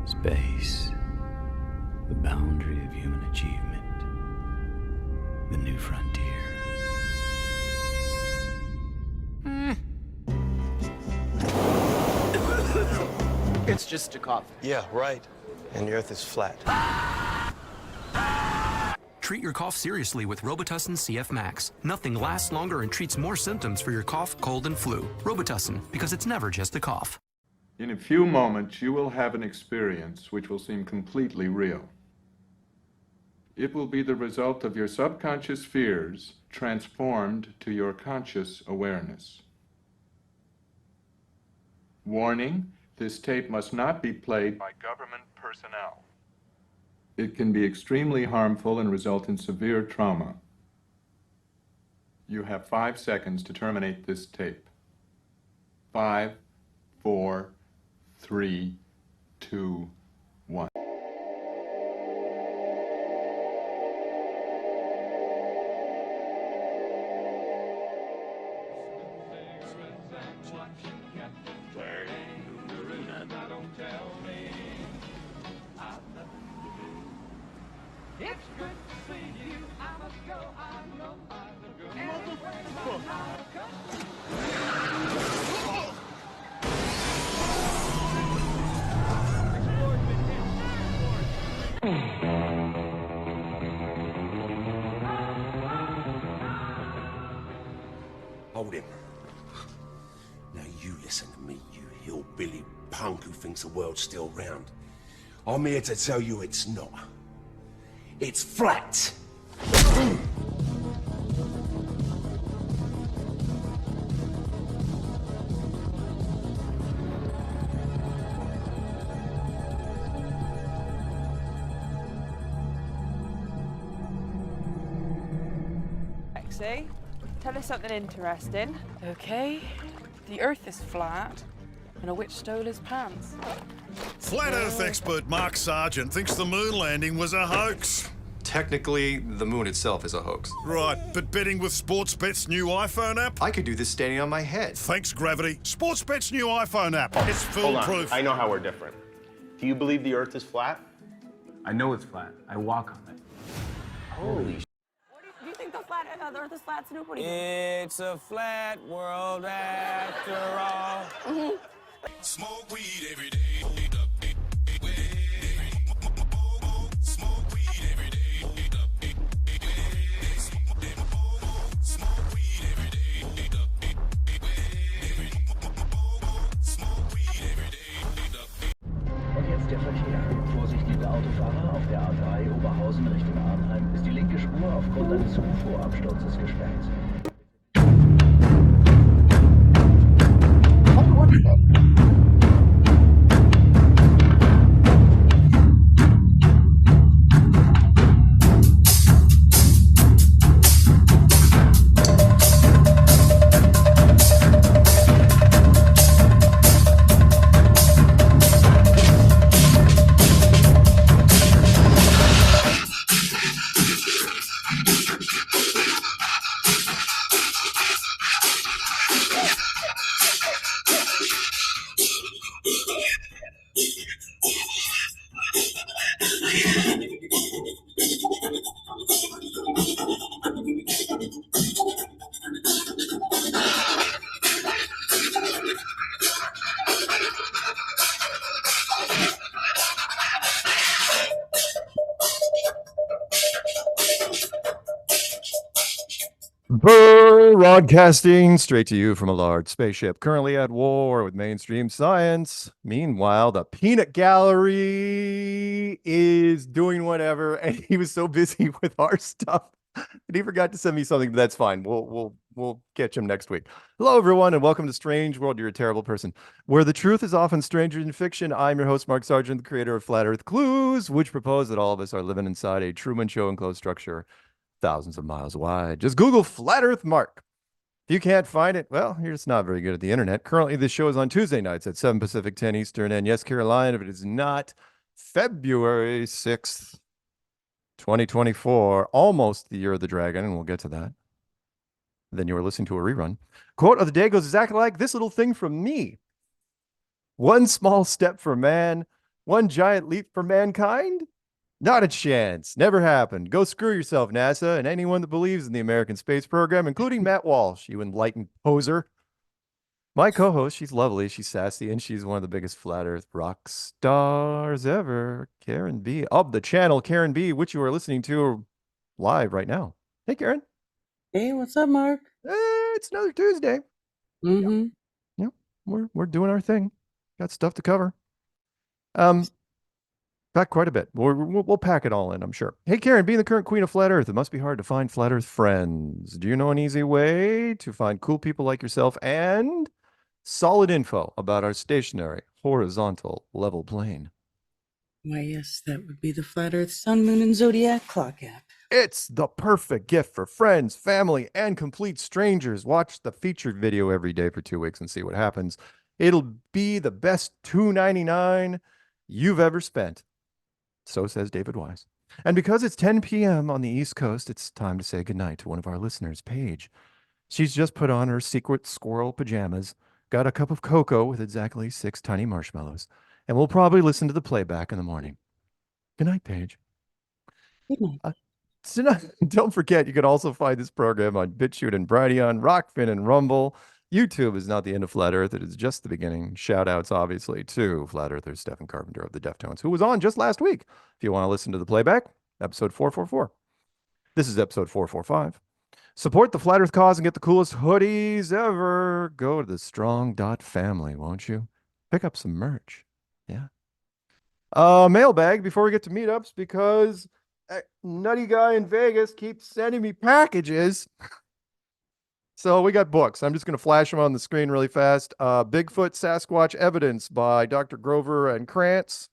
Space, the boundary of human achievement, the new frontier. It's just a cough. Yeah, right. And the Earth is flat. Treat your cough seriously with Robitussin CF Max. Nothing lasts longer and treats more symptoms for your cough, cold, and flu. Robitussin, because it's never just a cough. In a few moments, you will have an experience which will seem completely real. It will be the result of your subconscious fears transformed to your conscious awareness. Warning, this tape must not be played by government personnel. It can be extremely harmful and result in severe trauma. You have 5 seconds to terminate this tape. 5, 4, 3, 2, 1. It's good to see you. I must go. I know I'm a good Hold him. Now you listen to me, you hillbilly punk who thinks the world's still round. I'm here to tell you it's not. It's flat. Lexi, tell us something interesting. Okay, the Earth is flat, and a witch stole his pants. Flat Earth expert Mark Sargent thinks the moon landing was a hoax. Technically, the moon itself is a hoax. Right, but betting with Sportsbet's new iPhone app? I could do this standing on my head. Thanks, Gravity. Sportsbet's new iPhone app. It's Hold foolproof. on. I know how we're different. Do you believe the Earth is flat? I know it's flat. I walk on it. Holy sh**. Do you think the Earth is flat, Snoop? What do you think? It's a flat world after all. Smoke weed every day. Und jetzt der Verkehr. Vorsicht, liebe Autofahrer, auf der A3 Oberhausen Richtung Arnheim ist die linke Spur aufgrund eines UFO-Absturzes gesperrt. Broadcasting straight to you from a large spaceship currently at war with mainstream science. Meanwhile, the peanut gallery is doing whatever, and he was so busy with our stuff that he forgot to send me something. But that's fine. We'll catch him next week. Hello, everyone, and welcome to Strange World. You're a terrible person, where the truth is often stranger than fiction. I'm your host, Mark Sargent, the creator of Flat Earth Clues, which propose that all of us are living inside a Truman Show enclosed structure thousands of miles wide. Just Google Flat Earth Mark. If you can't find it, well, you're just not very good at the internet. Currently, this show is on Tuesday nights at 7 Pacific, 10 Eastern, and yes, Carolina, if it is not February 6th, 2024, almost the year of the dragon, and we'll get to that. Then you were listening to a rerun. Quote of the day goes exactly like this little thing from me. One small step for man, one giant leap for mankind? Not a chance. Never happened. Go screw yourself, NASA, and anyone that believes in the American space program, including Matt Walsh, you enlightened poser. My co-host, she's lovely, she's sassy, and she's one of the biggest flat earth rock stars ever, Karen B. Of the channel Karen B, which you are listening to live right now. Hey, Karen. Hey, what's up, Mark? It's another Tuesday. Mm-hmm. Yep. We're doing our thing. Got stuff to cover. Back quite a bit. We'll pack it all in, I'm sure. Hey, Karen, being the current queen of flat earth, it must be hard to find flat earth friends. Do you know an easy way to find cool people like yourself and solid info about our stationary, horizontal, level plane? Why, yes, that would be the Flat Earth Sun, Moon, and Zodiac Clock app. It's the perfect gift for friends, family, and complete strangers. Watch the featured video every day for 2 weeks and see what happens. It'll be the best $2.99 you've ever spent. So says David Wise. And because it's 10 p.m. on the East Coast, it's time to say goodnight to one of our listeners, Paige. She's just put on her secret squirrel pajamas, got a cup of cocoa with exactly 6 tiny marshmallows, and we'll probably listen to the playback in the morning. Good night, Paige. Good night. Don't forget, you can also find this program on BitChute and Brighteon, Rockfin and Rumble. YouTube is not the end of Flat Earth. It is just the beginning. Shout outs, obviously, to Flat Earther Stephen Carpenter of the Deftones, who was on just last week. If you want to listen to the playback, episode 444. This is episode 445. Support the Flat Earth cause and get the coolest hoodies ever. Go to the strong.family, won't you? Pick up some merch. Yeah. Mailbag before we get to meetups, because nutty guy in Vegas keeps sending me packages. So we got books. I'm just going to flash them on the screen really fast. Bigfoot Sasquatch Evidence by Dr. Grover and Krantz.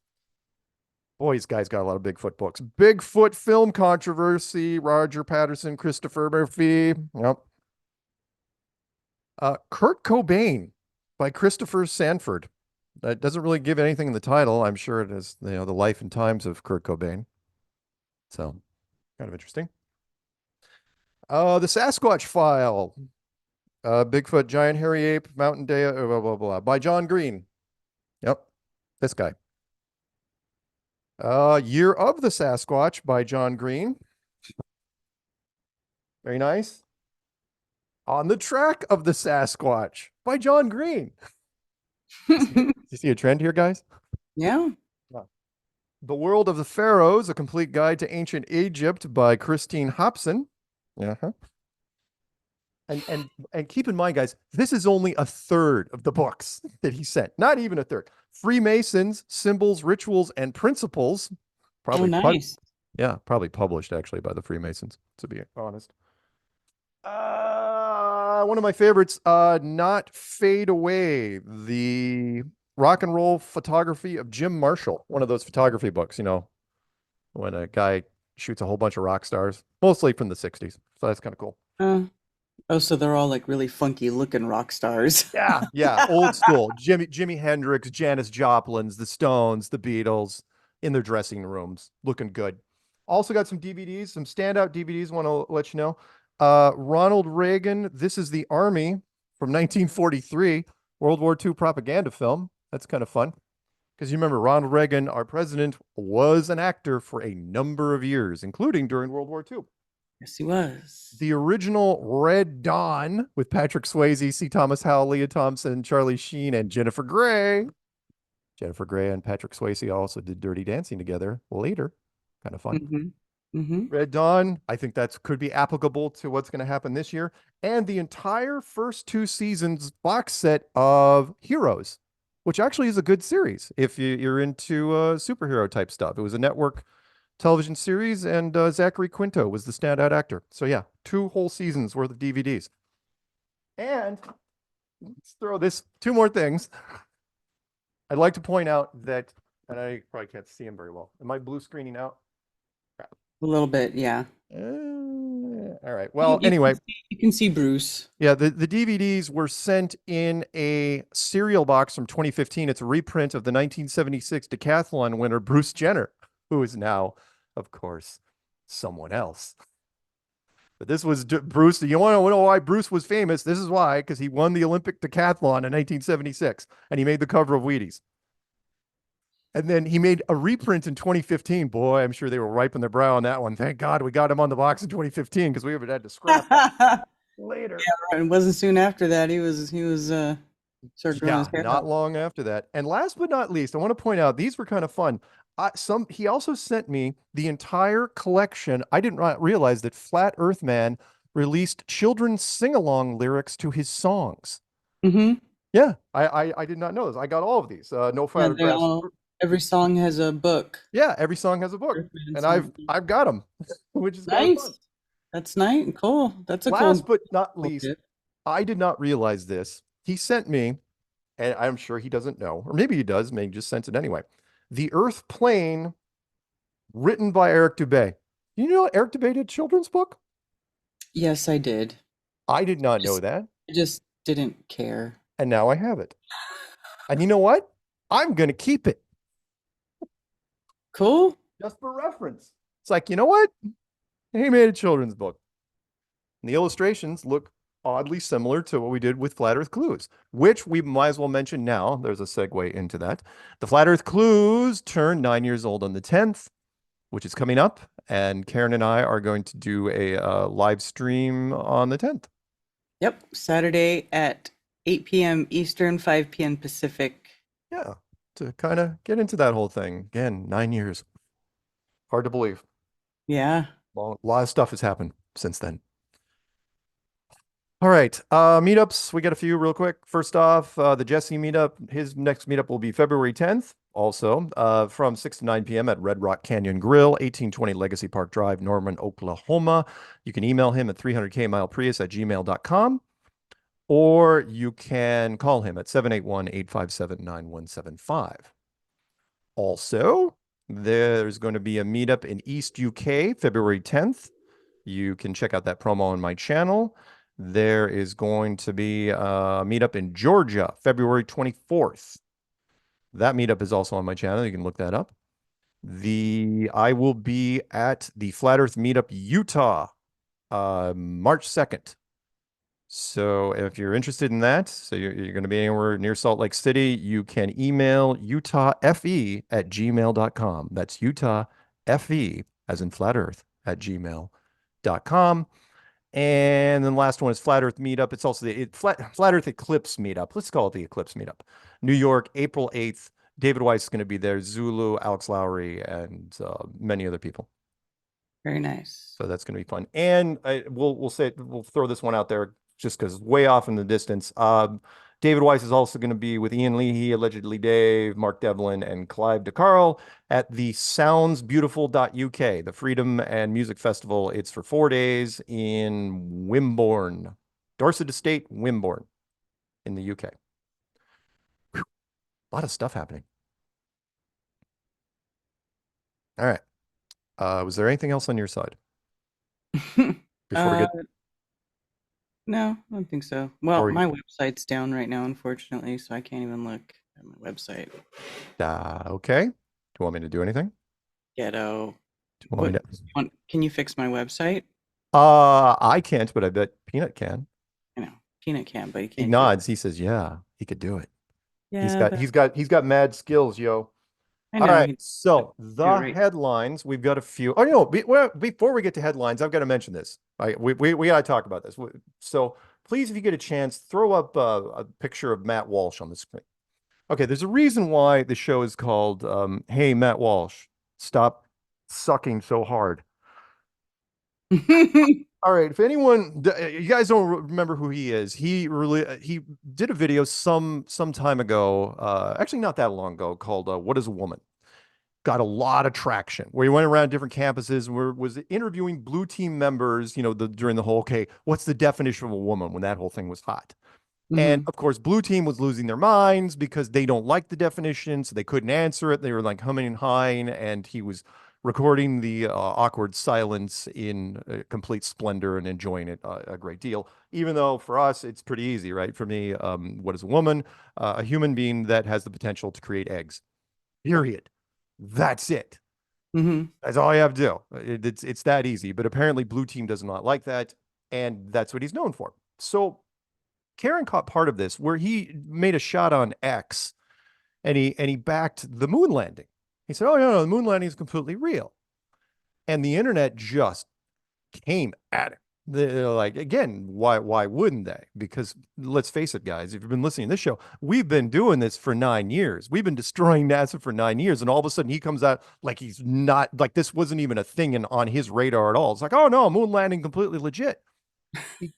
Boy, these guys got a lot of Bigfoot books. Bigfoot Film Controversy, Roger Patterson, Christopher Murphy. Yep. Kurt Cobain by Christopher Sanford. That doesn't really give anything in the title. I'm sure it is, the life and times of Kurt Cobain. So, kind of interesting. The Sasquatch File. Bigfoot, Giant Hairy Ape, Mountain Day, blah, blah, blah, by John Green. Yep. This guy. Year of the Sasquatch by John Green. Very nice. On the Track of the Sasquatch by John Green. You see a trend here, guys? Yeah. The World of the Pharaohs, A Complete Guide to Ancient Egypt by Christine Hobson. Uh-huh. And keep in mind, guys, this is only a third of the books that he sent. Not even a third. Freemasons, Symbols, Rituals, and Principles. Probably nice. probably published actually by the Freemasons, to be honest. One of my favorites, Not Fade Away, the rock and roll photography of Jim Marshall. One of those photography books, when a guy shoots a whole bunch of rock stars, mostly from the 60s. So that's kind of cool. So they're all like really funky looking rock stars. Yeah, old school. Jimi Hendrix, Janis Joplin's, the Stones, the Beatles in their dressing rooms, looking good. Also got some DVDs, some standout DVDs. Want to let you know. Ronald Reagan, This is the Army from 1943, World War II propaganda film. That's kind of fun. Because you remember Ronald Reagan, our president, was an actor for a number of years, including during World War II. Yes, he was. The original Red Dawn with Patrick Swayze, C. Thomas Howell, Leah Thompson, Charlie Sheen, and Jennifer Grey. Jennifer Grey and Patrick Swayze also did Dirty Dancing together later. Kind of fun. Red Dawn, I think that could be applicable to what's going to happen this year. And the entire first 2 seasons box set of Heroes, which actually is a good series if you're into superhero type stuff. It was a network television series, and Zachary Quinto was the standout actor. So yeah, 2 whole seasons worth of DVDs. And let's throw this 2 more things. I'd like to point out that, and I probably can't see him very well. Am I blue screening out? Crap. A little bit, yeah. All right. Well, anyway. You can see Bruce. Yeah, the DVDs were sent in a cereal box from 2015. It's a reprint of the 1976 decathlon winner, Bruce Jenner, who is now, of course, someone else. But this was Bruce. You want to know why Bruce was famous? This is why, because he won the Olympic decathlon in 1976, and he made the cover of Wheaties. And then he made a reprint in 2015. Boy, I'm sure they were wiping their brow on that one. Thank God we got him on the box in 2015 because we would have had to scrap that later. Yeah, it wasn't soon after that. He was started growing his hair not out. long after that. And last but not least, I want to point out these were kind of fun. He also sent me the entire collection. I didn't realize that Flat Earth Man released children's sing-along lyrics to his songs. Mm-hmm. Yeah, I did not know this. I got all of these. No Flat Earth. Every song has a book. Yeah, every song has a book, and I've got them, which is nice. fun. That's nice. Cool. That's a Last cool. but not least, I did not realize this. He sent me, and I'm sure he doesn't know, or maybe he does. Maybe he just sent it anyway. The Earth Plane, written by Eric Dubay. You know Eric Dubay did a children's book? Yes, I did. I did not know that. I just didn't care. And now I have it. And you know what? I'm going to keep it. Cool. Just for reference. It's like, you know what? He made a children's book. And the illustrations look oddly similar to what we did with Flat Earth Clues, which we might as well mention now. There's a segue into that. The Flat Earth Clues turned 9 years old on the 10th, which is coming up. And Karen and I are going to do a live stream on the 10th. Yep. Saturday at 8 p.m. Eastern, 5 p.m. Pacific. Yeah. To kind of get into that whole thing. Again, 9 years. Hard to believe. Yeah. A lot of stuff has happened since then. All right. Meetups. We got a few real quick. First off, the Jesse meetup. His next meetup will be February 10th. Also, from 6 to 9 p.m. at Red Rock Canyon Grill, 1820 Legacy Park Drive, Norman, Oklahoma. You can email him at 300kmileprius@gmail.com. Or you can call him at 781-857-9175. Also, there's going to be a meetup in East UK, February 10th. You can check out that promo on my channel. There is going to be a meetup in Georgia, February 24th. That meetup is also on my channel. You can look that up. I will be at the Flat Earth Meetup, Utah, March 2nd. So if you're interested in that, so you're going to be anywhere near Salt Lake City, you can email utahfe@gmail.com. That's utahfe, as in flat earth, @gmail.com. And then the last one is Flat Earth Meetup. It's also the Flat Earth Eclipse Meetup. Let's call it the Eclipse Meetup. New York, April 8th. David Weiss is going to be there, Zulu, Alex Lowry, and many other people. Very nice. So that's going to be fun. And we'll throw this one out there just because way off in the distance. David Weiss is also going to be with Ian Leahy, Allegedly Dave, Mark Devlin, and Clive DeCarl at the soundsbeautiful.uk, the Freedom and Music Festival. It's for 4 days in Wimborne, Dorset Estate, Wimborne in the UK. Whew. A lot of stuff happening. All right. Was there anything else on your side? Before we get... No, I don't think so. Well, my website's down right now, unfortunately, so I can't even look at my website. Okay. Do you want me to do anything? Ghetto. Can you fix my website? I can't, but I bet Peanut can. I know. Peanut can, but he can't. He nods. He says, yeah, he could do it. Yeah, he's got mad skills, yo. All right. So the headlines, we've got a few. Oh, no, before we get to headlines, I've got to mention this. We got to talk about this. So please, if you get a chance, throw up a picture of Matt Walsh on the screen. Okay, there's a reason why the show is called, Hey, Matt Walsh, Stop Sucking So Hard. All right, if anyone, you guys don't remember who he is, he did a video some time ago, actually not that long ago, called What is a Woman? Got a lot of traction, where he went around different campuses, was interviewing blue team members, during the whole, okay, what's the definition of a woman, when that whole thing was hot. And of course, blue team was losing their minds because they don't like the definition, so they couldn't answer it. They were like humming and hawing, and he was recording the awkward silence in complete splendor and enjoying it a great deal. Even though for us, it's pretty easy, right? For me, what is a woman? A human being that has the potential to create eggs. Period. That's it. That's all you have to do. It's that easy. But apparently Blue Team does not like that, and that's what he's known for. So Karen caught part of this where he made a shot on X, and he backed the moon landing. He said, "Oh no, the moon landing is completely real," and the internet just came at him. They're like, again, why wouldn't they? Because let's face it, guys, if you've been listening to this show, we've been doing this for 9 years. We've been destroying NASA for 9 years. And all of a sudden he comes out like he's not, like this wasn't even a thing on his radar at all. It's like, oh no, moon landing completely legit.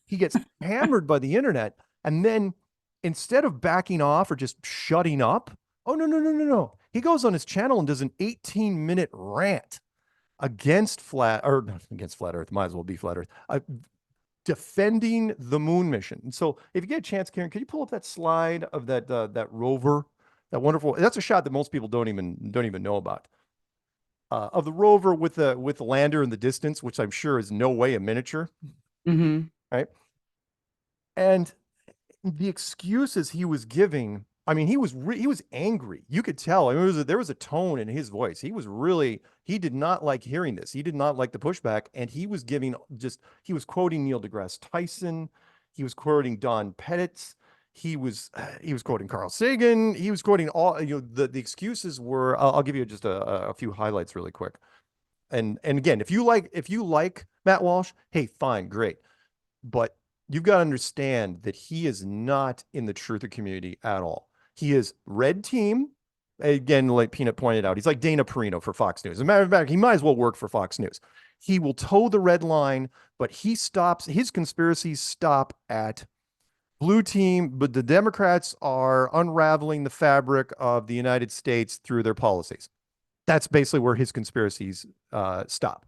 He gets hammered by the internet. And then instead of backing off or just shutting up, oh no. He goes on his channel and does an 18-minute rant against flat Earth, might as well be flat Earth, defending the moon mission. And so if you get a chance, Karen, could you pull up that slide of that rover, that wonderful, that's a shot that most people don't even know about, of the rover with the lander in the distance, which I'm sure is no way a miniature. Right. And the excuses he was giving, I mean, he was angry. You could tell. I mean, there was a tone in his voice. He did not like hearing this. He did not like the pushback. And he was quoting Neil deGrasse Tyson. He was quoting Don Pettit. He was quoting Carl Sagan. He was quoting all, the excuses were, I'll give you just a few highlights really quick. And again, if you like Matt Walsh, hey, fine, great. But you've got to understand that he is not in the truther community at all. He is red team. Again, like Peanut pointed out, he's like Dana Perino for Fox News. As a matter of fact, he might as well work for Fox News. He will toe the red line, but his conspiracies stop at Blue Team, but the Democrats are unraveling the fabric of the United States through their policies. That's basically where his conspiracies stop.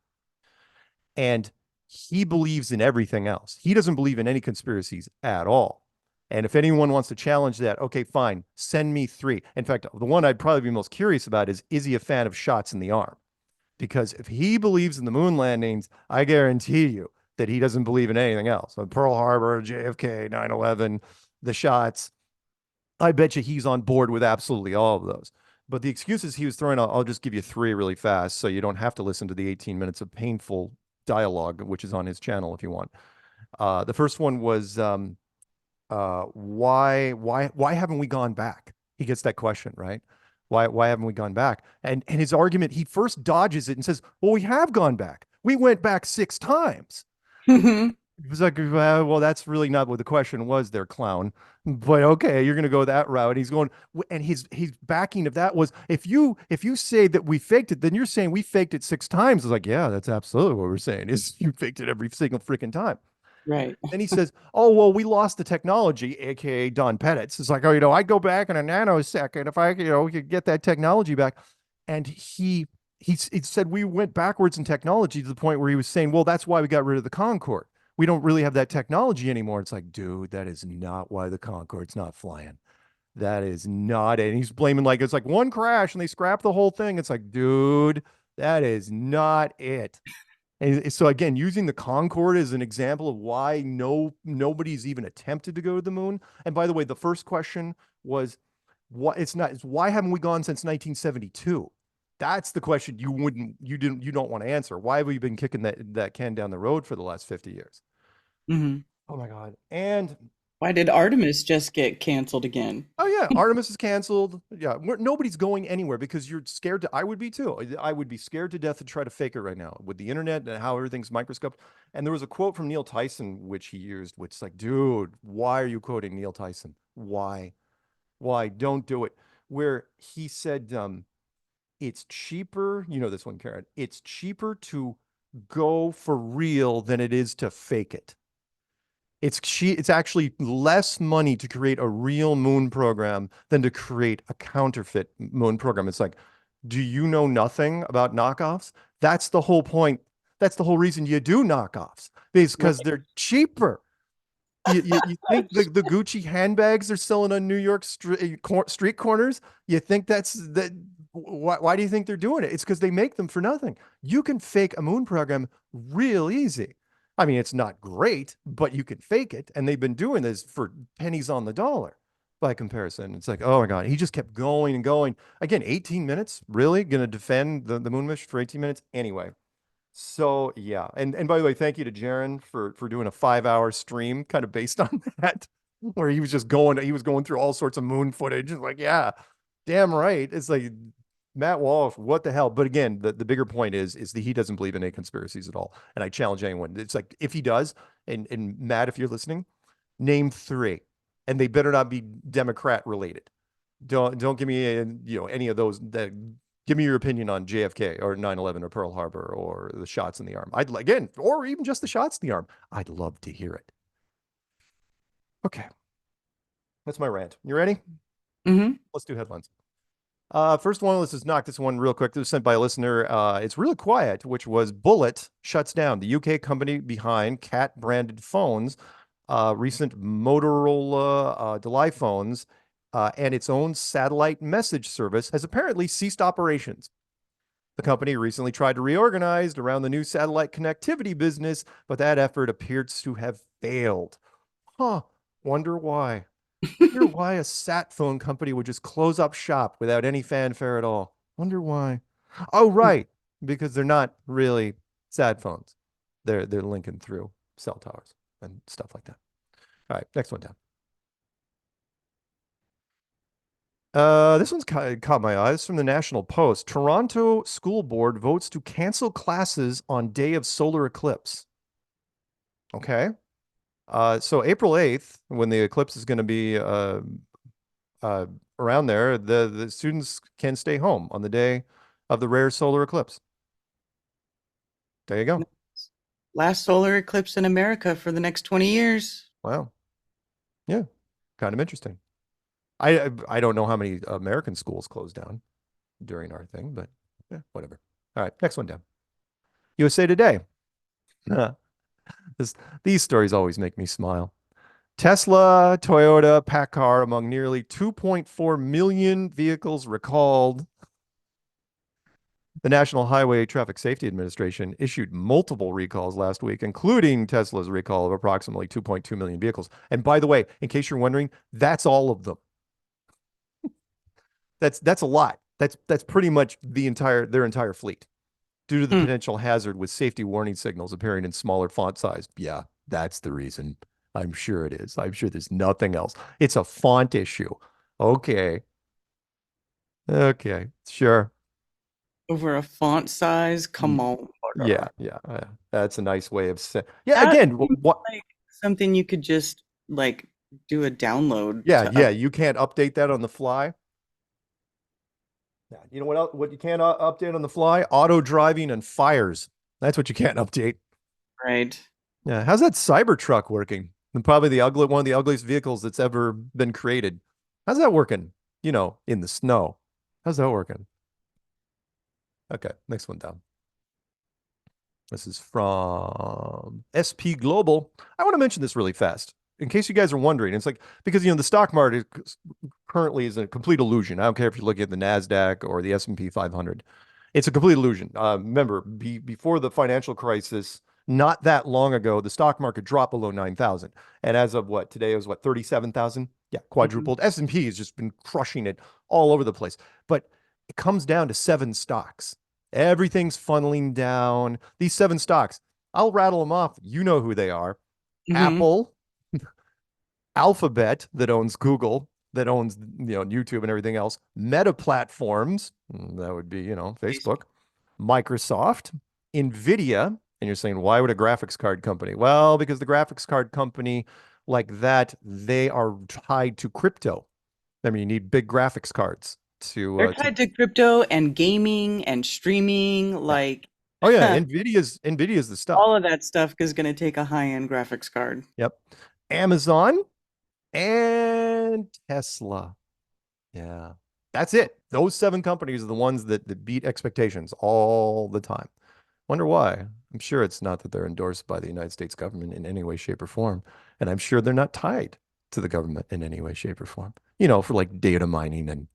And he believes in everything else. He doesn't believe in any conspiracies at all. And if anyone wants to challenge that, okay, fine, send me 3. In fact, the one I'd probably be most curious about is he a fan of shots in the arm? Because if he believes in the moon landings, I guarantee you that he doesn't believe in anything else. So Pearl Harbor, JFK, 9/11, the shots. I bet you he's on board with absolutely all of those. But the excuses he was throwing out, I'll just give you 3 really fast so you don't have to listen to the 18 minutes of painful dialogue, which is on his channel if you want. The first one was, why haven't we gone back? He gets that question, right? Why haven't we gone back? And his argument, he first dodges it and says, well, we have gone back. We went back 6 times. It was like, well, that's really not what the question was there, clown. But okay, you're going to go that route. He's going, and his backing of that was, if you say that we faked it, then you're saying we faked it 6 times. I was like, yeah, that's absolutely what we're saying, is you faked it every single freaking time. Right. Then he says, oh, well, we lost the technology, aka Don Pettit. It's like, oh, I'd go back in a nanosecond if I, could get that technology back. And he said we went backwards in technology to the point where he was saying, well, that's why we got rid of the Concorde. We don't really have that technology anymore. It's like, dude, that is not why the Concorde's not flying. That is not it. And he's blaming, like, it's like one crash and they scrapped the whole thing. It's like, dude, that is not it. And so again, using the Concorde as an example of why nobody's even attempted to go to the moon. And by the way, the first question was, it's why haven't we gone since 1972? That's the question you don't want to answer. Why have we been kicking that can down the road for the last 50 years? Oh my God. And why did Artemis just get canceled again? Oh yeah, Artemis is canceled. Yeah, nobody's going anywhere because you're scared to. I would be too. I would be scared to death to try to fake it right now with the internet and how everything's microscoped. And there was a quote from Neil Tyson which he used, which is like, dude, why are you quoting Neil Tyson? Why? Don't do it. Where he said, it's cheaper. You know this one, Karen. It's cheaper to go for real than it is to fake it. It's actually less money to create a real moon program than to create a counterfeit moon program. It's like, do you know nothing about knockoffs? That's the whole point. That's the whole reason you do knockoffs, because they're cheaper. You think the Gucci handbags they're selling on New York street corners? You think that's that? Why do you think they're doing it? It's because they make them for nothing. You can fake a moon program real easy. I mean, it's not great, but you can fake it. And they've been doing this for pennies on the dollar. by comparison. It's like, oh my God, he just kept going and going. Again, 18 minutes? Really? Gonna defend the moon mission for 18 minutes? Anyway. So yeah. And by the way, thank you to Jaron for doing a 5-hour stream kind of based on that, where he was going through all sorts of moon footage. It's like, yeah, damn right. It's like Matt Walsh, what the hell? But again, the bigger point is that he doesn't believe in any conspiracies at all. And I challenge anyone. It's like, if he does, and Matt, if you're listening, name 3. And they better not be Democrat related. Don't give me any of those. Give me your opinion on JFK or 9/11 or Pearl Harbor or the shots in the arm. Or even just the shots in the arm. I'd love to hear it. Okay. That's my rant. You ready? Mm-hmm. Let's do headlines. First one, let's just knock this one real quick. This was sent by a listener. It's really quiet, which was Bullet shuts down. The UK company behind cat-branded phones, recent Motorola Delay phones, and its own satellite message service has apparently ceased operations. The company recently tried to reorganize around the new satellite connectivity business, but that effort appears to have failed. Wonder why. Wonder why a sat phone company would just close up shop without any fanfare at all. Wonder why. Oh, right. Because they're not really sat phones. They're linking through cell towers and stuff like that. All right, next one down. This one's caught my eye. This is from the National Post. Toronto School Board votes to cancel classes on day of solar eclipse. Okay. So April 8th, when the eclipse is going to be around there, the students can stay home on the day of the rare solar eclipse. There you go. Last solar eclipse in America for the next 20 years. Wow. Yeah, kind of interesting. I don't know how many American schools closed down during our thing, but yeah, whatever. All right, next one down. USA Today. These stories always make me smile. Tesla, Toyota, PACCAR, among nearly 2.4 million vehicles recalled. The National Highway Traffic Safety Administration issued multiple recalls last week, including Tesla's recall of approximately 2.2 million vehicles. And by the way, in case you're wondering, that's all of them. That's a lot. That's pretty much their entire fleet, due to the potential hazard with safety warning signals appearing in smaller font size. Yeah, that's the reason. I'm sure it is. I'm sure there's nothing else. It's a font issue. Okay, sure. Over a font size? Come on. Yeah. That's a nice way of saying. Yeah, again, what? Like something you could just like do a download. Yeah. You can't update that on the fly. Yeah. You know what else? What you can't update on the fly? Auto driving and fires. That's what you can't update. Right. Yeah. How's that Cybertruck working? And probably one of the ugliest vehicles that's ever been created. How's that working? In the snow. How's that working? Okay, next one down. This is from SP Global. I want to mention this really fast, in case you guys are wondering. It's like, because, the stock market currently is a complete illusion. I don't care if you're looking at the NASDAQ or the S&P 500. It's a complete illusion. Remember, before the financial crisis, not that long ago, the stock market dropped below 9,000. And as of today it was 37,000? Yeah, quadrupled. S&P has just been crushing it all over the place. But it comes down to 7 stocks. Everything's funneling down. These 7 stocks, I'll rattle them off. You know who they are. Apple, Alphabet, that owns Google, that owns YouTube and everything else. Meta Platforms, that would be Facebook. Microsoft, Nvidia. And you're saying, why would a graphics card company? Well, because the graphics card company like that, they are tied to crypto. I mean, you need big graphics cards. They're tied to crypto and gaming and streaming. Like, oh yeah, Nvidia's the stuff. All of that stuff is going to take a high-end graphics card. Yep. Amazon and Tesla. Yeah, that's it. Those 7 companies are the ones that beat expectations all the time. Wonder why? I'm sure it's not that they're endorsed by the United States government in any way, shape, or form, and I'm sure they're not tied to the government in any way, shape, or form. For like data mining, and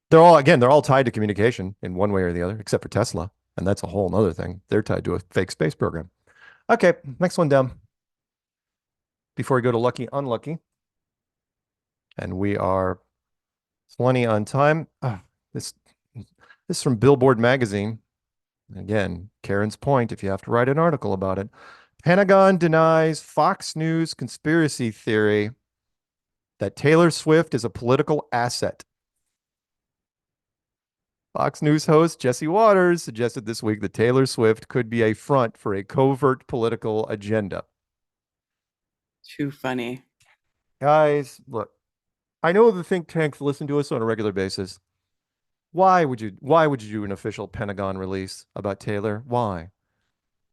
they're all tied to communication in one way or the other, except for Tesla. And that's a whole other thing. They're tied to a fake space program. Okay, next one down. Before we go to lucky, unlucky. And we are plenty on time. This is from Billboard magazine. Again, Karen's point, if you have to write an article about it. Pentagon denies Fox News conspiracy theory that Taylor Swift is a political asset. Fox News host Jesse Waters suggested this week that Taylor Swift could be a front for a covert political agenda. Too funny. Guys, look, I know the think tanks listen to us on a regular basis. Why would you do an official Pentagon release about Taylor? Why?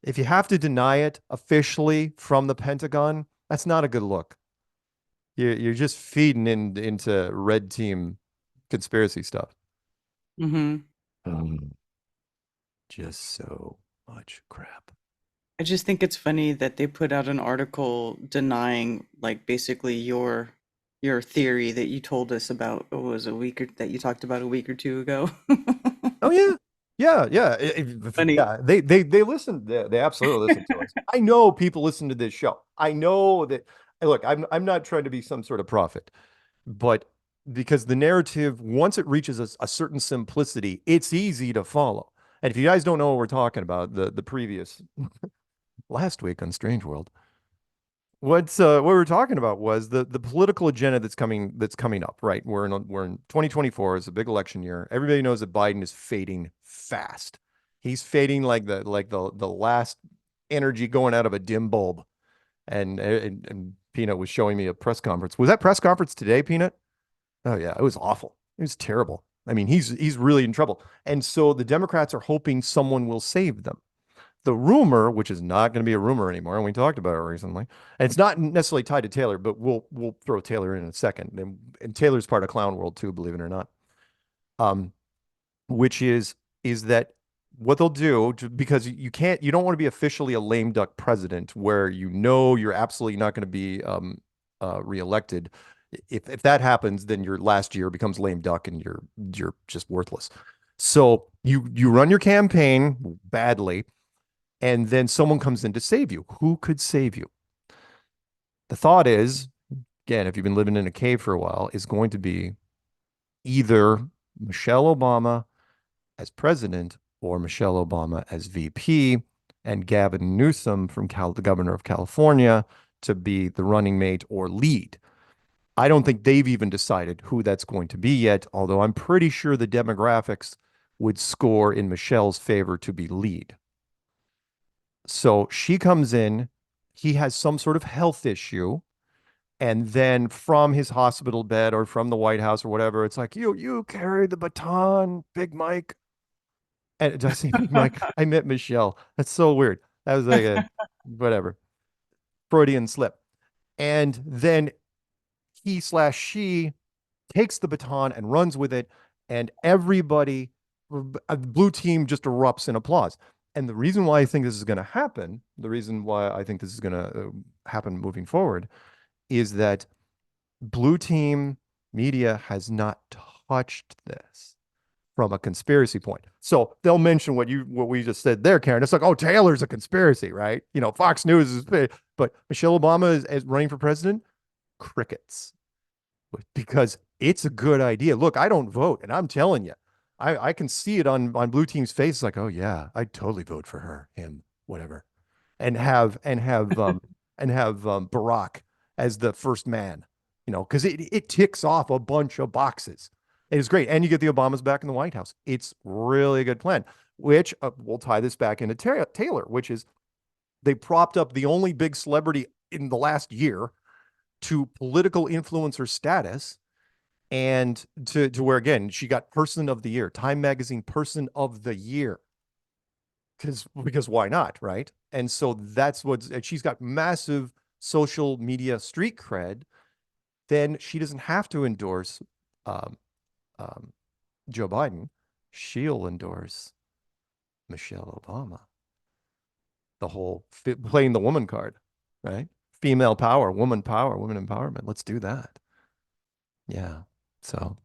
If you have to deny it officially from the Pentagon, that's not a good look. You're just feeding into red team conspiracy stuff. Just so much crap. I just think it's funny that they put out an article denying, like, basically your theory that you told us about. It was that you talked about a week or two ago. Oh yeah. Funny. Yeah, they listen. They absolutely listen to us. I know people listen to this show. I know that. Look, I'm not trying to be some sort of prophet, but because the narrative, once it reaches a certain simplicity, it's easy to follow. And if you guys don't know what we're talking about, the previous last week on Strange World, what we were talking about was the political agenda that's coming up. Right, we're in 2024. It's a big election year. Everybody knows that Biden is fading fast. He's fading like the last energy going out of a dim bulb. And Peanut was showing me a press conference. Was that press conference today, Peanut? Oh yeah, it was awful. It was terrible. I mean, he's really in trouble. And so the Democrats are hoping someone will save them. The rumor, which is not going to be a rumor anymore, and we talked about it recently, and it's not necessarily tied to Taylor, but we'll throw Taylor in a second. And Taylor's part of Clown World too, believe it or not. Which is that what they'll do, because you don't want to be officially a lame duck president where you're absolutely not going to be reelected. If that happens, then your last year becomes lame duck and you're just worthless. So you run your campaign badly, and then someone comes in to save you. Who could save you? The thought is, again, if you've been living in a cave for a while, is going to be either Michelle Obama as president or Michelle Obama as VP, and Gavin Newsom from the governor of California to be the running mate or lead. I don't think they've even decided who that's going to be yet, although I'm pretty sure the demographics would score in Michelle's favor to be lead. So she comes in, he has some sort of health issue, and then from his hospital bed or from the White House or whatever, it's like, you carry the baton, Big Mike. And did I say Big Mike? I met Michelle. That's so weird. That was like a whatever Freudian slip. And then she takes the baton and runs with it, and everybody, blue team, just erupts in applause. And the reason why I think this is going to happen, the reason why I think this is going to happen moving forward, is that blue team media has not touched this from a conspiracy point. So they'll mention what we just said there, Karen. It's like, oh, Taylor's a conspiracy, right? Fox News is big, but Michelle Obama is running for president. Crickets, because it's a good idea. Look, I don't vote, and I'm telling you, I can see it on blue team's face. It's like, oh yeah, I'd totally vote for her, him, whatever, and have Barack as the first man, because it ticks off a bunch of boxes. It is great. And you get the Obamas back in the White House. It's really a good plan, which we'll tie this back into Taylor, which is they propped up the only big celebrity in the last year to political influencer status, and to where, again, she got Person of the Year, Time Magazine Person of the Year. Because why not, right? And so she's got massive social media street cred. Then she doesn't have to endorse Joe Biden. She'll endorse Michelle Obama. The whole playing the woman card, right? Female power, woman empowerment. Let's do that. Yeah. So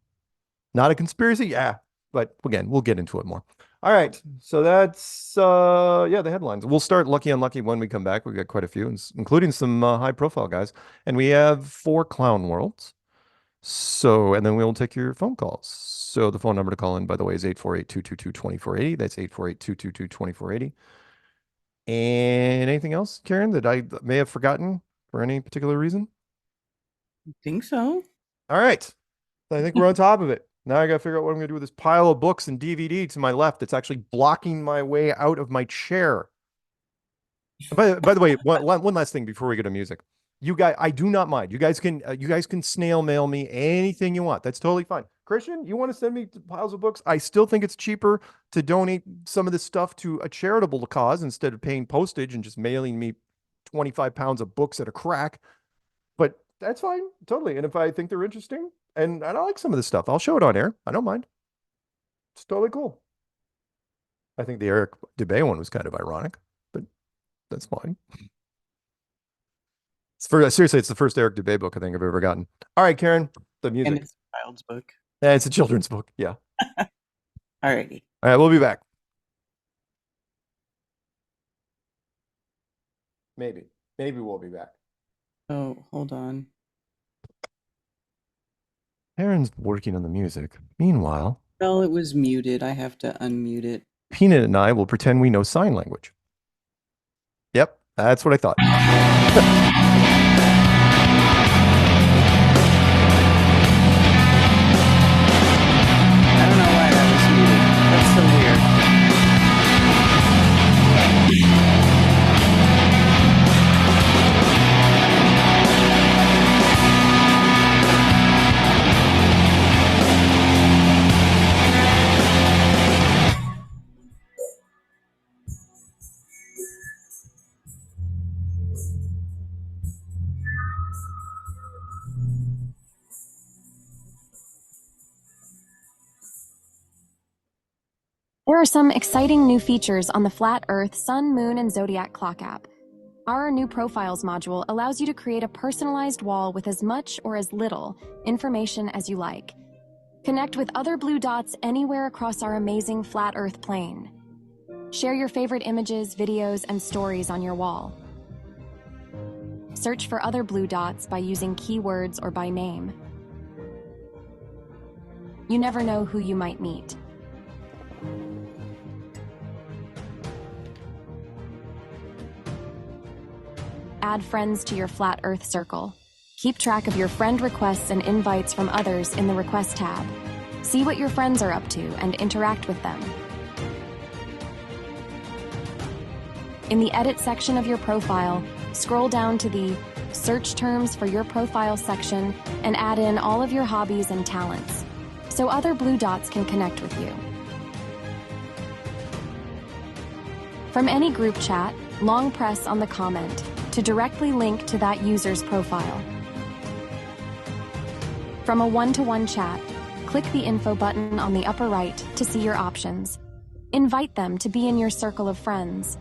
not a conspiracy. Yeah. But again, we'll get into it more. All right. So that's, the headlines. We'll start Lucky Unlucky when we come back. We've got quite a few, including some high profile guys. And we have 4 clown worlds. So, and then we'll take your phone calls. So the phone number to call in, by the way, is 848-222-2480. That's 848-222-2480. And anything else, Karen, that I may have forgotten for any particular reason? I think so. All right. I think we're on top of it. Now I got to figure out what I'm going to do with this pile of books and DVD to my left that's actually blocking my way out of my chair. By the way, one last thing before we get to music. You guys, I do not mind. You guys can snail mail me anything you want. That's totally fine. Christian, you want to send me piles of books? I still think it's cheaper to donate some of this stuff to a charitable cause instead of paying postage and just mailing me 25 pounds of books at a crack. But that's fine, totally. And if I think they're interesting and I like some of this stuff, I'll show it on air. I don't mind. It's totally cool. I think the Eric Dubé one was kind of ironic, but that's fine. Seriously, it's the first Eric Dubé book I think I've ever gotten. All right, Karen, the music. And it's a child's book. Yeah, it's a children's book. Yeah. Alrighty. All right, we'll be back. Maybe we'll be back. Oh, hold on. Karen's working on the music. Meanwhile, Well, it was muted. I have to unmute it. Peanut and I will pretend we know sign language. Yep, that's what I thought. I don't know why that was muted. That's so weird. There are some exciting new features on the Flat Earth, Sun, Moon, and Zodiac Clock app. Our new Profiles module allows you to create a personalized wall with as much or as little information as you like. Connect with other blue dots anywhere across our amazing Flat Earth plane. Share your favorite images, videos, and stories on your wall. Search for other blue dots by using keywords or by name. You never know who you might meet. Add friends to your Flat Earth circle. Keep track of your friend requests and invites from others in the Request tab. See what your friends are up to and interact with them. In the Edit section of your profile, scroll down to the Search Terms for your profile section and add in all of your hobbies and talents, so other blue dots can connect with you. From any group chat, long press on the comment to directly link to that user's profile. From a one-to-one chat, click the info button on the upper right to see your options. Invite them to be in your circle of friends.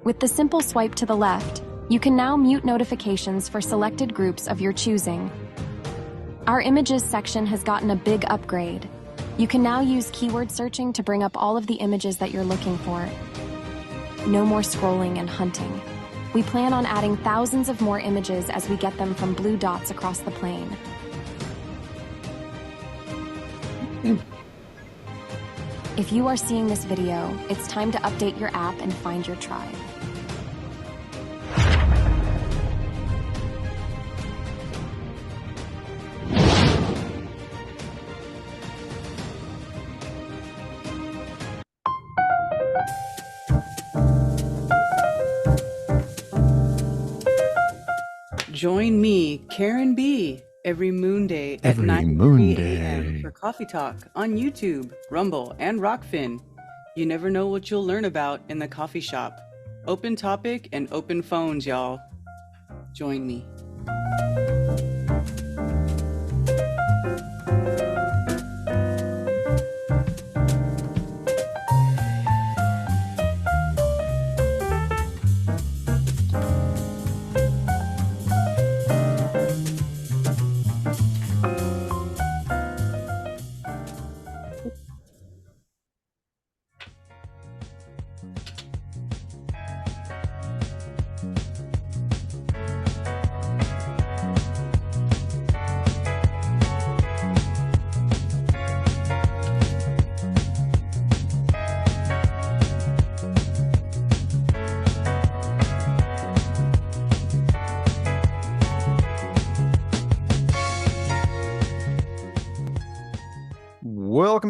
With the simple swipe to the left, you can now mute notifications for selected groups of your choosing. Our images section has gotten a big upgrade. You can now use keyword searching to bring up all of the images that you're looking for. No more scrolling and hunting. We plan on adding thousands of more images as we get them from blue dots across the plane. If you are seeing this video, it's time to update your app and find your tribe. Join me, Karen B, every moon day at Every 9 moon a.m. day. for Coffee Talk on YouTube, Rumble, and Rockfin. You never know what you'll learn about in the coffee shop. Open topic and open phones, y'all. Join me.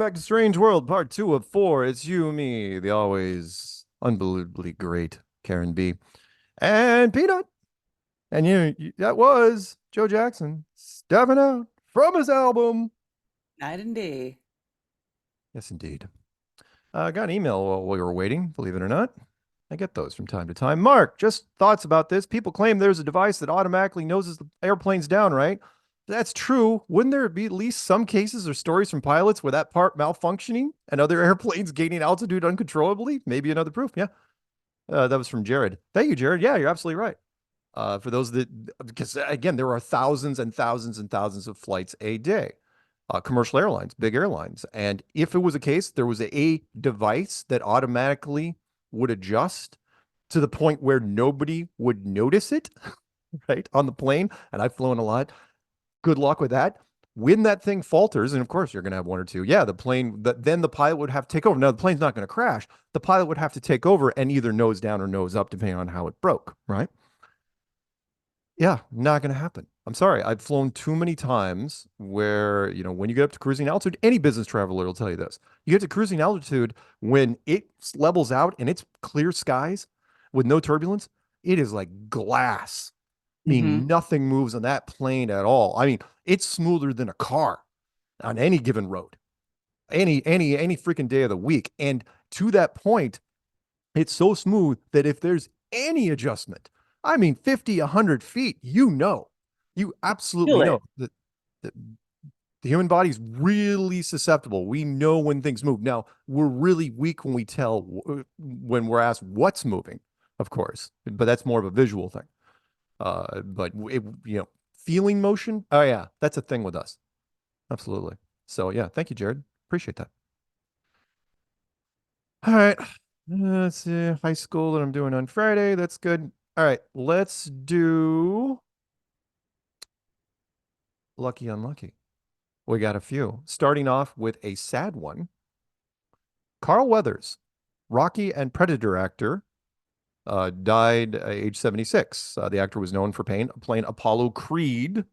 back to Strange World, part 2 of 4. It's you, me, the always unbelievably great Karen B. And Peanut. And that was Joe Jackson stepping out from his album. Night and day. Yes, indeed. I got an email while we were waiting, believe it or not. I get those from time to time. Mark, just thoughts about this. People claim there's a device that automatically noses the airplane's down, right? That's true. Wouldn't there be at least some cases or stories from pilots where that part malfunctioning and other airplanes gaining altitude uncontrollably? Maybe another proof. Yeah. That was from Jared. Thank you, Jared. Yeah, you're absolutely right. For those that, because again, there are thousands and thousands and thousands of flights a day. Commercial airlines, big airlines. And if it was a case, there was a device that automatically would adjust to the point where nobody would notice it, right, on the plane. And I've flown a lot. Good luck with that. When that thing falters, and of course you're going to have one or two. Yeah, then the pilot would have to take over. Now, the plane's not going to crash. The pilot would have to take over and either nose down or nose up, depending on how it broke, right? Yeah, not going to happen. I'm sorry. I've flown too many times where, when you get up to cruising altitude, any business traveler will tell you this. You get to cruising altitude when it levels out and it's clear skies with no turbulence. It is like glass. I mean, nothing moves on that plane at all. I mean, it's smoother than a car on any given road, any freaking day of the week. And to that point, it's so smooth that if there's any adjustment, I mean, 50, 100 feet, you absolutely know that the human body's really susceptible. We know when things move. Now, we're really weak when we tell, when we're asked what's moving, of course, but that's more of a visual thing. But feeling motion. Oh yeah, that's a thing with us. Absolutely. So yeah, thank you, Jared. Appreciate that. All right. Let's see. High school that I'm doing on Friday. That's good. All right. Let's do Lucky Unlucky. We got a few. Starting off with a sad one. Carl Weathers, Rocky and Predator actor, died age 76. The actor was known for playing Apollo Creed.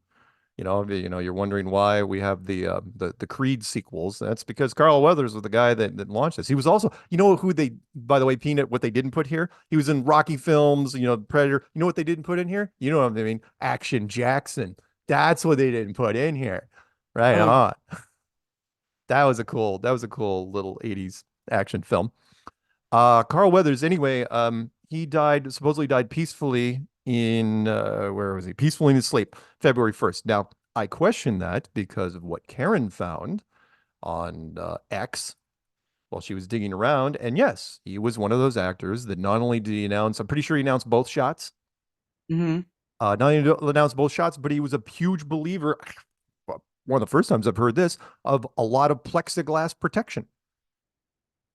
You're wondering why we have the Creed sequels. That's because Carl Weathers was the guy that launched this. He was also, who they, by the way, Peanut, what they didn't put here? He was in Rocky films, Predator. You know what they didn't put in here? You know what I mean? Action Jackson. That's what they didn't put in here. Right on. That was a cool little 80s action film. Carl Weathers, anyway, he supposedly died peacefully in, where was he? Peacefully in his sleep, February 1st. Now, I question that because of what Karen found on X while she was digging around. And yes, he was one of those actors that not only did he announce, I'm pretty sure he announced both shots. Not only did he announce both shots, but he was a huge believer, one of the first times I've heard this, of a lot of plexiglass protection.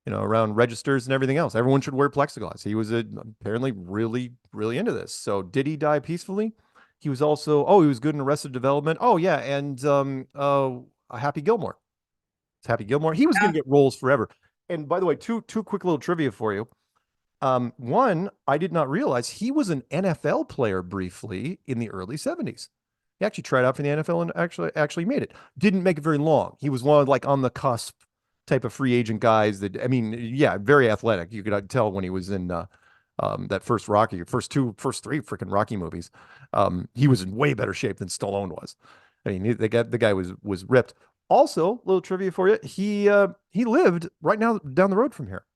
Around registers and everything else. Everyone should wear plexiglass. He was apparently really, really into this. So did he die peacefully? He was also, he was good in Arrested Development. Oh, yeah. And Happy Gilmore. It's Happy Gilmore. He was going to get roles forever. And by the way, two quick little trivia for you. One, I did not realize he was an NFL player briefly in the early 70s. He actually tried out for the NFL and actually made it. Didn't make it very long. He was one of, like, on the cusp type of free agent guys that, very athletic. You could tell when he was in that first first three freaking Rocky movies. He was in way better shape than Stallone was. I mean, the guy was ripped. Also, little trivia for you. He lived right now down the road from here.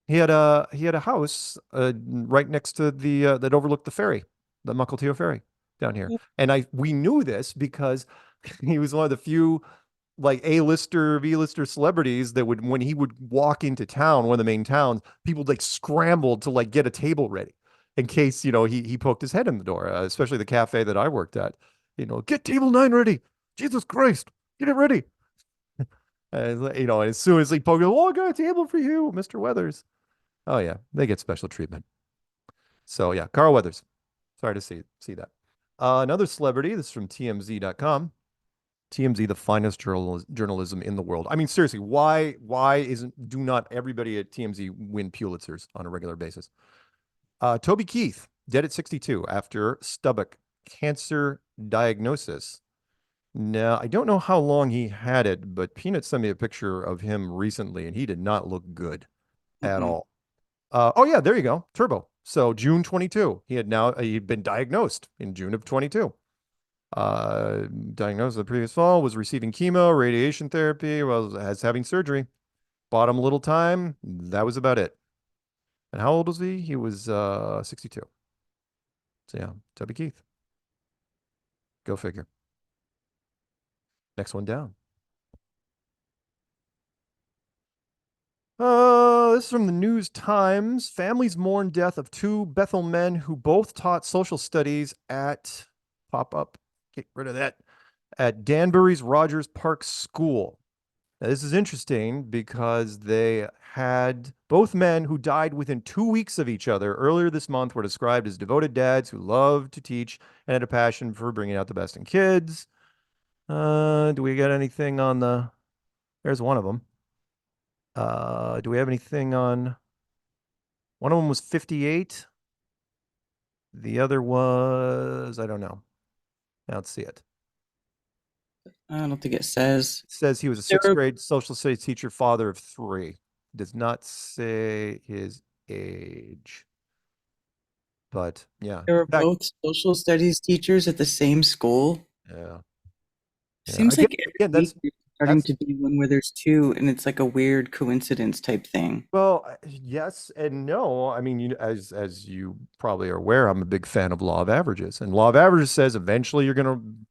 He had a house right next to that overlooked the ferry, the Mukilteo Ferry down here. And we knew this because he was one of the few, like, A-lister, B-lister celebrities that when he would walk into town, one of the main towns, people like scrambled to like get a table ready in case, he poked his head in the door, especially the cafe that I worked at. Get table 9 ready. Jesus Christ, get it ready. And as soon as he poked, I got a table for you, Mr. Weathers. Oh yeah, they get special treatment. So yeah, Carl Weathers. Sorry to see that. Another celebrity, this is from TMZ.com. TMZ, the finest journalism in the world. I mean, seriously, why do not everybody at TMZ win Pulitzers on a regular basis? Toby Keith, dead at 62 after stomach cancer diagnosis. Now, I don't know how long he had it, but Peanut sent me a picture of him recently, and he did not look good at all. Oh yeah, there you go. Turbo. So June 22. He'd been diagnosed in June of 22. Diagnosed the previous fall, was receiving chemo, radiation therapy, was having surgery. Bought him a little time. That was about it. And how old was he? He was 62. So yeah, Toby Keith. Go figure. Next one down. This is from the News Times. Families mourn death of two Bethel men who both taught social studies at pop up. Get rid of that. At Danbury's Rogers Park School. Now, this is interesting because they had both men who died within 2 weeks of each other earlier this month were described as devoted dads who loved to teach and had a passion for bringing out the best in kids. Do we get anything on the... There's one of them. Do we have anything on... One of them was 58. The other was... I don't know. I don't see it. I don't think it says. It says he was a sixth grade social studies teacher, father of 3. Does not say his age. But yeah. They were both social studies teachers at the same school. Yeah. Seems like every week you're starting to be one where there's 2, and it's like a weird coincidence type thing. Well, yes and no. I mean, as you probably are aware, I'm a big fan of law of averages, and law of averages says eventually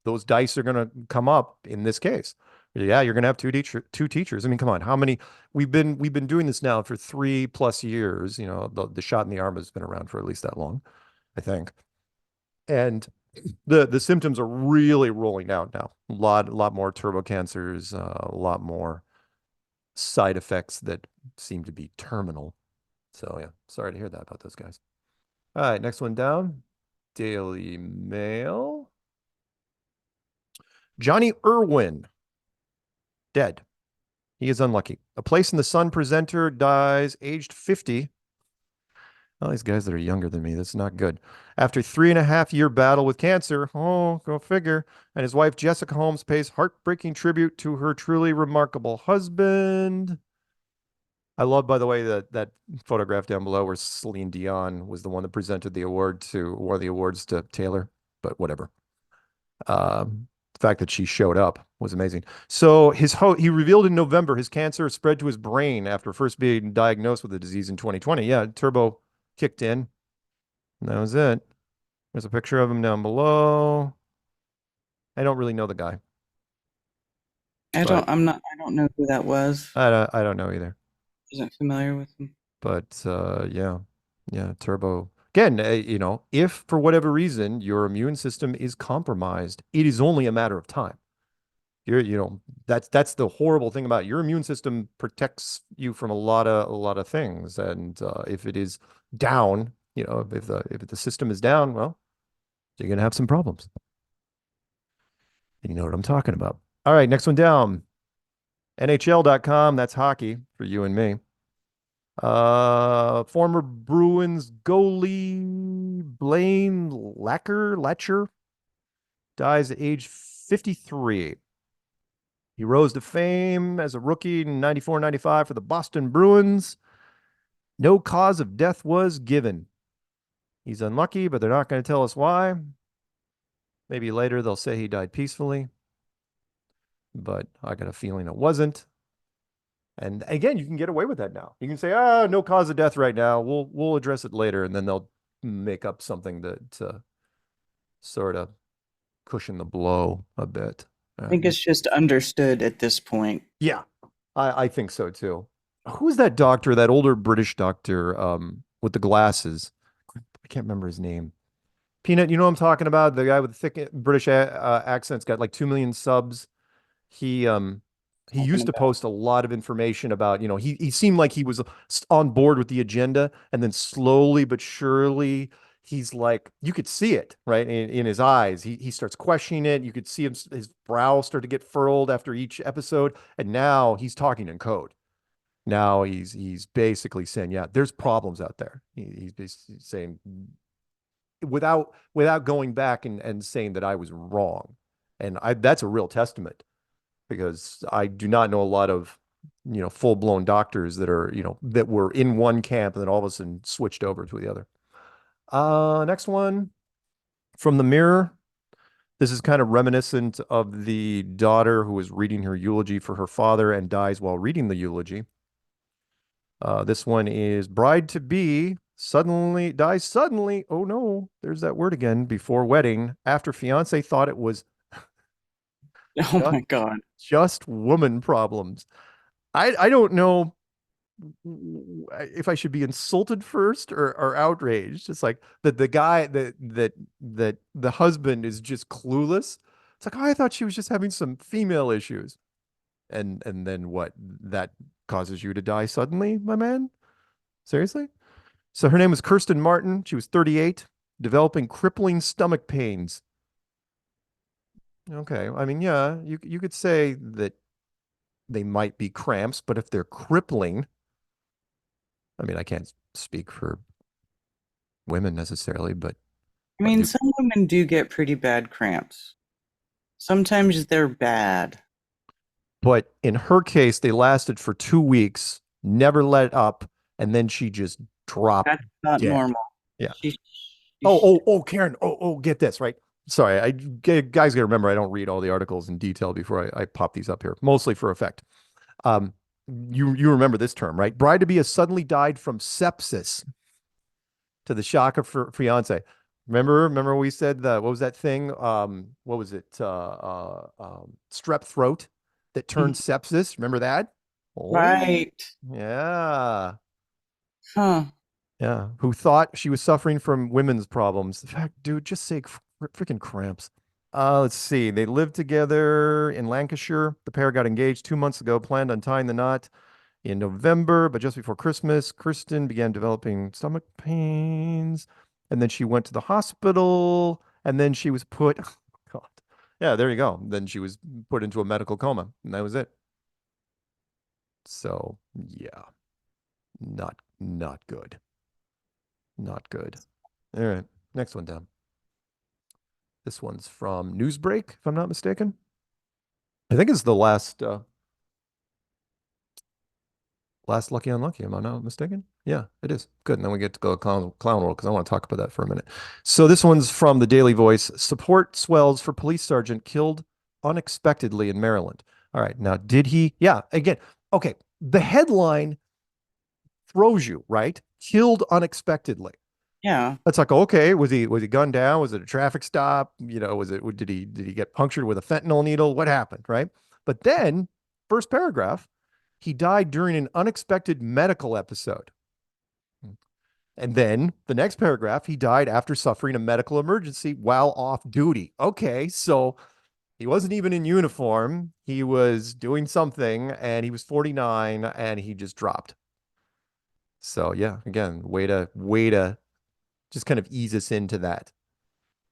those dice are gonna come up. In this case, yeah, you're gonna have two teachers. I mean, come on, how many? We've been doing this now for 3+ years. You know, the shot in the arm has been around for at least that long, I think, and the symptoms are really rolling out now. A lot more turbo cancers, a lot more side effects that seem to be terminal. So yeah, sorry to hear that about those guys. All right, next one down. Daily Mail. Johnny Irwin, dead. He is unlucky. A Place in the Sun presenter dies aged 50. All these guys that are younger than me, that's not good. After 3.5-year battle with cancer, oh, go figure. And his wife, Jessica Holmes, pays heartbreaking tribute to her truly remarkable husband. I love, by the way, that photograph down below where Celine Dion was the one that presented the award to one of the awards to Taylor, but whatever. The fact that she showed up was amazing. So he revealed in November his cancer spread to his brain after first being diagnosed with the disease in 2020. Yeah, turbo kicked in. And that was it. There's a picture of him down below. I don't really know the guy. I don't know who that was. I don't know either. Isn't familiar with him. But yeah, turbo. Again, you know, if for whatever reason your immune system is compromised, it is only a matter of time. That's the horrible thing about it. Your immune system protects you from a lot of things, and if it is down, you know, if the system is down, well, you're gonna have some problems. And you know what I'm talking about. All right, next one down. NHL.com, that's hockey for you and me. Former Bruins goalie Blaine Latcher dies at age 53. He rose to fame as a rookie in 94-95 for the Boston Bruins. No cause of death was given. He's unlucky, but they're not going to tell us why. Maybe later they'll say he died peacefully. But I got a feeling it wasn't. And again, you can get away with that now. You can say, no cause of death right now. We'll address it later, and then they'll make up something that sort of cushion the blow a bit. I think it's just understood at this point. Yeah, I think so too. Who's that doctor, that older British doctor with the glasses? I can't remember his name. Peanut, you know what I'm talking about? The guy with the thick British accent's got like 2 million subs. He used to post a lot of information about, you know, he seemed like he was on board with the agenda, and then slowly but surely he's like, you could see it, right, in his eyes. He starts questioning it. You could see his brow start to get furrowed after each episode, and now he's talking in code. Now he's basically saying, yeah, there's problems out there. He's basically saying, without going back and saying that I was wrong. And that's a real testament, because I do not know a lot of, full-blown doctors that are, that were in one camp and then all of a sudden switched over to the other. Next one from the Mirror. This is kind of reminiscent of the daughter who was reading her eulogy for her father and dies while reading the eulogy. This one is bride-to-be dies suddenly. Oh no, there's that word again. Before wedding, after fiance thought it was Oh my God. just woman problems. I don't know if I should be insulted first or outraged. It's like that the guy that the husband is just clueless. It's like, oh, I thought she was just having some female issues. And then what? That causes you to die suddenly, my man? Seriously? So her name was Kirsten Martin. She was 38, developing crippling stomach pains. Okay. I mean, yeah, you could say that they might be cramps, but if they're crippling, I mean, I can't speak for women necessarily, but I mean, some women do get pretty bad cramps. Sometimes they're bad. But in her case, they lasted for 2 weeks, never let up, and then she just dropped. That's not dead. normal. Yeah. Karen. Get this, right? Sorry, guys got to remember I don't read all the articles in detail before I pop these up here, mostly for effect. You remember this term, right? Bride-to-be has suddenly died from sepsis to the shock of her fiance. Remember we said what was that thing? What was it? Strep throat that turned sepsis. Remember that? Right. Yeah. Huh. Yeah. Who thought she was suffering from women's problems? In fact, dude, just say freaking cramps. Let's see. They lived together in Lancashire. The pair got engaged 2 months ago, planned on tying the knot in November, but just before Christmas, Kirsten began developing stomach pains, and then she went to the hospital, and then she was put, oh God. Yeah, there you go. Then she was put into a medical coma, and that was it. So, yeah, not good. Not good. All right, next one down. This one's from Newsbreak, if I'm not mistaken. I think it's the last Lucky Unlucky. Am I not mistaken? Yeah, it is. Good. And then we get to go Clown World because I want to talk about that for a minute. So this one's from the Daily Voice. Support swells for police sergeant killed unexpectedly in Maryland. All right. Now, did he? Yeah. Again. Okay. The headline throws you, right? Killed unexpectedly. Yeah. That's like, okay, was he gunned down? Was it a traffic stop? Did he get punctured with a fentanyl needle? What happened, right? But then, first paragraph, he died during an unexpected medical episode. And then the next paragraph, he died after suffering a medical emergency while off duty. Okay, so he wasn't even in uniform. He was doing something, and he was 49, and he just dropped. So yeah, again, way to just kind of ease us into that.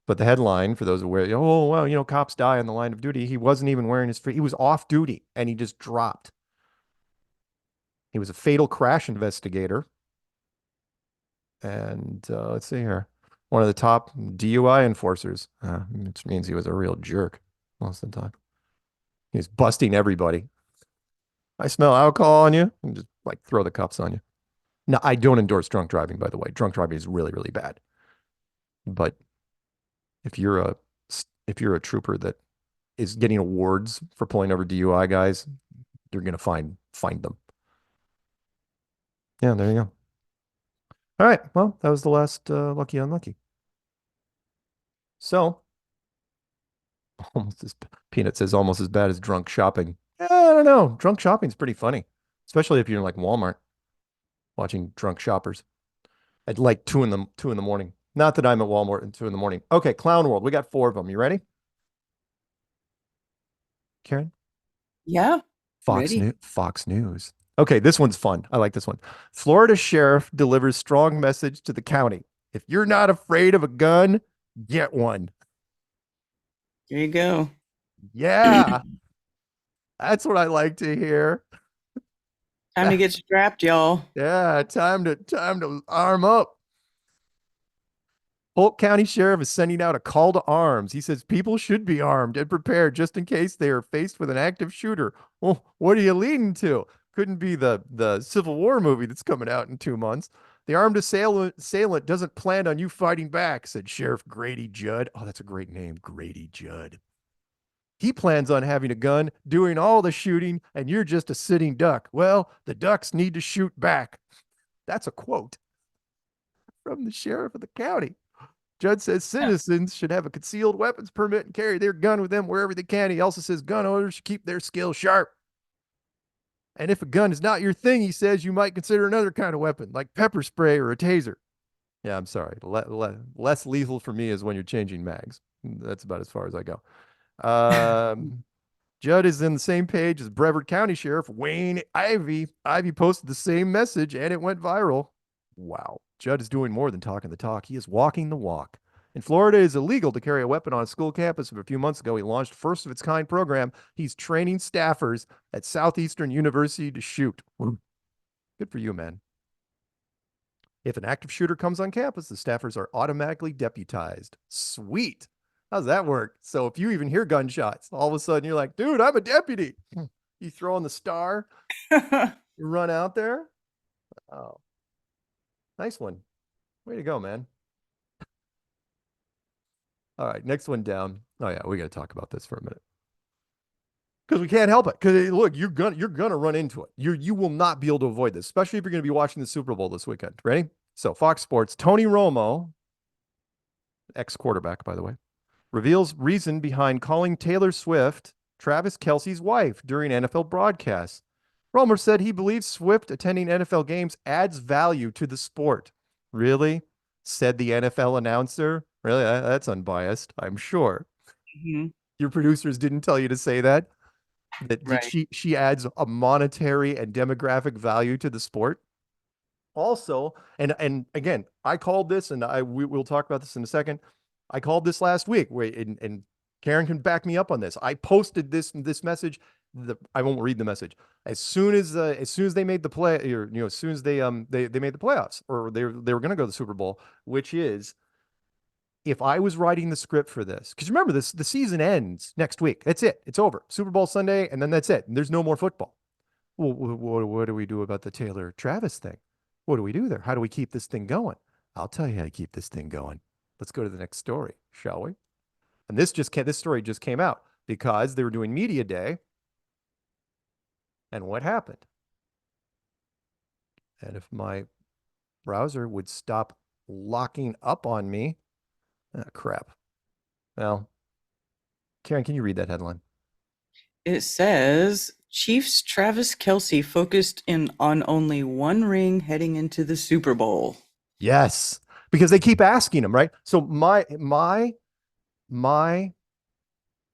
But the headline, for those aware, oh, well, cops die on the line of duty. He wasn't even wearing he was off duty, and he just dropped. He was a fatal crash investigator. And let's see here. One of the top DUI enforcers, which means he was a real jerk most of the time. He was busting everybody. I smell alcohol on you, and just like throw the cuffs on you. Now, I don't endorse drunk driving, by the way. Drunk driving is really, really bad. But if you're a trooper that is getting awards for pulling over DUI guys, you're gonna find them. Yeah, there you go. All right, well, that was the last Lucky Unlucky. So, Peanut says almost as bad as drunk shopping. I don't know. Drunk shopping's pretty funny, especially if you're in like Walmart watching drunk shoppers at like 2 in the morning. Not that I'm at Walmart at 2 in the morning. Okay, Clown World. We got 4 of them. You ready? Karen? Yeah. Fox News. Okay, this one's fun. I like this one. Florida sheriff delivers strong message to the county. If you're not afraid of a gun, get one. There you go. Yeah. That's what I like to hear. Time to get strapped, y'all. Yeah, time to arm up. Polk County Sheriff is sending out a call to arms. He says people should be armed and prepared just in case they are faced with an active shooter. Well, what are you leading to? Couldn't be the Civil War movie that's coming out in 2 months. The armed assailant doesn't plan on you fighting back, said Sheriff Grady Judd. Oh, that's a great name, Grady Judd. He plans on having a gun, doing all the shooting, and you're just a sitting duck. Well, the ducks need to shoot back. That's a quote from the sheriff of the county. Judd says citizens should have a concealed weapons permit and carry their gun with them wherever they can. He also says gun owners should keep their skills sharp. And if a gun is not your thing, he says you might consider another kind of weapon, like pepper spray or a taser. Yeah, I'm sorry. Less lethal for me is when you're changing mags. That's about as far as I go. Judd is in the same page as Brevard County Sheriff Wayne Ivey. Ivey posted the same message and it went viral. Wow. Judd is doing more than talking the talk. He is walking the walk. In Florida, it is illegal to carry a weapon on a school campus. A few months ago, he launched a first of its kind program. He's training staffers at Southeastern University to shoot. Good for you, man. If an active shooter comes on campus, the staffers are automatically deputized. Sweet. How's that work? So if you even hear gunshots, all of a sudden you're like, dude, I'm a deputy. You throw on the star, you run out there. Oh, nice one. Way to go, man. All right, next one down. Oh yeah, we got to talk about this for a minute because we can't help it. Because look, you're gonna run into it. You will not be able to avoid this, especially if you're going to be watching the Super Bowl this weekend. Ready? So Fox Sports, Tony Romo, ex-quarterback, by the way, reveals reason behind calling Taylor Swift Travis Kelce's wife during NFL broadcasts. Romer said he believes Swift attending NFL games adds value to the sport. Really? Said the NFL announcer. Really? That's unbiased, I'm sure. Mm-hmm. Your producers didn't tell you to say that? That Right. she adds a monetary and demographic value to the sport? Also, and again, I called this, and we'll talk about this in a second. I called this last week, and Karen can back me up on this. I posted this message. I won't read the message. As soon as they made the play, or as soon as they made the playoffs, or they were going to go to the Super Bowl, which is, if I was writing the script for this, because remember the season ends next week. That's it. It's over. Super Bowl Sunday, and then that's it. And there's no more football. Well, what do we do about the Taylor Travis thing? What do we do there? How do we keep this thing going? I'll tell you how to keep this thing going. Let's go to the next story, shall we? And this story just came out because they were doing media day. And what happened? And if my browser would stop locking up on me, crap. Well, Karen, can you read that headline? It says Chiefs Travis Kelce focused on only one ring heading into the Super Bowl. Yes, because they keep asking him, right? So my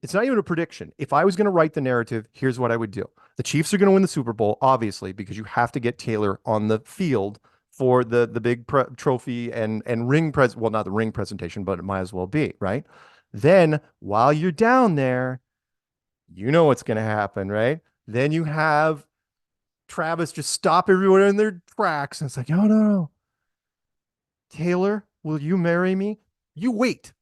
it's not even a prediction. If I was going to write the narrative, here's what I would do. The Chiefs are going to win the Super Bowl, obviously, because you have to get Taylor on the field for the big trophy and ring well, not the ring presentation, but it might as well be, right? Then while you're down there, you know what's going to happen, right? Then you have Travis just stop everyone in their tracks. And it's like, oh, no. Taylor, will you marry me? You wait.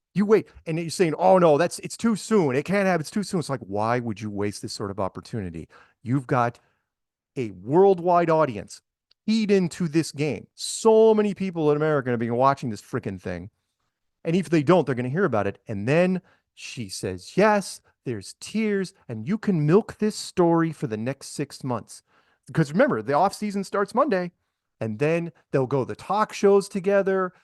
And you're saying, oh, no, it's too soon. It can't happen. It's too soon. It's like, why would you waste this sort of opportunity? You've got a worldwide audience keyed into this game. So many people in America are going to be watching this freaking thing. And if they don't, they're going to hear about it. And then she says, yes, there's tears, and you can milk this story for the next 6 months. Because remember, the off season starts Monday, and then they'll go the talk shows together,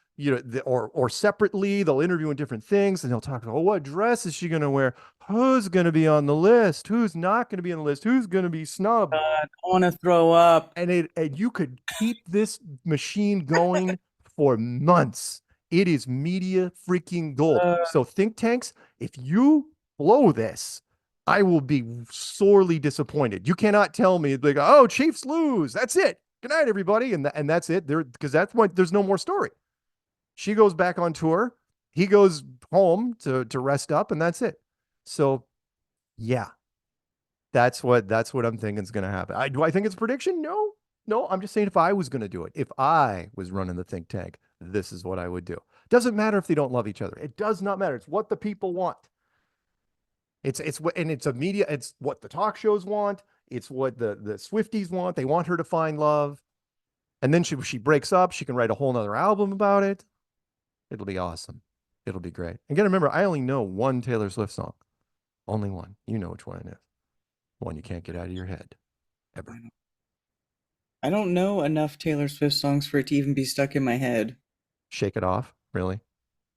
or separately. They'll interview in different things, and they'll talk about, what dress is she going to wear? Who's going to be on the list? Who's not going to be on the list? Who's going to be snubbed? I want to throw up. And you could keep this machine going for months. It is media freaking gold. So think tanks, if you blow this, I will be sorely disappointed. You cannot tell me like, oh, Chiefs lose. That's it. Good night, everybody. And that's it. Because that's when there's no more story. She goes back on tour. He goes home to rest up, and that's it. So, yeah, that's what I'm thinking is going to happen. Do I think it's a prediction? No. I'm just saying if I was going to do it, if I was running the think tank, this is what I would do. Doesn't matter if they don't love each other. It does not matter. It's what the people want. It's what, and it's a media. It's what the talk shows want. It's what the Swifties want. They want her to find love, and then she breaks up. She can write a whole nother album about it. It'll be awesome. It'll be great. And gotta remember, I only know one Taylor Swift song. Only one. You know which one it is. One you can't get out of your head. Ever. I don't know enough Taylor Swift songs for it to even be stuck in my head. Shake It Off, really?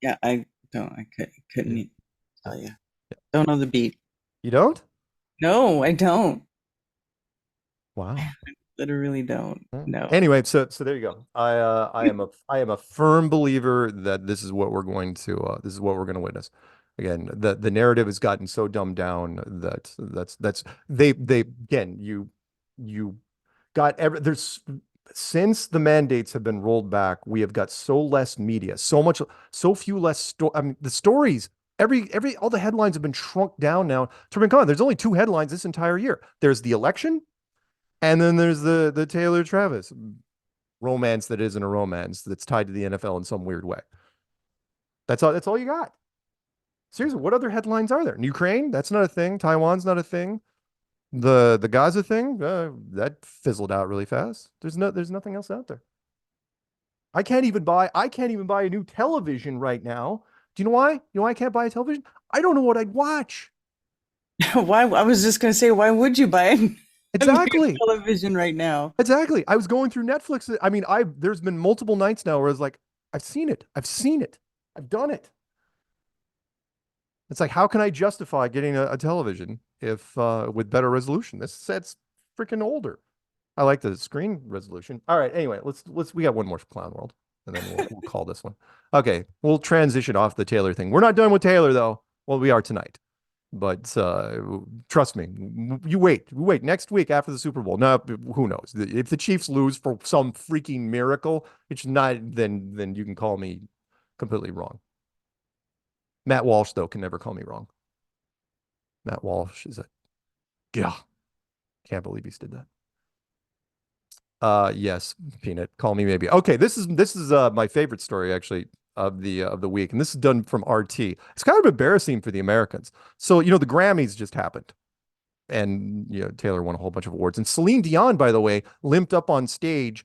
Yeah, I don't. I couldn't tell you. Don't know the beat. You don't? No, I don't. Wow. I literally don't. No. Anyway, so there you go. I am a firm believer that this is what we're going to witness. Again, the narrative has gotten so dumbed down that they again you got there's since the mandates have been rolled back, we have got so less media, so few less I mean, the stories, all the headlines have been shrunk down now. There's only 2 headlines this entire year. There's the election, and then there's the Taylor Travis romance that isn't a romance that's tied to the NFL in some weird way. That's all you got. Seriously, what other headlines are there? Ukraine, that's not a thing. Taiwan's not a thing. The Gaza thing, that fizzled out really fast. There's nothing else out there. I can't even buy a new television right now. Do you know why? You know why I can't buy a television? I don't know what I'd watch. Why? I was just gonna say, why would you buy exactly television right now? Exactly. I was going through Netflix. I mean, there's been multiple nights now where I was like, I've seen it. I've done it. It's like, how can I justify getting a television if with better resolution? This set's freaking older. I like the screen resolution. All right. Anyway, we got one more for Clown World, and then we'll call this one. Okay, we'll transition off the Taylor thing. We're not done with Taylor though. Well, we are tonight, but trust me. You wait. Next week after the Super Bowl. No, who knows? If the Chiefs lose for some freaking miracle, it's not. Then you can call me completely wrong. Matt Walsh, though, can never call me wrong. Matt Walsh is can't believe he did that. Yes, Peanut, call me maybe. Okay, this is my favorite story actually of the week, and this is done from RT. It's kind of embarrassing for the Americans. So the Grammys just happened, and Taylor won a whole bunch of awards, and Celine Dion, by the way, limped up on stage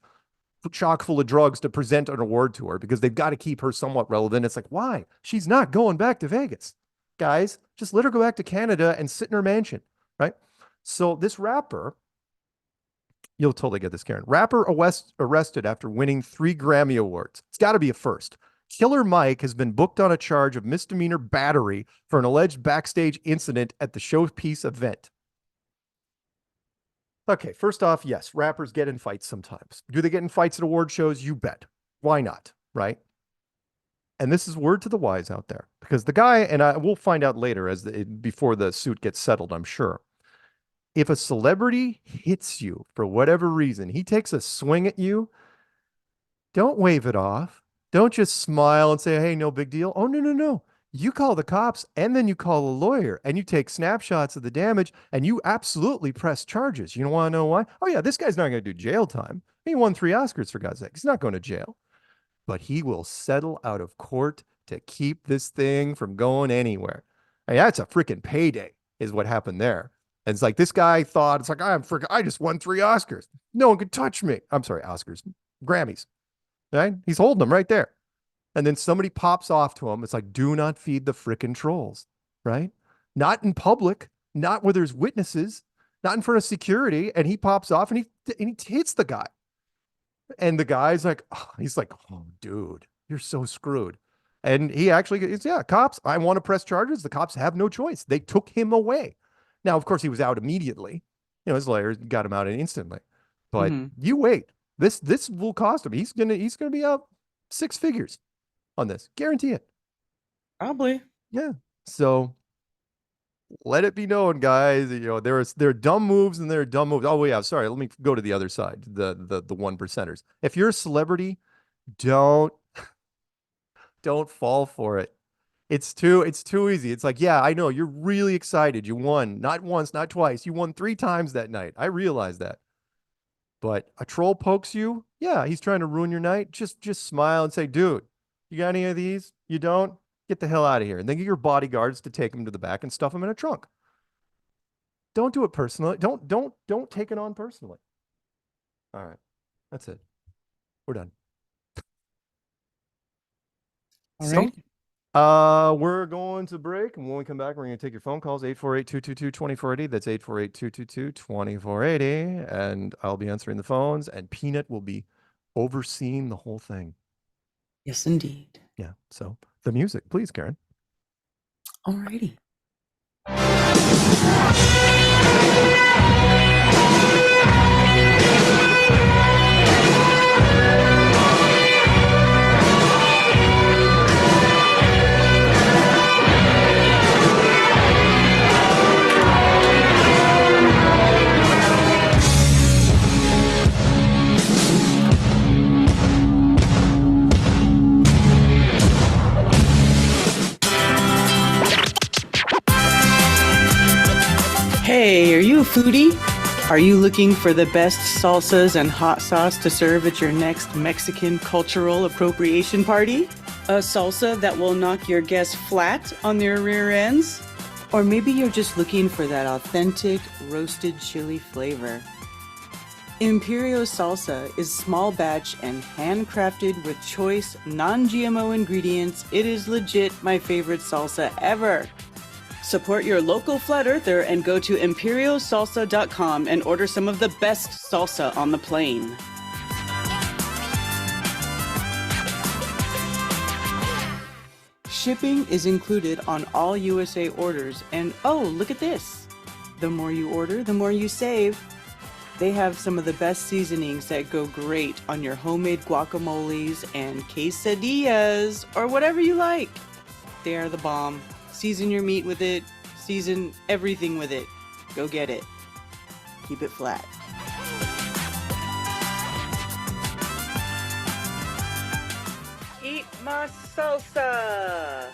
chock full of drugs to present an award to her because they've got to keep her somewhat relevant. It's like, why? She's not going back to Vegas. Guys, just let her go back to Canada and sit in her mansion, right? So this rapper, you'll totally get this, Karen. Rapper arrested after winning 3 Grammy Awards. It's got to be a first. Killer Mike has been booked on a charge of misdemeanor battery for an alleged backstage incident at the Showpiece event. Okay, first off, yes, rappers get in fights sometimes. Do they get in fights at award shows? You bet. Why not, right? And this is word to the wise out there, because the guy, and we'll find out later before the suit gets settled, I'm sure. If a celebrity hits you for whatever reason, he takes a swing at you, don't wave it off. Don't just smile and say, hey, no big deal. Oh, no. You call the cops, and then you call a lawyer, and you take snapshots of the damage, and you absolutely press charges. You want to know why? Oh, yeah, this guy's not going to do jail time. He won 3 Oscars, for God's sake. He's not going to jail. But he will settle out of court to keep this thing from going anywhere. I mean, that's a freaking payday, is what happened there. And it's like this guy thought, it's like, I just won 3 Oscars. No one could touch me. I'm sorry, Oscars, Grammys. Right? He's holding them right there. And then somebody pops off to him. It's like, do not feed the frickin' trolls, right? Not in public, not where there's witnesses, not in front of security. And he pops off and he hits the guy. And the guy's like, oh, dude, you're so screwed. And he actually is, cops, I want to press charges. The cops have no choice. They took him away. Now, of course, he was out immediately. His lawyers got him out instantly. But you wait. This will cost him. He's gonna be out 6 figures on this. Guarantee it. Probably. Yeah. So let it be known, guys. There are dumb moves and there are dumb moves. Oh yeah, sorry. Let me go to the other side. The 1%ers. If you're a celebrity, don't fall for it. It's too easy. It's like, yeah, I know you're really excited. You won not once, not twice. You won 3 times that night. I realize that. But a troll pokes you. Yeah, he's trying to ruin your night. Just smile and say, dude, You got any of these? You don't? Get the hell out of here. And then get your bodyguards to take them to the back and stuff them in a trunk. Don't do it personally. Don't take it on personally. All right. That's it. We're done. All right. We're going to break, and when we come back, we're going to take your phone calls, 848-222-2480. That's 848-222-2480, and I'll be answering the phones, and Peanut will be overseeing the whole thing. Yes, indeed. Yeah, so the music, please, Karen. Alrighty. Hey, are you a foodie? Are you looking for the best salsas and hot sauce to serve at your next Mexican cultural appropriation party? A salsa that will knock your guests flat on their rear ends? Or maybe you're just looking for that authentic roasted chili flavor. Imperio Salsa is small batch and handcrafted with choice non-GMO ingredients. It is legit my favorite salsa ever. Support your local flat earther and go to imperiosalsa.com and order some of the best salsa on the plane. Shipping is included on all USA orders, and oh, look at this. The more you order, the more you save. They have some of the best seasonings that go great on your homemade guacamoles and quesadillas, or whatever you like. They are the bomb. Season your meat with it. Season everything with it. Go get it. Keep it flat. Eat my salsa.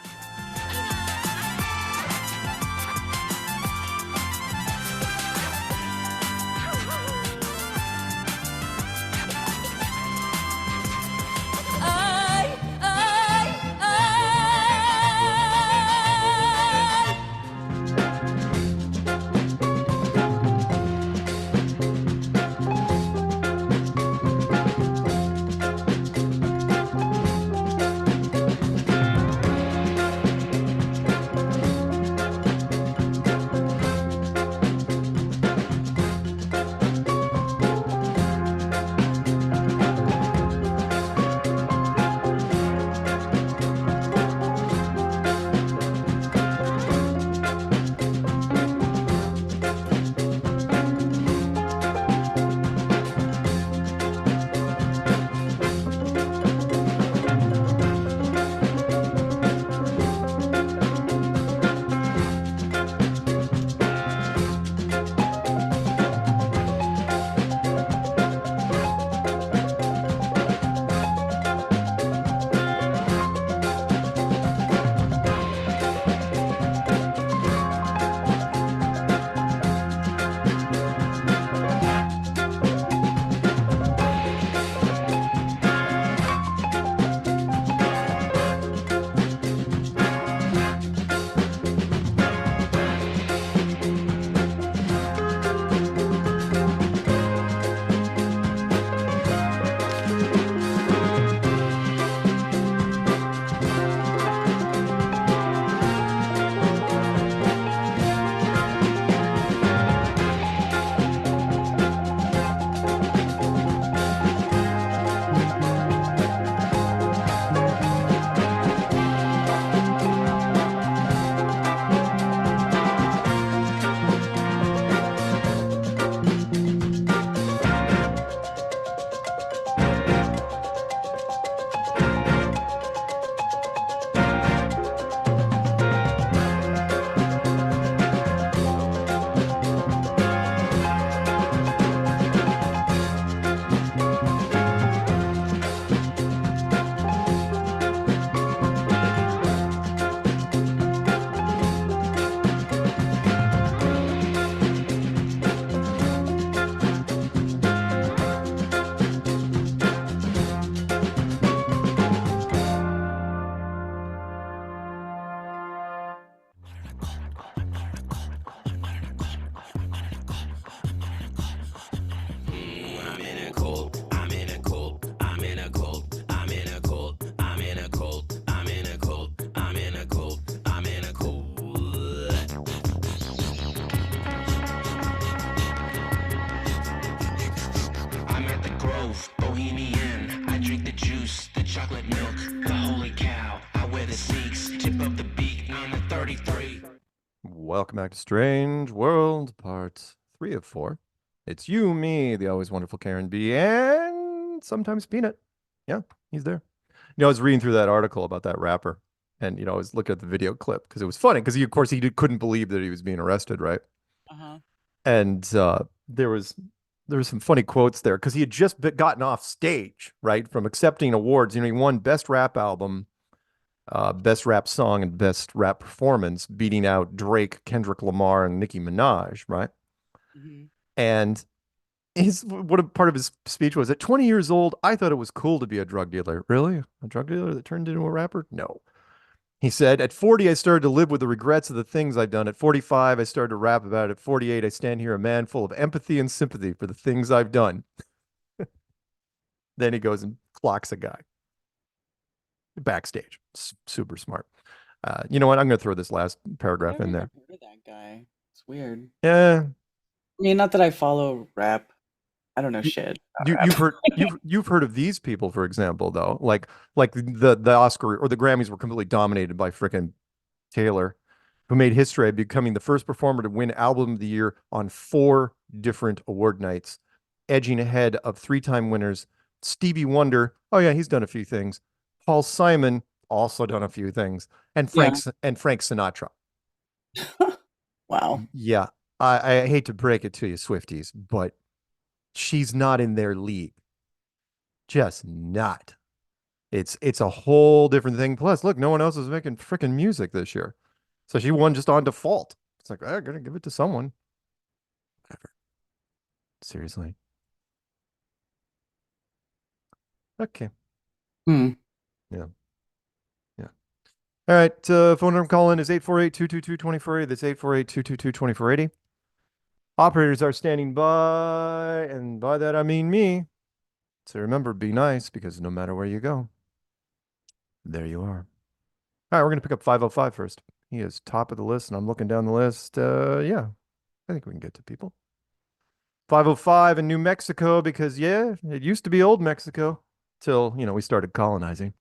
bohemian. I drink the juice, the chocolate milk, the holy cow. I wear the sneaks, tip of the beak on the 33. Welcome back to Strange World, part 3 of 4. It's you, me, the always wonderful Karen B, and sometimes Peanut. Yeah, he's there. I was reading through that article about that rapper, and I was looking at the video clip because it was funny because of course he couldn't believe that he was being arrested, right? And there was some funny quotes there because he had just gotten off stage, right, from accepting awards. He won Best Rap Album, Best Rap Song, and Best Rap Performance, beating out Drake, Kendrick Lamar, and Nicki Minaj, right? And part of his speech was, at 20 years old, I thought it was cool to be a drug dealer. Really? A drug dealer that turned into a rapper? No. He said, at 40, I started to live with the regrets of the things I've done. At 45, I started to rap about it. At 48, I stand here a man full of empathy and sympathy for the things I've done. Then he goes and clocks a guy backstage. Super smart. You know what? I'm going to throw this last paragraph in there. Heard of that guy. It's weird. Yeah. I mean, not that I follow rap. I don't know shit. You've heard of these people, for example, though, like the Oscar or the Grammys were completely dominated by frickin' Taylor, who made history by becoming the first performer to win Album of the Year on 4 different award nights, edging ahead of 3-time winners Stevie Wonder. Oh yeah, he's done a few things. Paul Simon also done a few things, and Frank Sinatra. Wow. Yeah, I hate to break it to you, Swifties, but she's not in their league. Just not. It's a whole different thing. Plus, look, no one else is making freaking music this year. So she won just on default. It's like, I'm going to give it to someone. Whatever. Seriously. Okay. Yeah. Yeah. All right. Phone number call in is 848-222-2480. That's 848-222-2480. Operators are standing by, and by that I mean me. So remember, be nice, because no matter where you go, there you are. All right, we're going to pick up 505 first. He is top of the list, and I'm looking down the list. Yeah, I think we can get to people. 505 in New Mexico, because, yeah, it used to be old Mexico till, we started colonizing.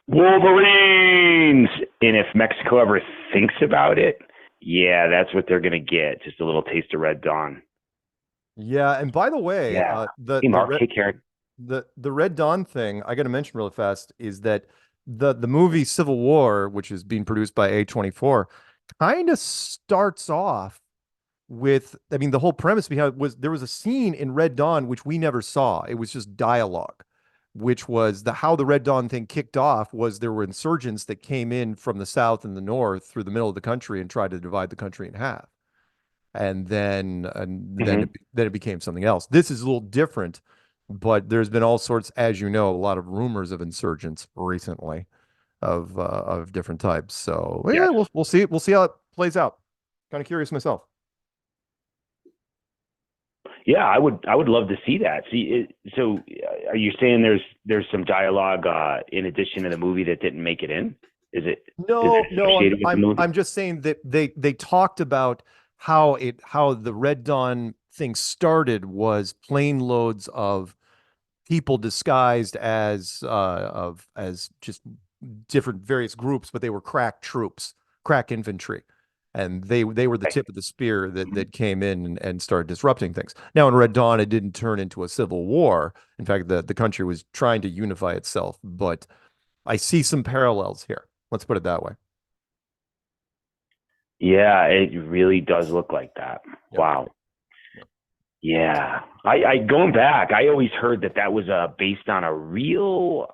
Wolverines! And if Mexico ever thinks about it, yeah, that's what they're going to get. Just a little taste of Red Dawn. Yeah, and by the way, the Red Dawn thing, I got to mention really fast, is that the movie Civil War, which is being produced by A24, kind of starts off with, the whole premise behind it was there was a scene in Red Dawn which we never saw. It was just dialogue, which was how the Red Dawn thing kicked off was there were insurgents that came in from the south and the north through the middle of the country and tried to divide the country in half. And then it became something else. This is a little different, but there's been all sorts, as you know, a lot of rumors of insurgents recently of different types. So yeah, we'll see. We'll see how it plays out. Kind of curious myself. Yeah, I would love to see that. So are you saying there's some dialogue in addition to the movie that didn't make it in? Is it? No. I'm just saying that they talked about how the Red Dawn thing started was plane loads of people disguised as just different various groups, but they were crack troops, crack infantry. And they were the tip of the spear that came in and started disrupting things. Now in Red Dawn, it didn't turn into a civil war. In fact, the country was trying to unify itself, but I see some parallels here. Let's put it that way. Yeah, it really does look like that. Yep. Wow. Yeah. I going back, I always heard that was based on a real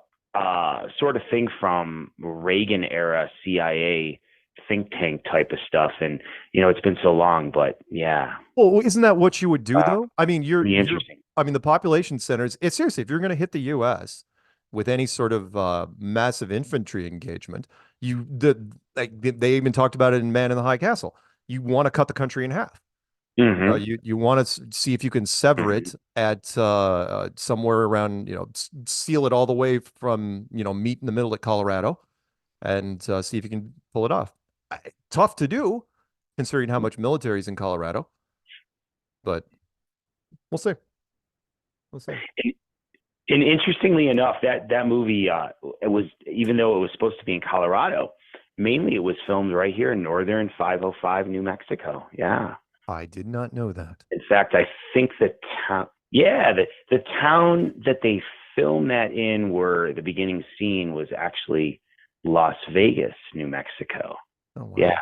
sort of thing from Reagan era CIA think tank type of stuff, and it's been so long, but yeah. Well, isn't that what you would do though? I mean, interesting. The population centers. It's seriously, if you're going to hit the U.S. with any sort of massive infantry engagement, they even talked about it in Man in the High Castle. You want to cut the country in half. You want to see if you can sever it at somewhere around, seal it all the way from, meet in the middle at Colorado, and see if you can pull it off. Tough to do, considering how much military is in Colorado, but we'll see. We'll see. And interestingly enough, that movie, it was, even though it was supposed to be in Colorado, mainly it was filmed right here in northern 505 New Mexico. Yeah. I did not know that. In fact, I think the town, the town that they filmed that in, where the beginning scene was actually Las Vegas, New Mexico. Oh, wow. Yeah.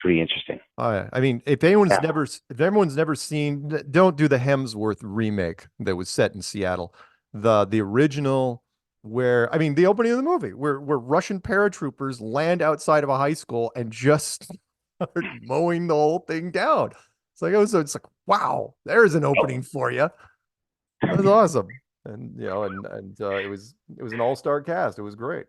Pretty interesting. I mean, if everyone's never seen, don't do the Hemsworth remake that was set in Seattle. The original, where, I mean, the opening of the movie where Russian paratroopers land outside of a high school and just start mowing the whole thing down. It's like, wow, there's an opening for you. That was awesome. And it was an all-star cast. It was great.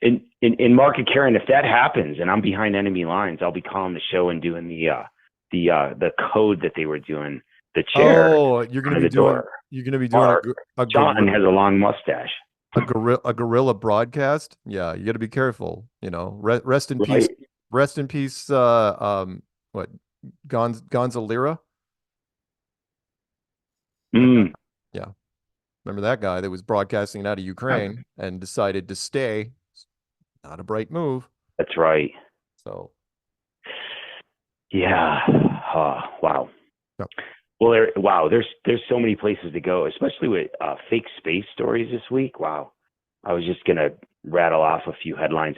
In Mark and Karen, if that happens and I'm behind enemy lines, I'll be calling the show and doing the code that they were doing, the chair. Oh, you're gonna be doing a John has a long mustache. A guerrilla broadcast. Yeah, you got to be careful. Rest in peace. Rest in peace. What? Gonza Lira. Yeah, remember that guy that was broadcasting out of Ukraine and decided to stay. Not a bright move. That's right. So, yeah. Wow. Yep. Well, there's so many places to go, especially with fake space stories this week. Wow. I was just gonna rattle off a few headlines.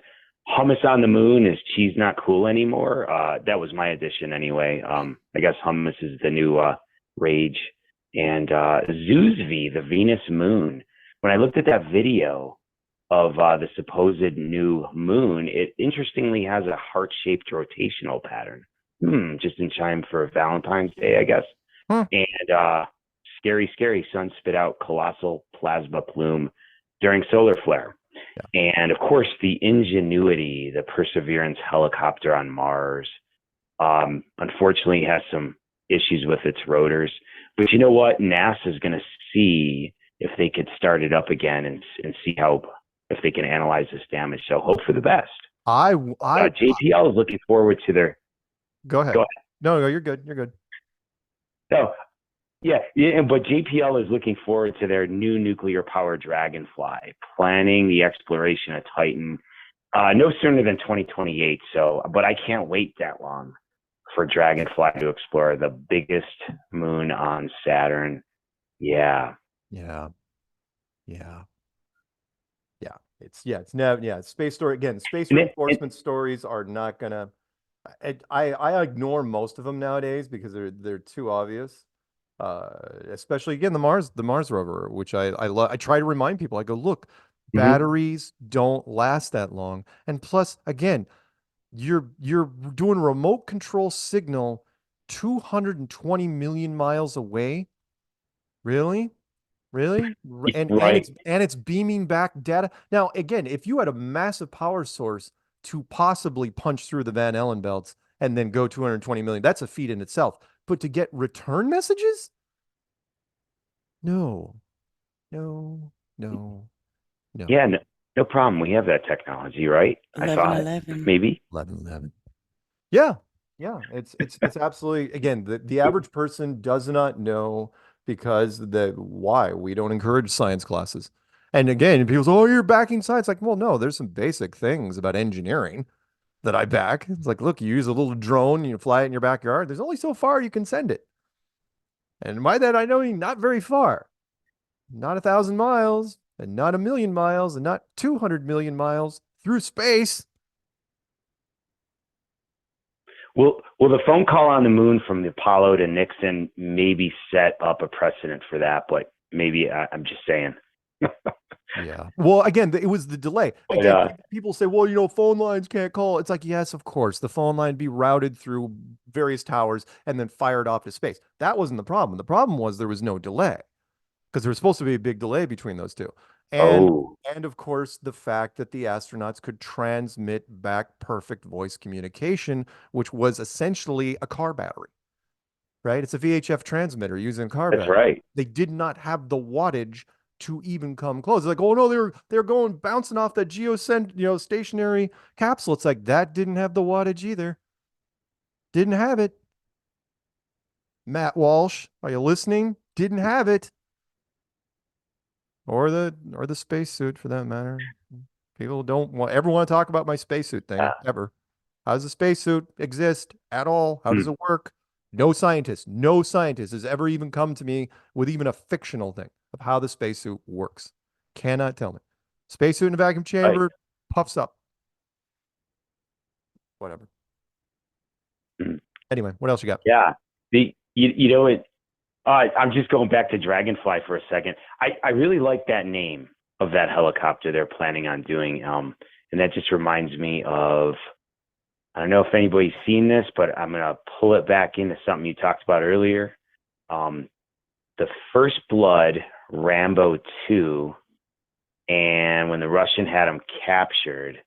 Hummus on the moon, is cheese not cool anymore? That was my addition anyway. I guess hummus is the new rage. And Zuzvi, the Venus moon. When I looked at that video of the supposed new moon, it interestingly has a heart-shaped rotational pattern. Just in time for Valentine's Day, I guess. And scary, sun spit out colossal plasma plume during solar flare. Yeah. And of course, the Ingenuity, the Perseverance helicopter on Mars, unfortunately has some issues with its rotors. But you know what? NASA is going to see if they could start it up again and see if they can analyze this damage. So hope for the best. JPL is looking forward to their. Go ahead. No, you're good. You're good. No, yeah, but JPL is looking forward to their new nuclear-powered Dragonfly, planning the exploration of Titan no sooner than 2028. But I can't wait that long for Dragonfly to explore the biggest moon on Saturn. Yeah. It's space story again. Space reinforcement stories are not gonna. I ignore most of them nowadays because they're too obvious. Especially again the Mars rover, which I try to remind people. I go, look, batteries don't last that long, and plus, again, you're doing remote control signal 220 million miles away. Really? And it's beaming back data. Now, again, if you had a massive power source to possibly punch through the Van Allen belts and then go 220 million, that's a feat in itself. But to get return messages? No. Yeah, no problem. We have that technology, right? 11. Maybe 11. Yeah. It's absolutely, again, the average person does not know, because why we don't encourage science classes. And again, people say, oh, you're backing science. Like, well, no, there's some basic things about engineering that I back. It's like, look, you use a little drone, you fly it in your backyard. There's only so far you can send it. And by that, I know not very far. Not 1,000 miles, and not 1,000,000 miles, and not 200 million miles through space. Will the phone call on the moon from the Apollo to Nixon maybe set up a precedent for that? But maybe I'm just saying. Yeah. Well, again, it was the delay. Again, people say, well, phone lines can't call. It's like, yes, of course, the phone line be routed through various towers and then fired off to space. That wasn't the problem. The problem was there was no delay, because there was supposed to be a big delay between those two. And of course, the fact that the astronauts could transmit back perfect voice communication, which was essentially a car battery, right? It's a VHF transmitter using a car battery. That's right. They did not have the wattage to even come close. It's like, oh no, they're going bouncing off that stationary capsule. It's like, that didn't have the wattage either. Didn't have it. Matt Walsh, are you listening? Didn't have it. Or the spacesuit for that matter. People don't ever want to talk about my spacesuit thing ever. How does a spacesuit exist at all? How does it work? No scientist has ever even come to me with even a fictional thing of how the spacesuit works. Cannot tell me. Spacesuit in a vacuum chamber puffs up. Whatever. Anyway, what else you got? Yeah. You know it. I'm just going back to Dragonfly for a second. I really like that name of that helicopter they're planning on doing. And that just reminds me of, I don't know if anybody's seen this, but I'm going to pull it back into something you talked about earlier. The First Blood, Rambo 2, and when the Russian had him captured,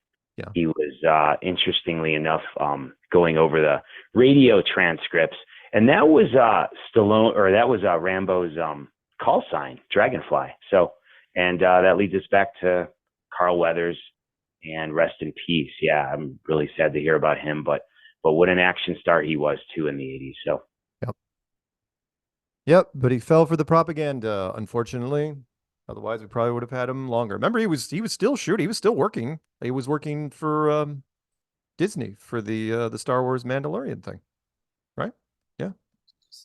he was, interestingly enough, going over the radio transcripts. And that was Stallone, or that was Rambo's call sign, Dragonfly. So, and that leads us back to Carl Weathers, and rest in peace. Yeah, I'm really sad to hear about him, but what an action star he was too in the 80s. So, Yep, but he fell for the propaganda, unfortunately. Otherwise, we probably would have had him longer. Remember, he was still shooting. He was still working. He was working for Disney for the Star Wars Mandalorian thing, right? Yeah,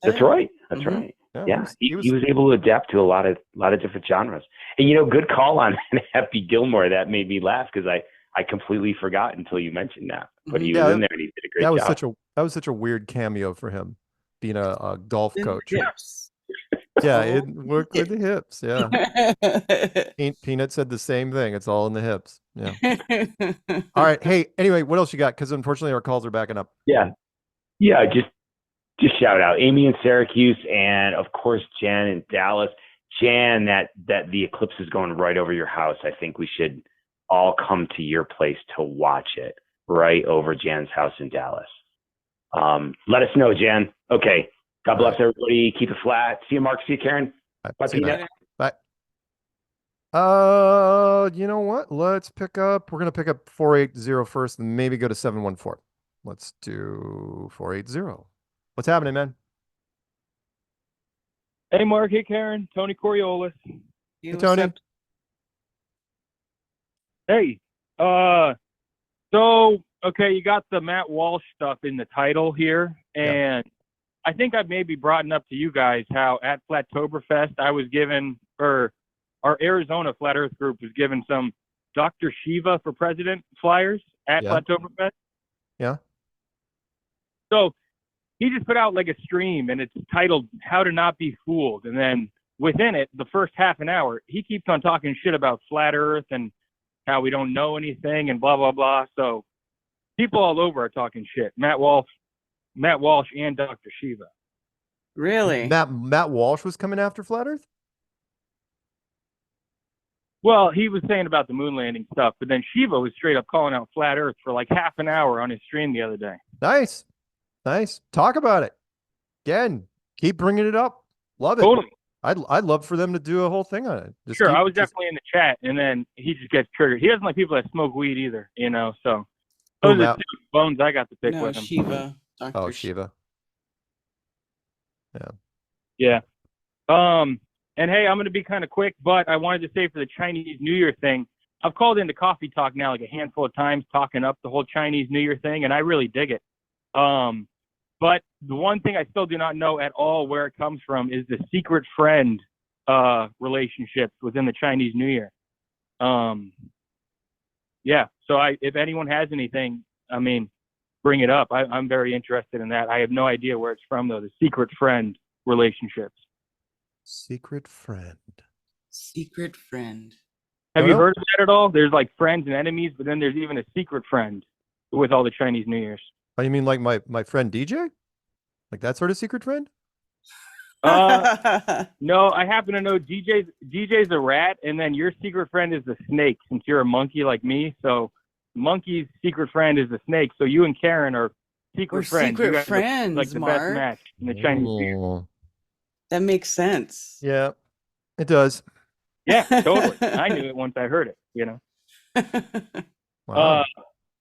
that's right. That's right. Yeah, he was able to adapt to a lot of different genres. And good call on Happy Gilmore. That made me laugh because I completely forgot until you mentioned that. But he was in there and he did a great job. That was such a weird cameo for him, being a golf coach. Hips. Yeah, it worked with the hips. Yeah. Peanut said the same thing. It's all in the hips. Yeah. All right. Hey, anyway, what else you got? Because unfortunately our calls are backing up. Yeah. Just shout out Amy in Syracuse, and of course Jan in Dallas. Jan, that the eclipse is going right over your house. I think we should all come to your place to watch it right over Jan's house in Dallas. Let us know, Jan. Okay. God bless everybody. Keep it flat. See you, Mark. See you, Karen. Bye, Peanut. Bye. You know what? Let's pick up. We're gonna pick up 480 first, and maybe go to 714. Let's do 480. What's happening, man? Hey, Mark. Hey, Karen. Tony Coriolis. Hey, Tony. Hey. So, okay, you got the Matt Walsh stuff in the title here, and I think I've maybe brought up to you guys how at Flattoberfest I was given, or our Arizona Flat Earth group was given some Dr. Shiva for President flyers at Flattoberfest. Yeah. So he just put out like a stream, and it's titled How to Not Be Fooled. And then within it, the first half an hour, he keeps on talking shit about Flat Earth and how we don't know anything and blah, blah, blah. So people all over are talking shit. Matt Walsh and Dr. Shiva. Really? Matt Walsh was coming after Flat Earth? Well, he was saying about the moon landing stuff, but then Shiva was straight up calling out Flat Earth for like half an hour on his stream the other day. Nice. Talk about it. Again, keep bringing it up. Love it. Totally. I'd love for them to do a whole thing on it. I was definitely in the chat, and then he just gets triggered. He doesn't like people that smoke weed either, so those are the two bones I got to pick with him. Shiva. Oh, Shiva. Yeah. And hey, I'm going to be kind of quick, but I wanted to say for the Chinese New Year thing, I've called into Coffee Talk now like a handful of times talking up the whole Chinese New Year thing, and I really dig it. But the one thing I still do not know at all where it comes from is the secret friend relationships within the Chinese New Year. So if anyone has anything, bring it up. I'm very interested in that. I have no idea where it's from, though, the secret friend relationships. Secret friend. Have you heard of that at all? There's like friends and enemies, but then there's even a secret friend with all the Chinese New Year's. Oh, you mean like my friend DJ? Like that sort of secret friend? No, I happen to know DJ's a rat, and then your secret friend is the snake, since you're a monkey like me. So monkey's secret friend is the snake. So you and Karen are secret friends. Secret friends, like the Mark. best match in the Chinese New Year. That makes sense. Yeah, it does. Yeah, totally. I knew it once I heard it, Wow.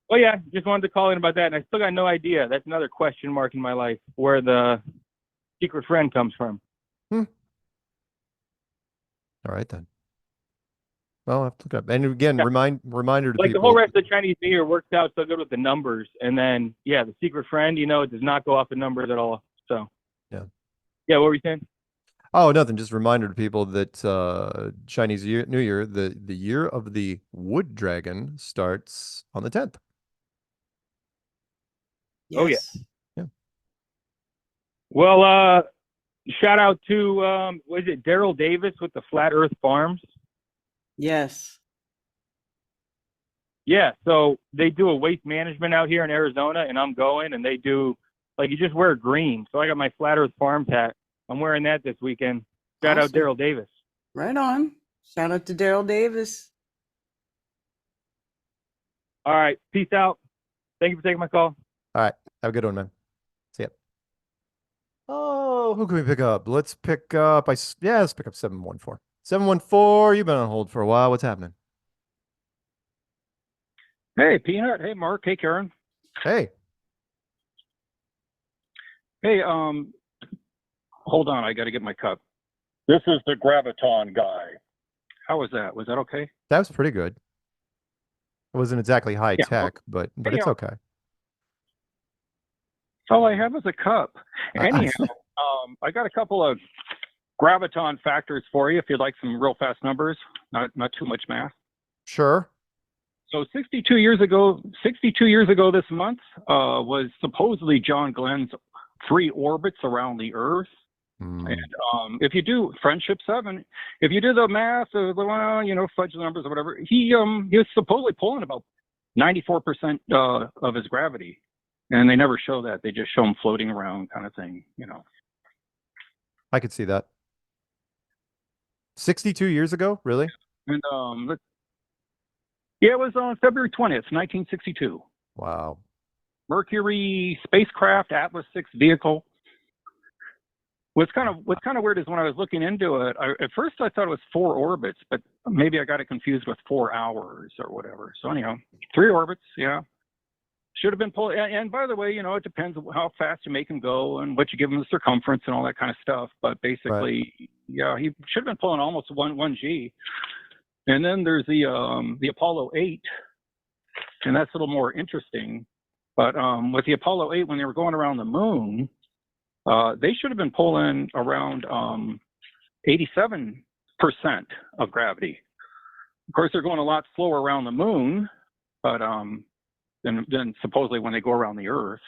Well, yeah, just wanted to call in about that, and I still got no idea. That's another question mark in my life, where the secret friend comes from. All right then. Well, I'll have to look it up. And again, reminder to Like people. the whole rest of the Chinese New Year works out so good with the numbers, and then the secret friend, it does not go off the numbers at all. So yeah, what were you saying? Oh, nothing. Just a reminder to people that Chinese New Year, the year of the Wood Dragon, starts on the 10th. Oh yeah. Yeah. Well, shout out to was it Daryl Davis with the Flat Earth Farms? Yes. Yeah, so they do a waste management out here in Arizona, and I'm going, and they do, you just wear green. So I got my Flat Earth Farms hat. I'm wearing that this weekend. Shout out Daryl Davis. Right on. Shout out to Daryl Davis. All right, peace out. Thank you for taking my call. All right, have a good one, man. See ya. Oh, who can we pick up? Let's pick up. Let's pick up 714. 714, you've been on hold for a while. What's happening? Hey, Peanut. Hey, Mark. Hey, Karen. Hey. Hey, hold on. I got to get my cup. This is the Graviton guy. How was that? Was that okay? That was pretty good. It wasn't exactly high tech, but it's okay. All I have is a cup. Anyhow, I got a couple of Graviton factors for you if you'd like some real fast numbers, not too much math. Sure. So 62 years ago this month was supposedly John Glenn's 3 orbits around the Earth. And if you do Friendship 7, if you do the math, fudge the numbers or whatever, he was supposedly pulling about 94% of his gravity. And they never show that. They just show him floating around kind of thing, I could see that. 62 years ago? Really? And it was on February 20th, 1962. Wow. Mercury spacecraft, Atlas 6 vehicle. What's kind of weird is when I was looking into it, at first I thought it was 4 orbits, but maybe I got it confused with 4 hours or whatever. So anyhow, 3 orbits, yeah. Should have been pulled. And by the way, it depends how fast you make him go and what you give him the circumference and all that kind of stuff. But basically, yeah, he should have been pulling almost 1 G. And then there's the Apollo 8, and that's a little more interesting. But with the Apollo 8, when they were going around the moon, they should have been pulling around 87% of gravity. Of course, they're going a lot slower around the moon, but than supposedly when they go around the Earth.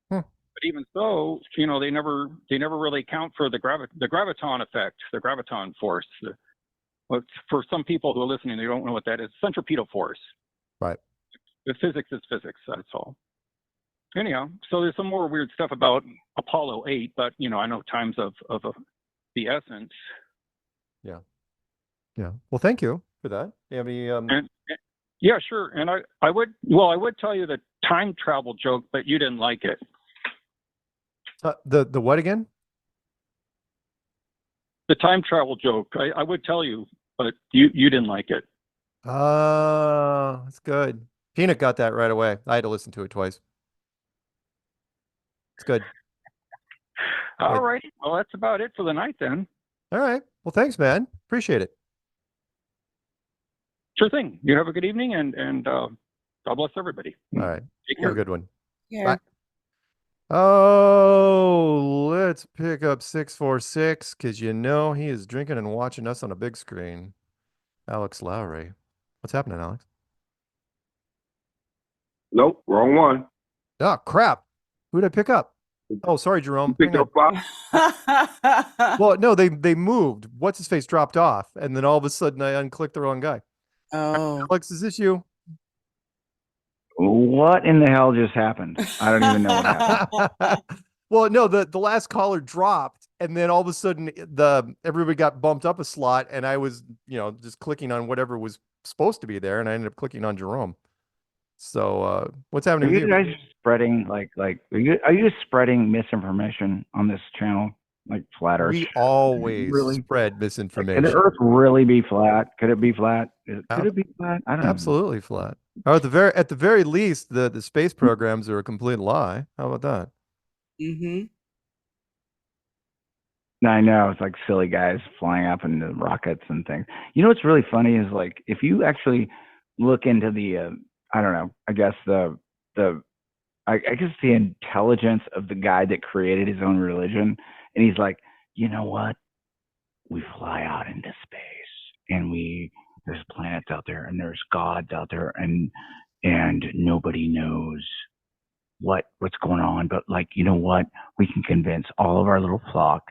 But even so, they never really account for the graviton effect, the graviton force. For some people who are listening, they don't know what that is. Centripetal force. Right. The physics is physics. That's all. Anyhow, so there's some more weird stuff about Apollo 8, but I know time's of the essence. Yeah. Yeah. Well, thank you for that. Do you have any? Yeah, sure. And I would tell you the time travel joke, but you didn't like it. The what again? The time travel joke. I would tell you, but you didn't like it. That's good. Peanut got that right away. I had to listen to it twice. It's good. All right. Well, that's about it for the night then. All right. Well, thanks, man. Appreciate it. Sure thing. You have a good evening, and God bless everybody. All right. Take Have care. a good one. Yeah. Bye. Oh, let's pick up 646 because he is drinking and watching us on a big screen. Alex Lowry. What's happening, Alex? Nope, wrong one. Oh, crap. Who did I pick up? Oh, sorry, Jerome. Picked up Bob. Well, no, they moved. What's his face dropped off, and then all of a sudden I unclicked the wrong guy. Oh, Alex, is this you? What in the hell just happened? I don't even know what happened. Well, no, the last caller dropped, and then all of a sudden everybody got bumped up a slot, and I was just clicking on whatever was supposed to be there, and I ended up clicking on Jerome. So what's happening? Are with you guys spreading are you just spreading misinformation on this channel, like flat Earth? We always spread misinformation. Could the Earth really be flat? Could it be flat? Could it be flat? I don't know. Absolutely flat. Or at the very least, the space programs are a complete lie. How about that? Mm-hmm. I know it's like silly guys flying up in the rockets and things. You know what's really funny is like if you actually look into the I don't know, I guess I guess the intelligence of the guy that created his own religion, and he's like, you know what? We fly out into space, and there's planets out there, and there's gods out there, and nobody knows what's going on. But like, you know what? We can convince all of our little flock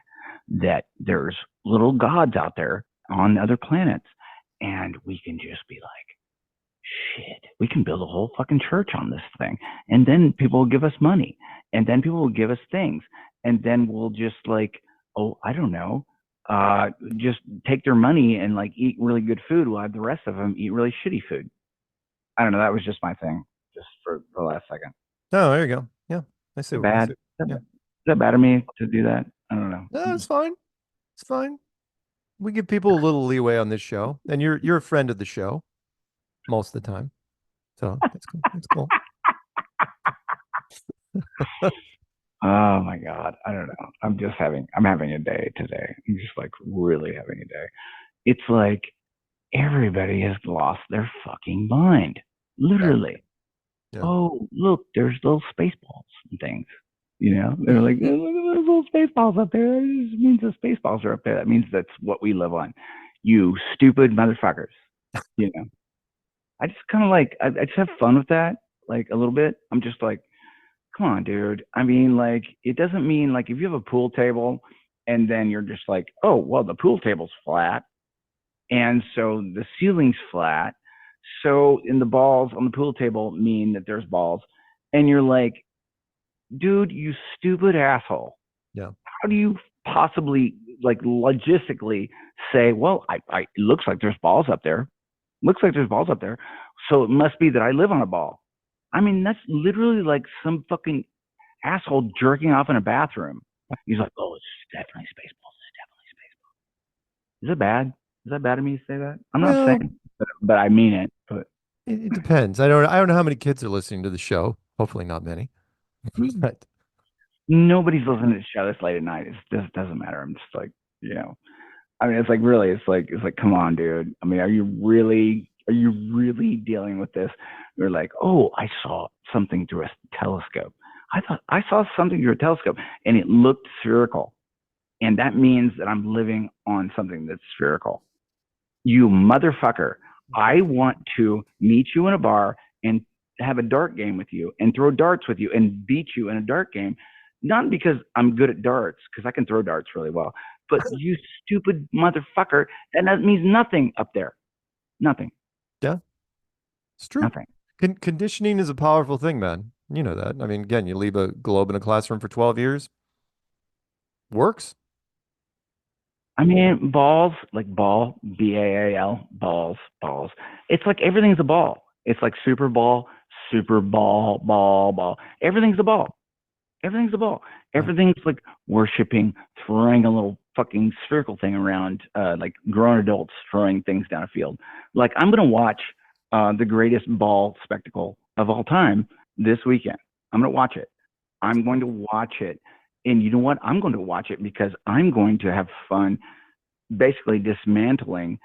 that there's little gods out there on other planets, and we can just be like, shit, we can build a whole fucking church on this thing, and then people will give us money, and then people will give us things, and then we'll just like, oh, I don't know, just take their money and like eat really good food while the rest of them eat really shitty food. I don't know. That was just my thing, just for the last second. Oh, there you go. Yeah, I see. Bad. Yeah. Is that bad of me to do that? I don't know. No, it's fine. It's fine. We give people a little leeway on this show, and you're a friend of the show most of the time, so it's cool. It's cool. Oh my God, I don't know. I'm having a day today. I'm just like really having a day. It's like everybody has lost their fucking mind, literally. Yeah. Oh, look, there's little space balls and things. You know, they're like, oh, look at those little space balls up there. It just means the space balls are up there. That means that's what we live on. You stupid motherfuckers. You know, I just kind of like, I just have fun with that, like a little bit. I'm just like, come on, dude. I mean, like, it doesn't mean like if you have a pool table and then you're just like, oh, well, the pool table's flat. And so the ceiling's flat. So in the balls on the pool table mean that there's balls. And you're like, dude, you stupid asshole. Yeah. How do you possibly like logistically say, well, it looks like there's balls up there. Looks like there's balls up there. So it must be that I live on a ball. I mean, that's literally like some fucking asshole jerking off in a bathroom. He's like, oh, it's definitely Spaceballs. It's definitely Spaceballs. Is it bad? Is that bad of me to say that? I'm not saying, but I mean it. But it depends. I don't know how many kids are listening to the show. Hopefully not many. But nobody's listening to the show this late at night. It just doesn't matter. I'm just like, you know, I mean, it's like really, it's like, come on, dude. I mean, are you really dealing with this? You're like, oh, I saw something through a telescope. I thought I saw something through a telescope and it looked spherical. And that means that I'm living on something that's spherical. You motherfucker. I want to meet you in a bar and have a dart game with you and throw darts with you and beat you in a dart game. Not because I'm good at darts, because I can throw darts really well, but you stupid motherfucker. And that means nothing up there. Nothing. Yeah. It's true. Nothing. Conditioning is a powerful thing, man. You know that. I mean, again, you leave a globe in a classroom for 12 years. Works. I mean, balls, like ball, B-A-A-L, balls. It's like everything's a ball. It's like super ball, ball. Everything's a ball. Everything's a ball. Everything's like worshiping, throwing a little fucking spherical thing around, like grown adults throwing things down a field. Like, I'm going to watch the greatest ball spectacle of all time this weekend. I'm going to watch it. I'm going to watch it. And you know what? I'm going to watch it because I'm going to have fun basically dismantling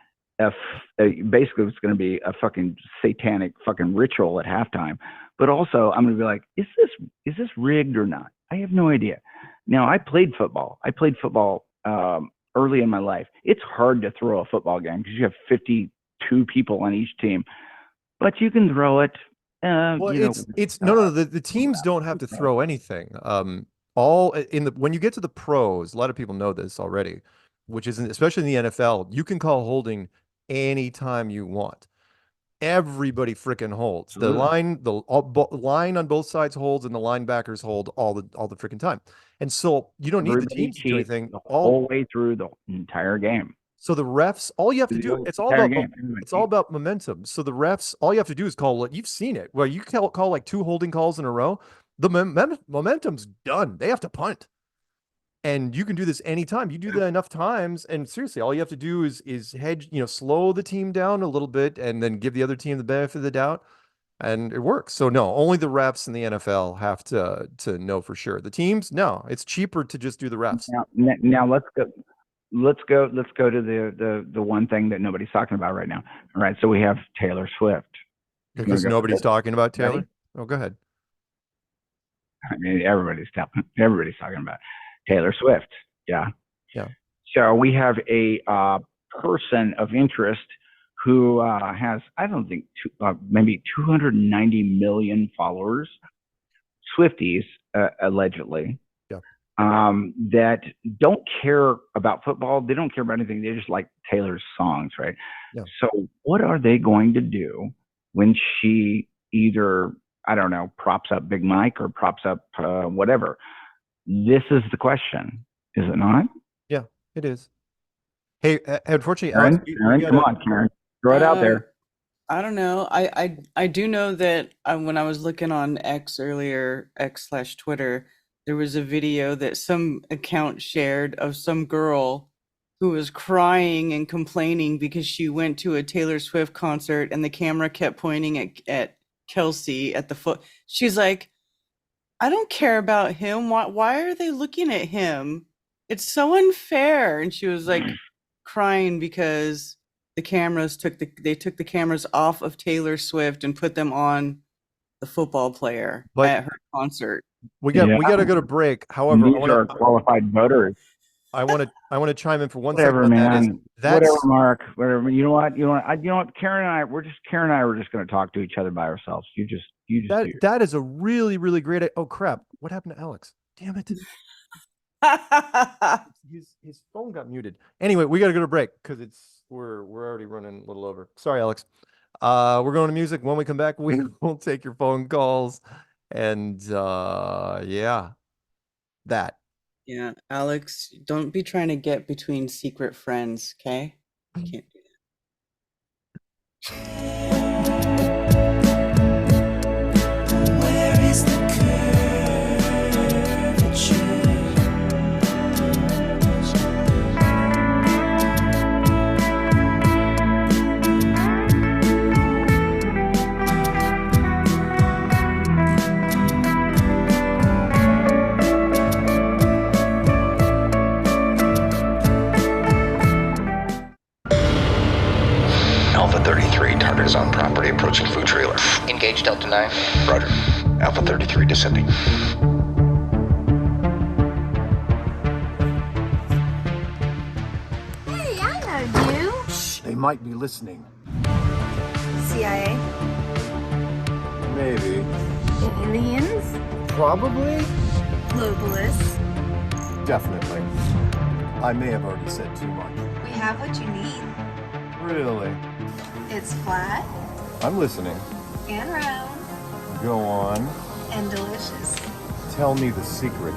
basically it's going to be a fucking satanic fucking ritual at halftime. But also I'm going to be like, is this rigged or not? I have no idea. Now, I played football early in my life. It's hard to throw a football game because you have 52 people on each team, but you can throw it. Well, the teams don't have to throw anything. When you get to the pros, a lot of people know this already, which isn't, especially in the NFL, you can call holding anytime you want. Everybody freaking holds. The line on both sides holds, and the linebackers hold all the freaking time. And so you don't need the teams to do anything the whole way through the entire game. So the refs, all you have to do, it's all about momentum. So the refs, all you have to do is call. You've seen it where you call like 2 holding calls in a row. The momentum's done. They have to punt. And you can do this anytime. You do that enough times, and seriously, all you have to do is hedge, slow the team down a little bit, and then give the other team the benefit of the doubt. and it works. So no, only the refs in the NFL have to know for sure. The teams, no, it's cheaper to just do the refs. Now let's go to the one thing that nobody's talking about right now. All right, so we have Taylor Swift. Because nobody's talking about Taylor. Ready? Oh, go ahead. I mean, everybody's talking about Taylor Swift. Yeah. So we have a person of interest who has, I don't think, maybe 290 million followers, Swifties, allegedly. Yeah. That don't care about football. They don't care about anything. They just like Taylor's songs, right? Yeah. So what are they going to do when she either, I don't know, props up Big Mike or props up whatever? This is the question, is it not? Yeah, it is. Hey, unfortunately, Karen, come on, Karen, throw it out there. I don't know. I do know that when I was looking on X earlier, X/Twitter, there was a video that some account shared of some girl who was crying and complaining because she went to a Taylor Swift concert and the camera kept pointing at Kelsey at the foot. She's like, I don't care about him. Why are they looking at him? It's so unfair. And she was like crying because the cameras took the cameras off of Taylor Swift and put them on the football player at her concert. We got to go to break. However, these are qualified voters. I want to chime in for one Whatever, second. man. Whatever, Mark. Whatever. You know what? Karen and I. We're just going to talk to each other by ourselves. You just. That is a really, really great. Oh crap! What happened to Alex? Damn it! His phone got muted. Anyway, we got to go to break because we're already running a little over. Sorry, Alex. We're going to music. When we come back, we will take your phone calls and that. Yeah, Alex, don't be trying to get between secret friends, okay? I can't do that. Where is the Alpha 33, target is on property, approaching food trailer. Engage Delta 9. Roger. Alpha 33 descending. Hey, I know you. Shh, they might be listening. CIA? Maybe. Aliens? Probably. Globalists? Definitely. I may have already said too much. We have what you need. Really? It's flat. I'm listening. And round. Go on. And delicious. Tell me the secret.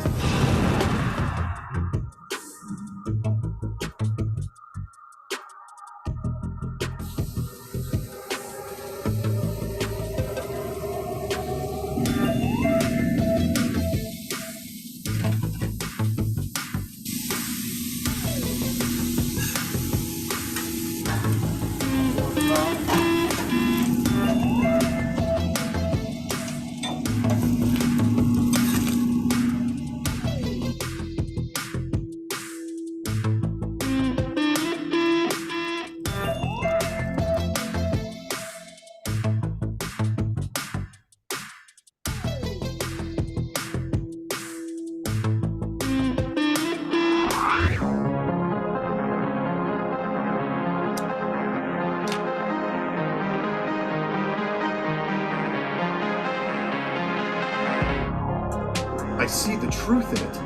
I see the truth in it.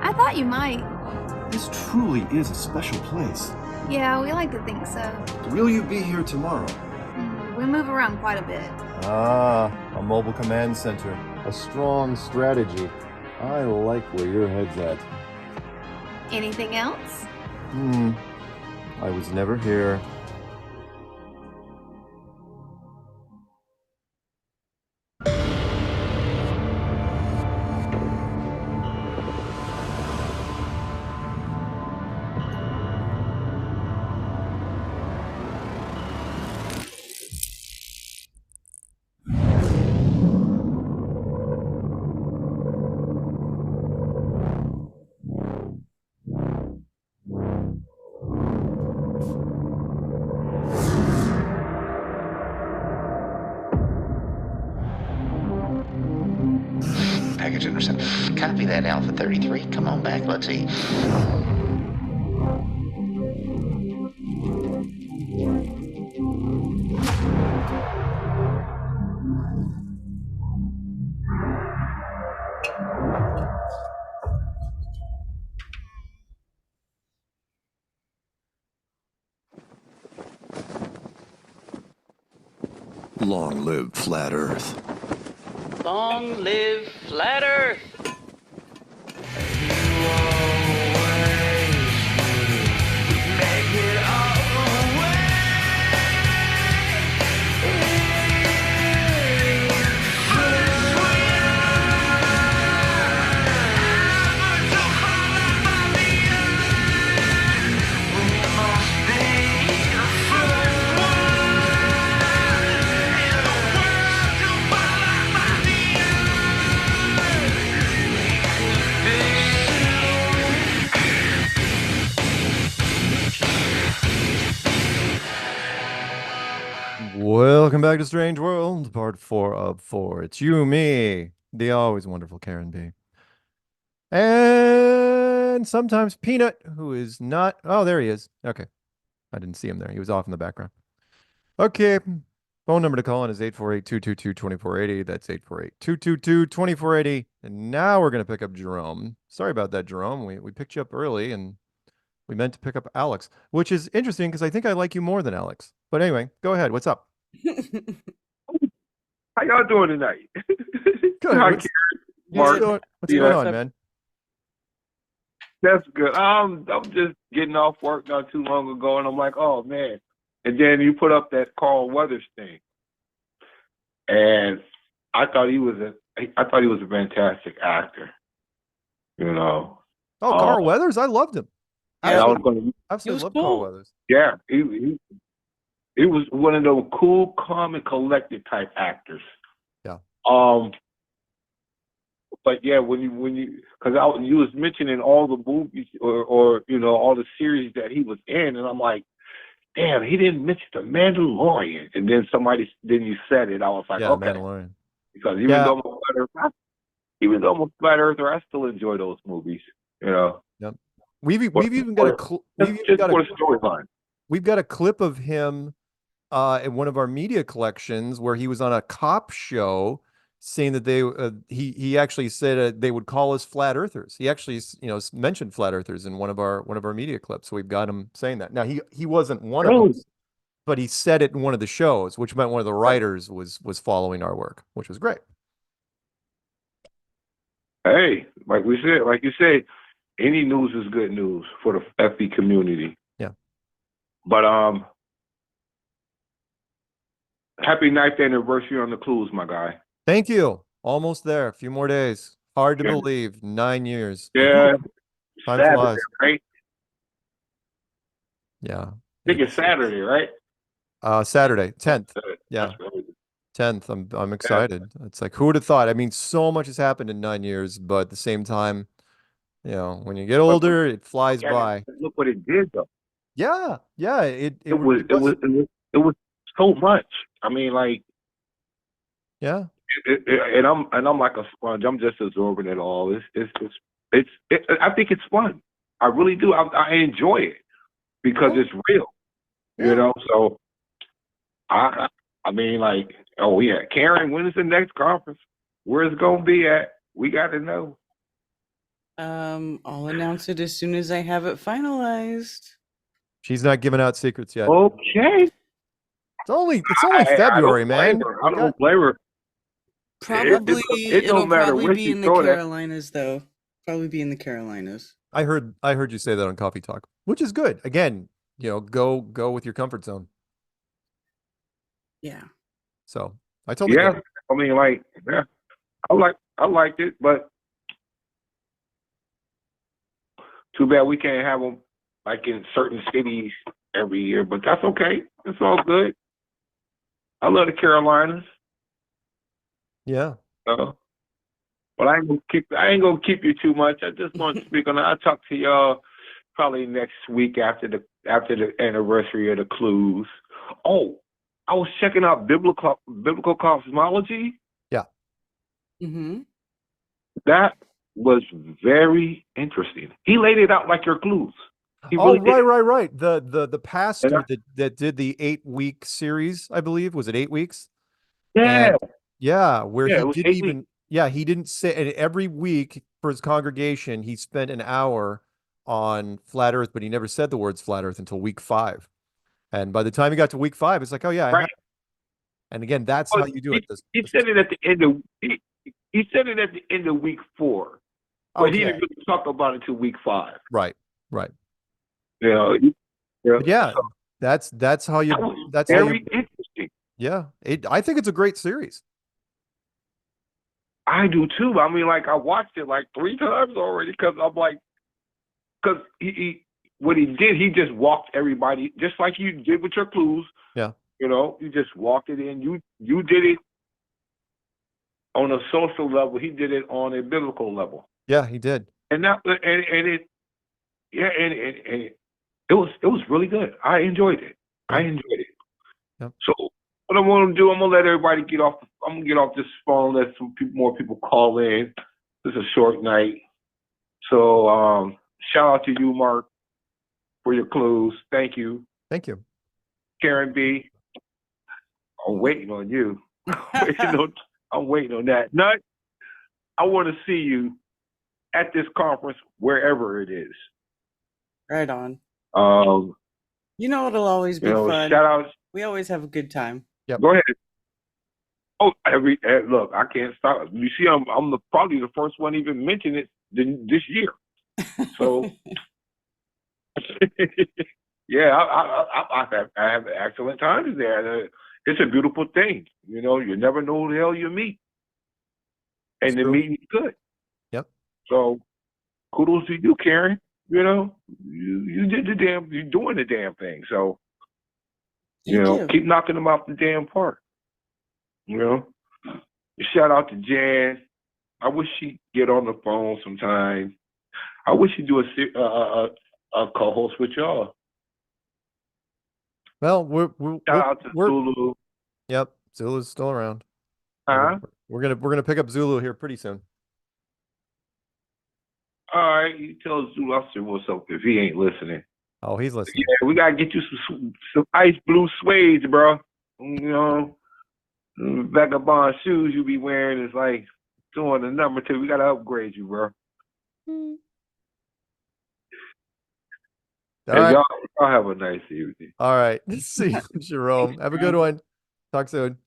I thought you might. This truly is a special place. Yeah, we like to think so. Will you be here tomorrow? We move around quite a bit. Ah, a mobile command center. A strong strategy. I like where your head's at. Anything else? I was never here. Mailbag's intercept. Copy that, Alpha 33. Come on back, let's eat. Long live Flat Earth. Long live Flat Earth! Welcome back to Strange World, part 4 of 4. It's you, me, the always wonderful Karen B. And sometimes Peanut, who is not... Oh, there he is. Okay. I didn't see him there. He was off in the background. Okay. Phone number to call in is 848-222-2480. That's 848-222-2480. And now we're going to pick up Jerome. Sorry about that, Jerome. We picked you up early, and we meant to pick up Alex, which is interesting because I think I like you more than Alex. But anyway, go ahead. What's up? How y'all doing tonight? Good. What's going on, man? That's good. I'm just getting off work not too long ago, and I'm like, oh man. And then you put up that Carl Weathers thing, and I thought he was a fantastic actor. You know. Oh, Carl Weathers, I loved him. Yeah, Absolutely loved Carl Weathers. Yeah, he was one of those cool, calm, and collected type actors. Yeah. But yeah, when you because you was mentioning all the movies or you know all the series that he was in, and I'm like, damn, he didn't mention the Mandalorian. And then you said it, I was like, yeah, okay, Mandalorian. because even though I'm a flat earther, I still enjoy those movies. You know. Yep. We've even got storyline. We've got a clip of him in one of our media collections where he was on a cop show saying that he actually said they would call us flat earthers. He actually mentioned flat earthers in one of our media clips. So we've got him saying that. Now he wasn't one of us, but he said it in one of the shows, which meant one of the writers was following our work, which was great. Hey, like you said, any news is good news for the FB community. Yeah. But happy 9th anniversary on the Clues, my guy. Thank you. Almost there. A few more days. Hard to believe. 9 years. Yeah. Time Saturday, flies. right? Yeah. I think it's Saturday, right? Saturday, 10th. Yeah. 10th. I'm excited. It's like, who would have thought? I mean, so much has happened in 9 years, but at the same time, when you get older, it flies by. Look what it did, though. Yeah. Yeah. It was so much. I mean, like. Yeah. And I'm like a sponge. I'm just absorbing it all. I think it's fun. I really do. I enjoy it because it's real. Yeah. You know. So I mean, like, oh yeah, Karen, when is the next conference? Where's it gonna be at? We got to know. I'll announce it as soon as I have it finalized. She's not giving out secrets yet. Okay. It's only February, man. I don't blame her. Probably it'll probably be in the Carolinas, though. Probably be in the Carolinas. I heard you say that on Coffee Talk, which is good. Again, go with your comfort zone. Yeah. So I totally get it. I mean, like, yeah, I liked it, but too bad we can't have them like in certain cities every year. But that's okay. It's all good. I love the Carolinas. Yeah. But I ain't gonna keep you too much. I just want to speak on that. I'll talk to y'all probably next week after the anniversary of the Clues. Oh, I was checking out biblical cosmology. Yeah. Mm-hmm. That was very interesting. He laid it out like your clues. He Oh, really right. did. The pastor that did the 8-week series, I believe, was it 8 weeks? Yeah. And yeah, where Yeah, he it was didn't 8 even weeks. he didn't say, and every week for his congregation, he spent an hour on flat Earth, but he never said the words flat Earth until week 5. And by the time he got to week 5, it's like, oh yeah, Right. and again, that's Well, how you do he, it. he said it at the end of he said it at the end of week 4, but he didn't really talk about it until week 5. Right. You know, But yeah, so that's how you that was that's how very you interesting. yeah. I think it's a great series. I do too. I mean, like I watched it like 3 times already because I'm like, because he what he did, he just walked everybody just like you did with your clues. Yeah. You know, you just walked it in. You did it on a social level. He did it on a biblical level. Yeah, he did. And it was really good. I enjoyed it. Yep. So what I'm gonna do, I'm gonna let everybody get off. I'm gonna get off this phone. Let more people call in. It's a short night. So shout out to you, Mark, for your clues. Thank you. Thank you. Karen B. I'm waiting on you. I'm waiting on that. Nut, I want to see you at this conference, wherever it is. Right on. You know, it'll always be fun. Shout out. We always have a good time. Yep. Go ahead. Oh, look, I can't stop. You see, I'm probably the first one even mention it this year. So, yeah, I have excellent times there. It's a beautiful thing. You know, you never know who the hell you meet, and the meeting's good. Yep. So, kudos to you, Karen. You know, you did you're doing the damn thing. So, keep knocking them off the damn park. You know, shout out to Jan. I wish she'd get on the phone sometime. I wish she'd do a co-host with y'all. Well, shout out to Zulu. Yep, Zulu's still around. Huh? We're gonna pick up Zulu here pretty soon. All right, you tell Zulu I said what's up if he ain't listening. Oh, he's listening. Yeah, we gotta get you some ice blue suede, bro. You know, vagabond shoes you be wearing is like doing the number 2. We gotta upgrade you, bro. All right. Y'all have a nice evening. All right. See you, Jerome. Have a good one. Talk soon.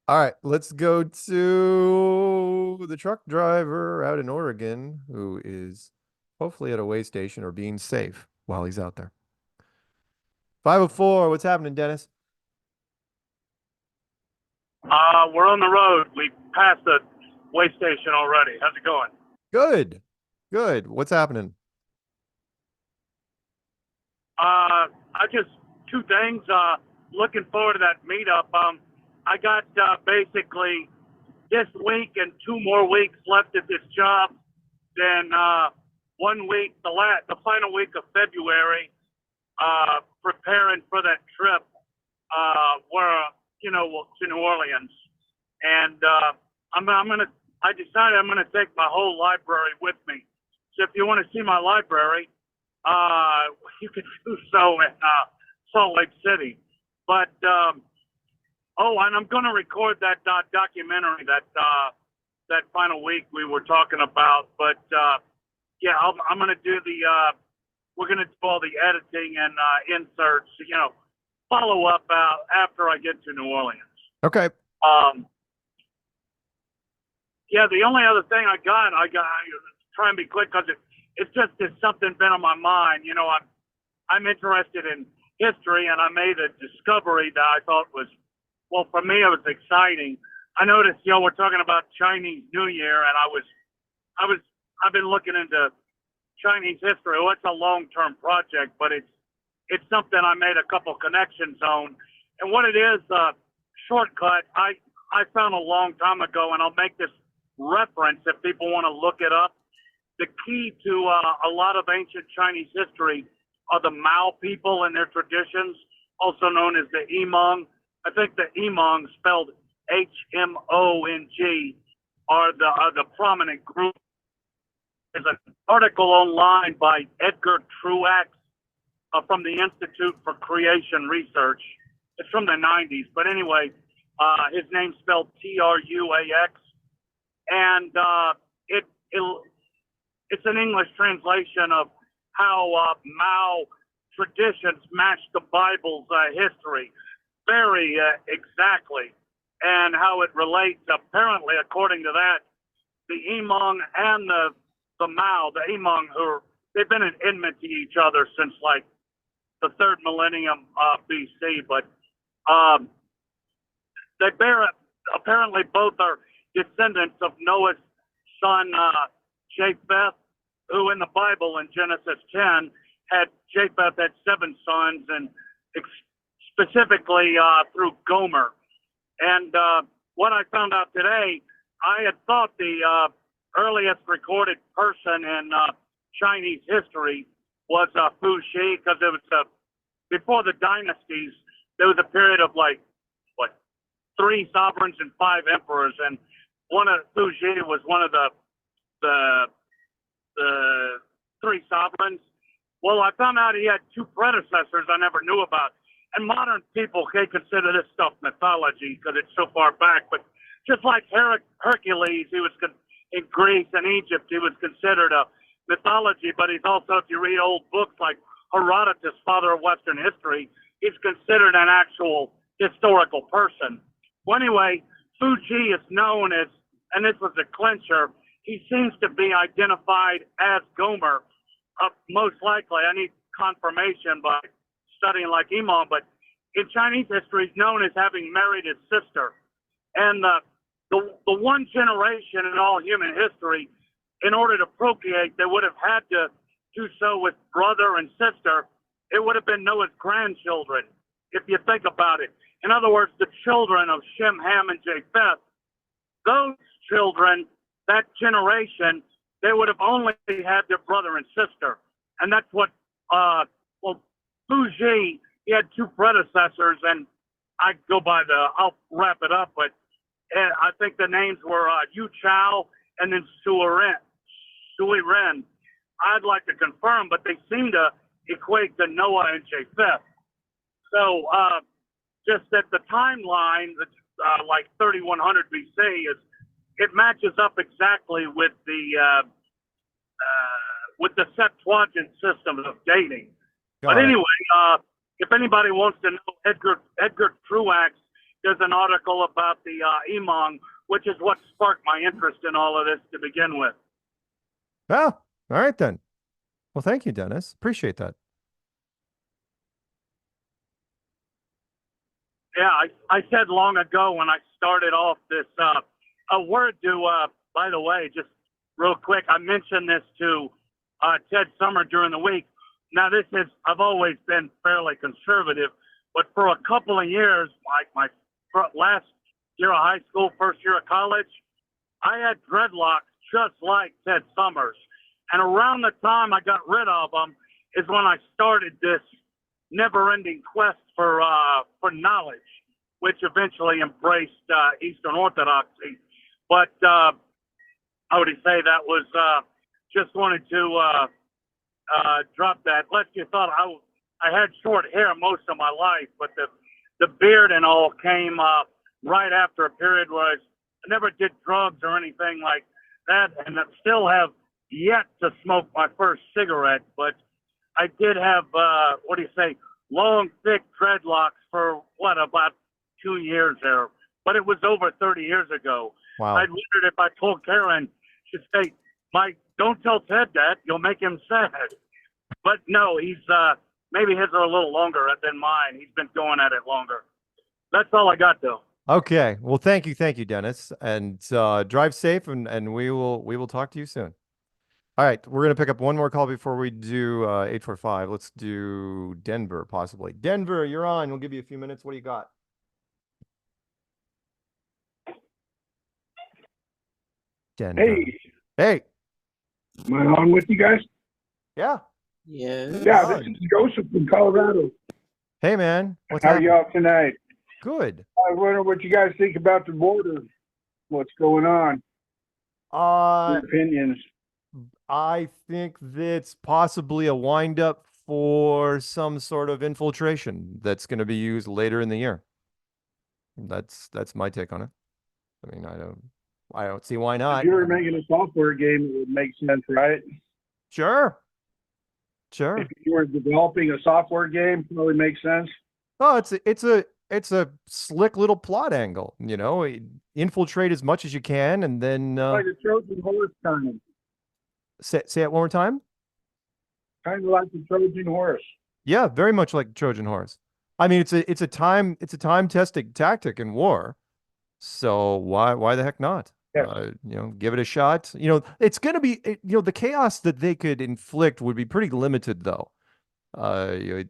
All right. Let's go to the truck driver out in Oregon who is hopefully at a way station or being safe while he's out there. 504. What's happening, Dennis? We're on the road. We passed the way station already. How's it going? Good. What's happening? I just 2 things. Looking forward to that meetup. I got basically this week and 2 more weeks left at this job. Then 1 week, the final week of February, preparing for that trip where to New Orleans. And I decided I'm gonna take my whole library with me. So if you want to see my library, you can do so in Salt Lake City. But and I'm going to record that documentary that final week we were talking about. But yeah, I'm going to do we're going to do all the editing and inserts. Follow up after I get to New Orleans. Okay. Yeah, the only other thing I got try and be quick because it's just something been on my mind. I'm interested in history, and I made a discovery that I thought was, well, for me, it was exciting. I noticed, we're talking about Chinese New Year, and I've been looking into Chinese history. Well, it's a long-term project, but it's something I made a couple connections on. And what it is, shortcut, I found a long time ago, and I'll make this reference if people want to look it up. The key to a lot of ancient Chinese history are the Mao people and their traditions, also known as the Hmong. I think the Hmong, spelled Hmong, are the prominent group. There's an article online by Edgar Truax from the Institute for Creation Research. It's from the 90s, but anyway, his name's spelled Truax, and it's an English translation of how Mao traditions match the Bible's history very exactly, and how it relates. Apparently, according to that, the Hmong and the Mao, the Hmong, they've been in enmity to each other since like the 3rd millennium BC, but they apparently both are descendants of Noah's son Japheth, who in the Bible in Genesis 10 Japheth had 7 sons, and specifically through Gomer. And what I found out today, I had thought the earliest recorded person in Chinese history was Fu Xi, because it was before the dynasties. There was a period of 3 sovereigns and 5 emperors, and one of Fu Xi was one of the 3 sovereigns. Well, I found out he had 2 predecessors I never knew about. And modern people can't consider this stuff mythology because it's so far back. But just like Hercules, he was in Greece and Egypt, he was considered a mythology. But he's also, if you read old books like Herodotus, father of Western history, he's considered an actual historical person. Well, anyway, Fu Xi is known as, and this was a clincher, he seems to be identified as Gomer. Most likely, I need confirmation by studying like Imam, but in Chinese history, he's known as having married his sister. And the one generation in all human history, in order to procreate, they would have had to do so with brother and sister. It would have been Noah's grandchildren, if you think about it. In other words, the children of Shem, Ham, and Japheth, those children, that generation, they would have only had their brother and sister. And that's what, Fu Xi, he had 2 predecessors, and I'll wrap it up, but I think the names were Yu Chao and then Sui Ren. I'd like to confirm, but they seem to equate to Noah and Japheth. So just that the timeline, like 3100 BC, it matches up exactly with the Septuagint system of dating. But anyway, if anybody wants to know, Edgar Truax, there's an article about the Hmong, which is what sparked my interest in all of this to begin with. Oh, all right then. Well, thank you, Dennis. Appreciate that. Yeah, I said long ago when I started off this, a word to, by the way, just real quick, I mentioned this to Ted Summer during the week. Now, I've always been fairly conservative, but for a couple of years, like my last year of high school, first year of college, I had dreadlocks just like Ted Summers. And around the time I got rid of them is when I started this never-ending quest for knowledge, which eventually embraced Eastern Orthodoxy. But how would you say that was just wanted to drop that. Lest you thought I had short hair most of my life, but the beard and all came right after a period where I never did drugs or anything like that, and I still have yet to smoke my first cigarette, but I did have, long, thick dreadlocks for, about 2 years there. But it was over 30 years ago. Wow. I wondered if I told Karen, she'd say, Mike, don't tell Ted that. You'll make him sad. But no, he's, maybe his are a little longer than mine. He's been going at it longer. That's all I got, though. Okay. Well, thank you, Dennis. And drive safe, and we will talk to you soon. All right, we're going to pick up one more call before we do 845. Let's do Denver, possibly. Denver, you're on. We'll give you a few minutes. What do you got? Denver. Hey. Am I on with you guys? Yeah. Yeah. Yeah, this is Joseph from Colorado. Hey, man. How are y'all tonight? Good. I wonder what you guys think about the border. What's going on? Your opinions. I think that's possibly a wind-up for some sort of infiltration that's going to be used later in the year. That's my take on it. I mean, I don't see why not. If you were making a software game, it would make sense, right? Sure. If you were developing a software game, it probably makes sense. Oh, it's a slick little plot angle, you know. Infiltrate as much as you can, and then Like a Trojan horse kind of. say it one more time. Kind of like the Trojan horse. Yeah, very much like Trojan horse. I mean, it's a time tested tactic in war. So why the heck not? Yeah. You know, give it a shot. You know, it's going to be, you know, the chaos that they could inflict would be pretty limited though. The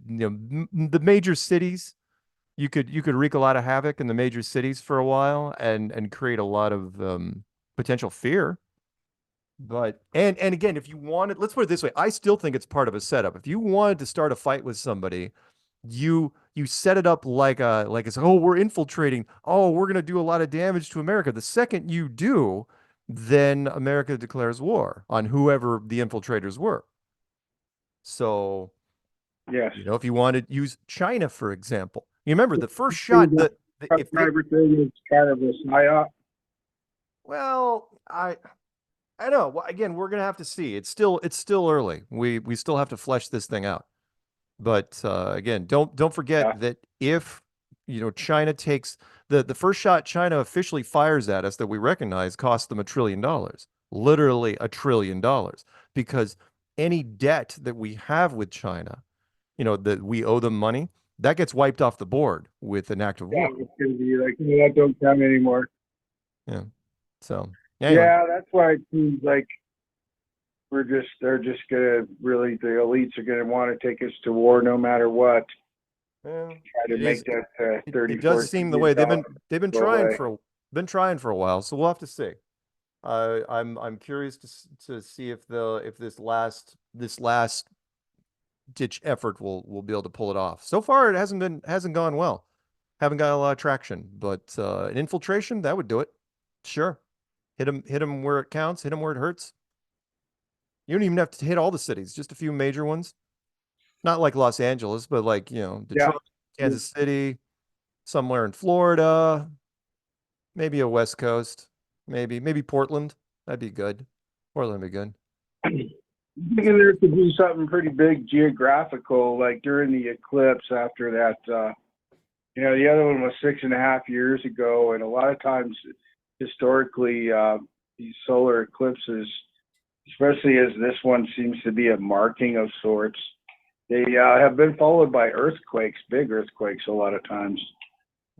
major cities, you could wreak a lot of havoc in the major cities for a while and create a lot of potential fear. But and again, if you wanted, let's put it this way, I still think it's part of a setup. If you wanted to start a fight with somebody, you set it up like it's, oh, we're infiltrating, oh, we're going to do a lot of damage to America. The second you do, then America declares war on whoever the infiltrators were. So, yes, you know, if you wanted to use China, for example, you remember the first shot that if everything is kind of a psyop. Well, I know. Well, again, we're gonna have to see. It's still early. We still have to flesh this thing out. But again, don't forget that if, you know, China takes the first shot China officially fires at us that we recognize cost them $1 trillion, literally $1 trillion, because any debt that we have with China, you know, that we owe them money, that gets wiped off the board with an act of war. It's gonna be like, that don't count anymore. Yeah. So anyway. Yeah, that's why it seems like they're just gonna really, the elites are gonna want to take us to war no matter what. Well, try to make that 30. It does seem the way they've been trying for a while, so we'll have to see. I'm curious to see if this last ditch effort will be able to pull it off. So far, it hasn't gone well. Haven't got a lot of traction, but an infiltration that would do it. Sure, hit them where it counts, hit them where it hurts. You don't even have to hit all the cities, just a few major ones. Not like Los Angeles, but like, you know, Detroit, Kansas City, somewhere in Florida, maybe a West Coast, maybe Portland. That'd be good. Portland would be good. I'm thinking there could be something pretty big geographical, like during the eclipse after that. You know, the other one was 6.5 years ago, and a lot of times, historically, these solar eclipses, especially as this one seems to be a marking of sorts, they have been followed by earthquakes, big earthquakes, a lot of times.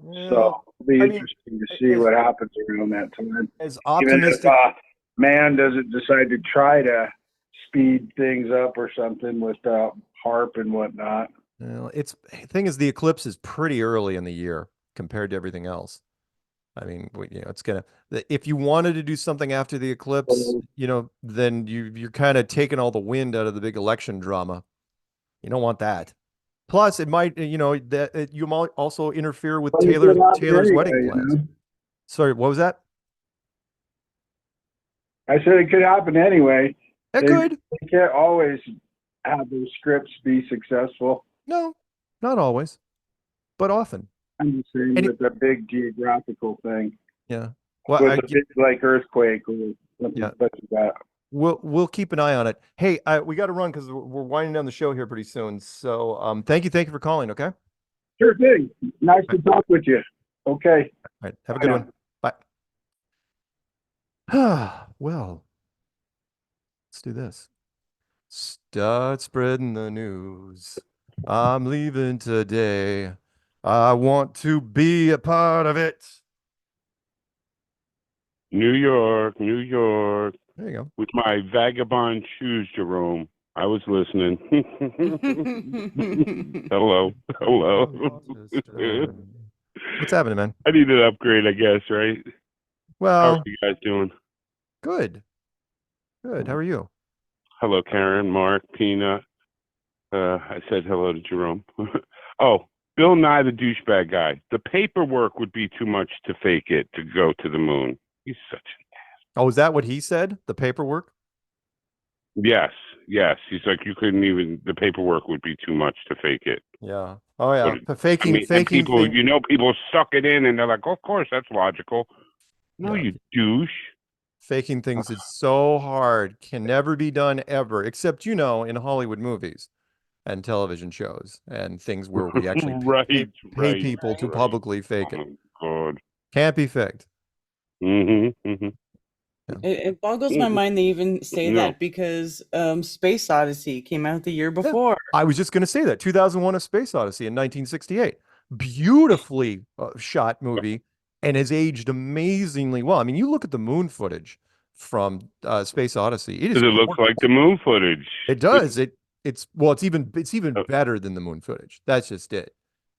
Yeah, so it'll be interesting to see what happens around that time. As optimistic, even if man doesn't decide to try to speed things up or something with HARP and whatnot. Well, thing is, the eclipse is pretty early in the year compared to everything else. I mean, you know, it's gonna, if you wanted to do something after the eclipse, you know, then you're kind of taking all the wind out of the big election drama. You don't want that. Plus, it might, you know, that you might also interfere with Taylor's wedding plans. Sorry, what was that? I said it could happen anyway. It could. They can't always have those scripts be successful. No, not always, but often. I'm just saying with a big geographical thing. Yeah. Well, with a big, like earthquake or something such as that. We'll keep an eye on it. Hey, we got to run because we're winding down the show here pretty soon. So thank you for calling. Okay. Sure thing. Nice to talk with you. Okay. All right. Have a good one. Bye. Well, let's do this. Start spreading the news. I'm leaving today. I want to be a part of it. New York. There you go. With my vagabond shoes, Jerome. I was listening. Hello. What's happening, man? I need an upgrade, I guess, right? Well, how are you guys doing? Good. How are you? Hello, Karen, Mark, Peanut. I said hello to Jerome. Oh, Bill Nye, the douchebag guy. The paperwork would be too much to fake it to go to the moon. He's such an ass. Oh, is that what he said? The paperwork? Yes. He's like, you couldn't even. The paperwork would be too much to fake it. Yeah. Oh yeah. But, Faking and people, thing. people suck it in, and they're like, oh, of course, that's logical. No, Yeah. you douche. Faking things is so hard, can never be done ever, except in Hollywood movies and television shows and things where we actually pay people to publicly fake it. Oh my God. Can't be faked. It boggles my mind they even say that because Space Odyssey came out the year before. I was just going to say that 2001: A Space Odyssey in 1968, beautifully shot movie, and has aged amazingly well. I mean, you look at the moon footage from Space Odyssey. It looks like the moon footage. It does. It's even better than the moon footage. That's just it.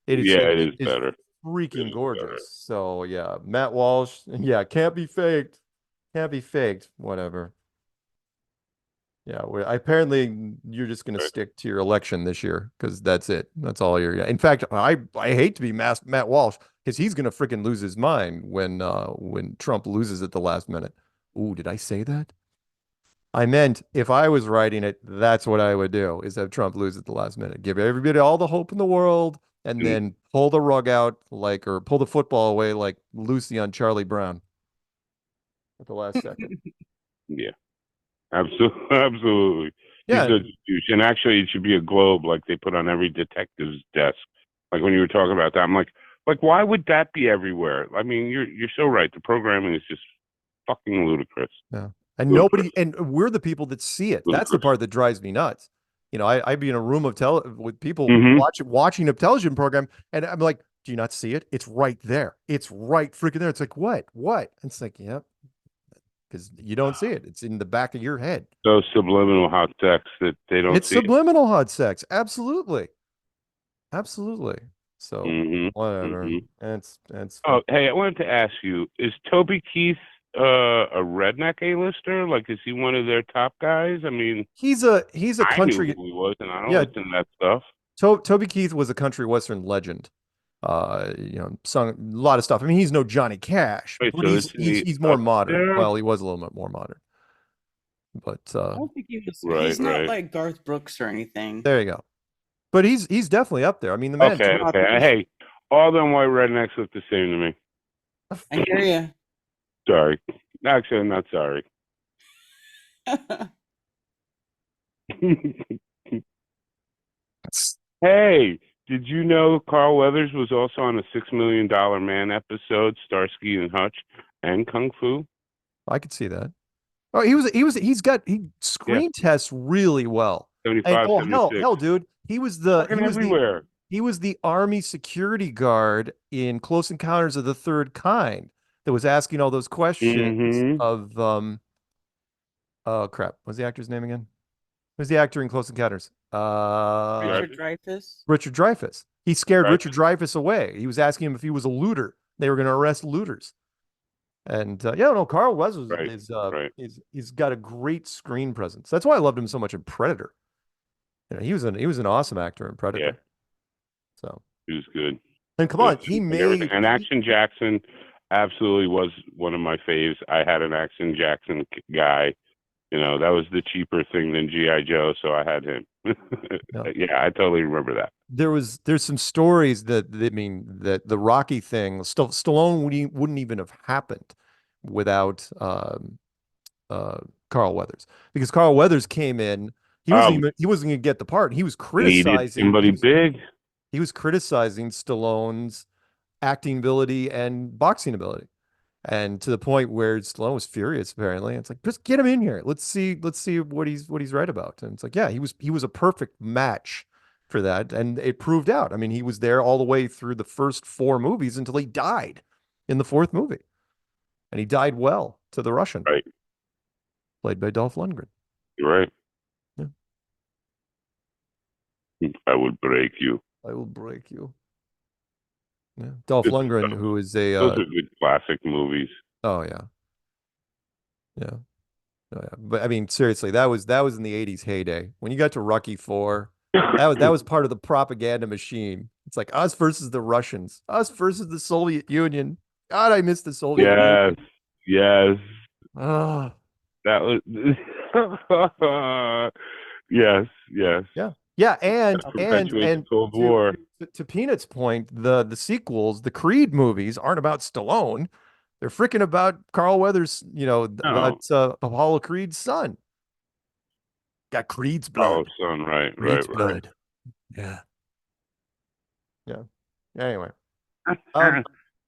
It is better. Freaking gorgeous. Better. So yeah, Matt Walsh. Yeah, can't be faked. Can't be faked. Whatever. Yeah, apparently you're just going to stick to your election this year because that's it. That's all you're. In fact, I hate to be Matt Walsh because he's going to freaking lose his mind when Trump loses at the last minute. Ooh, did I say that? I meant if I was writing it, that's what I would do: is have Trump lose at the last minute, give everybody all the hope in the world, and then pull the rug out or pull the football away like Lucy on Charlie Brown at the last second. Yeah. Absolutely. Yeah. And actually, it should be a globe like they put on every detective's desk. Like when you were talking about that, I'm like, why would that be everywhere? I mean, you're so right. The programming is just fucking ludicrous. Yeah. And we're the people that see it. That's the part that drives me nuts. I'd be in a room with people watching a television program, and I'm like, do you not see it? It's right there. It's right freaking there. It's like, what? And it's like, yep. Because you don't see it. It's in the back of your head. So subliminal hot sex that they don't see. It's subliminal hot sex. Absolutely. So whatever. It's Oh, hey, I wanted to ask you, is Toby Keith a redneck A-lister? Like, is he one of their top guys? I mean, he's a country. I knew who he was, and I don't listen to that stuff. Toby Keith was a country western legend. Sung a lot of stuff. I mean, he's no Johnny Cash, but he's more modern. There? Well, he was a little bit more modern. But I don't think he's not like Garth Brooks or anything. There you go. But he's definitely up there. I mean, the man. Okay. Hey, all them white rednecks look the same to me. I hear you. Sorry. Actually, I'm not sorry. Hey, did you know Carl Weathers was also on a $6 Million Man episode, Starsky and Hutch, and Kung Fu? I could see that. Oh, he screen tests really well. 75, hell, dude. He was everywhere. He was the Army security guard in Close Encounters of the Third Kind that was asking all those questions of oh crap. What's the actor's name again? Who's the actor in Close Encounters? Richard Dreyfuss. Richard Dreyfuss. He scared Richard Dreyfuss away. He was asking him if he was a looter. They were going to arrest looters. And Carl Weathers he's got a great screen presence. That's why I loved him so much in Predator. He was an awesome actor in Predator. Yeah. So he was good. And come on, he made and Action Jackson absolutely was one of my faves. I had an Action Jackson guy. That was the cheaper thing than G.I. Joe, so I had him. Yeah, I totally remember that. There's some stories that the Rocky thing, Stallone wouldn't even have happened without Carl Weathers, because Carl Weathers came in. He wasn't going to get the part. He was criticizing somebody big. He was criticizing Stallone's acting ability and boxing ability. And to the point where Stallone was furious, apparently. It's like, just get him in here. Let's see what he's right about. And it's like, yeah, he was a perfect match for that. And it proved out. I mean, he was there all the way through the first 4 movies until he died in the 4th movie. And he died well to the Russian. Right. Played by Dolph Lundgren. You're right. Yeah. I will break you. I will break you. Yeah. Dolph Lundgren, who is those are good classic movies. Oh yeah. Oh yeah. But I mean, seriously, that was in the 80s heyday. When you got to Rocky 4, that was part of the propaganda machine. It's like us versus the Russians, us versus the Soviet Union. God, I miss the Soviet Union. Yes. Oh. That was yes. Yeah, and perpetuates the Cold War. To Peanut's point, the sequels, the Creed movies aren't about Stallone. They're freaking about Carl Weathers, that's Apollo Creed's son. Got Creed's blood. Oh, son, right. Creed's blood. Yeah. Anyway. I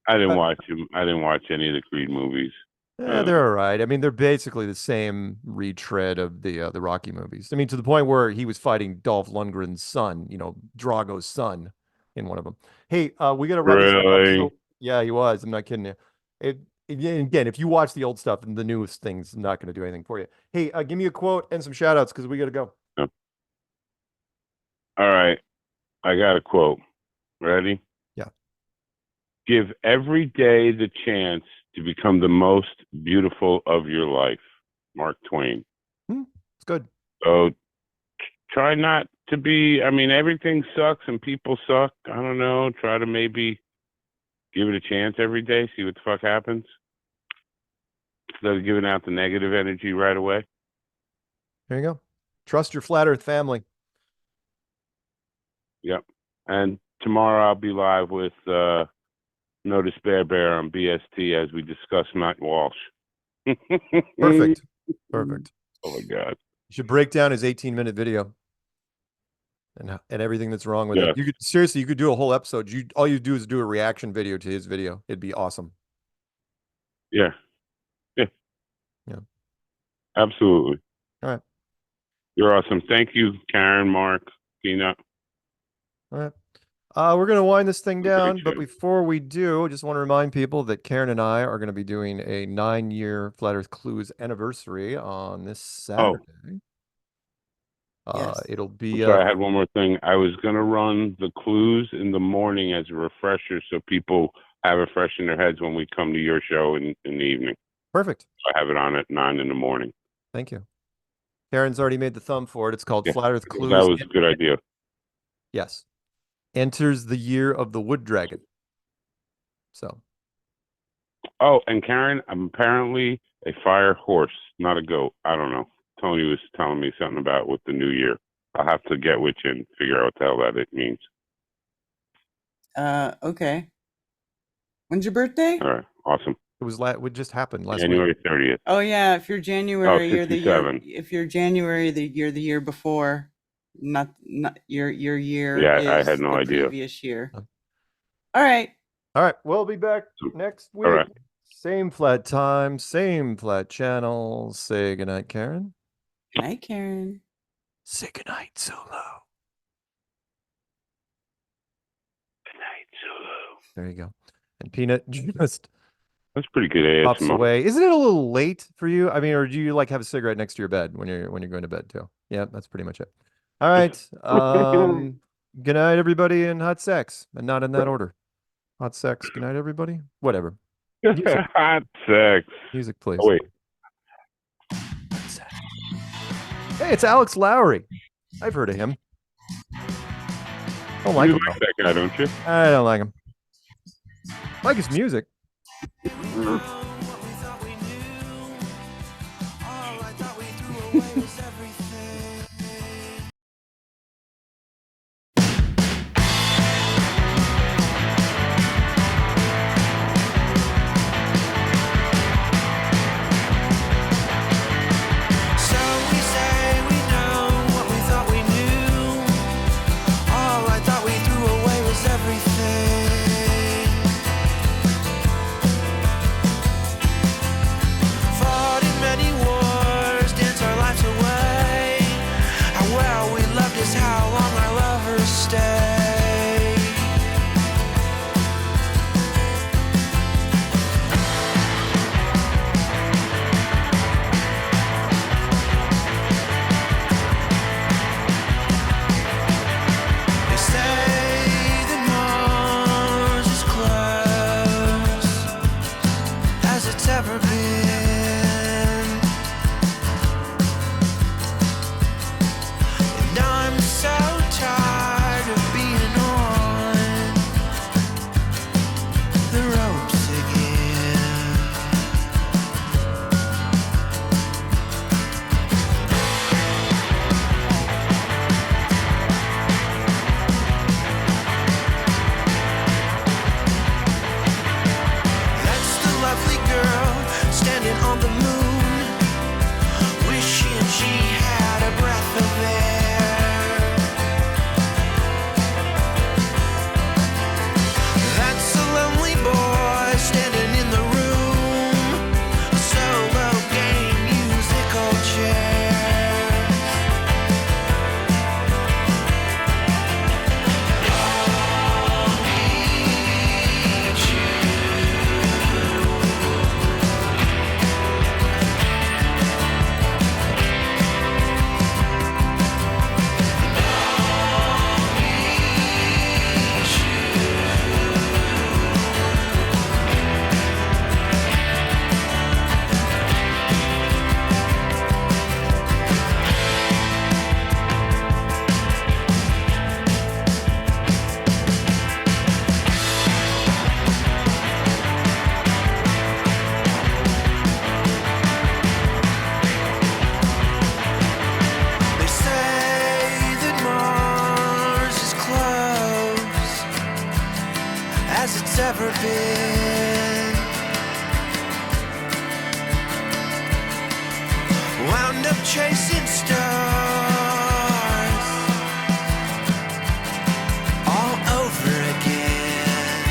didn't watch him. I didn't watch any of the Creed movies. Yeah, they're all right. I mean, they're basically the same retread of the Rocky movies. I mean, to the point where he was fighting Dolph Lundgren's son, Drago's son, in one of them. Hey, we got to wrap this up. Really? Yeah, he was. I'm not kidding you. Again, if you watch the old stuff and the newest things, I'm not going to do anything for you. Hey, give me a quote and some shout outs because we got to go. All right. I got a quote. Ready? Yeah. Give every day the chance to become the most beautiful of your life. Mark Twain. It's good. So try not to be, everything sucks and people suck. I don't know. Try to maybe give it a chance every day. See what the fuck happens. Instead of giving out the negative energy right away. There you go. Trust your flat earth family. Yep. And tomorrow I'll be live with No Despair Bear on BST as we discuss Matt Walsh. Perfect. Oh my God. You should break down his 18-minute video and everything that's wrong with Yeah. it. You could do a whole episode. All you do is do a reaction video to his video. It'd be awesome. Yeah. Absolutely. All right. You're awesome. Thank you, Karen, Mark, Peanut. All right. We're going to wind this thing down, but before we do, I just want to remind people that Karen and I are going to be doing a 9-year Flat Earth Clues anniversary on this Saturday. Yes. It'll be. So I had one more thing. I was going to run the clues in the morning as a refresher so people have it fresh in their heads when we come to your show in the evening. Perfect. I have it on at 9 in the morning. Thank you. Karen's already made the thumb for it. It's called Flat Earth Clues. That was a good idea. Yes. Enters the year of the wood dragon. So. Oh, and Karen, I'm apparently a fire horse, not a goat. I don't know. Tony was telling me something about with the new year. I'll have to get with you and figure out what the hell that it means. Okay. When's your birthday? All right. Awesome. It just happened last January week. 30th. Oh yeah, if you're January, you're the year. 57. If you're January, you're the year before. Not your year. Yeah, I is had no the idea. Previous year. All right. We'll be back next week. All right. Same flat time, same flat channel. Say goodnight, Karen. Good night, Karen. Say goodnight, Solo. Good night, Solo. There you go. And Peanut just That's pretty good pops ASMR. away. Isn't it a little late for you? I mean, or do you have a cigarette next to your bed when you're going to bed too? Yeah, that's pretty much it. All right. Good night, everybody, and hot sex, and not in that order. Hot sex. Good night, everybody. Whatever. Hot sex. Music, please. Oh, wait. Hey, it's Alex Lowry. I've heard of him. Don't like You him. like that guy, don't you? I don't like him. I like his music. So we say we know what we thought we knew. All I thought we threw away was everything. Fought in many wars, danced our lives away. it's ever been. Wound up chasing stars all over again.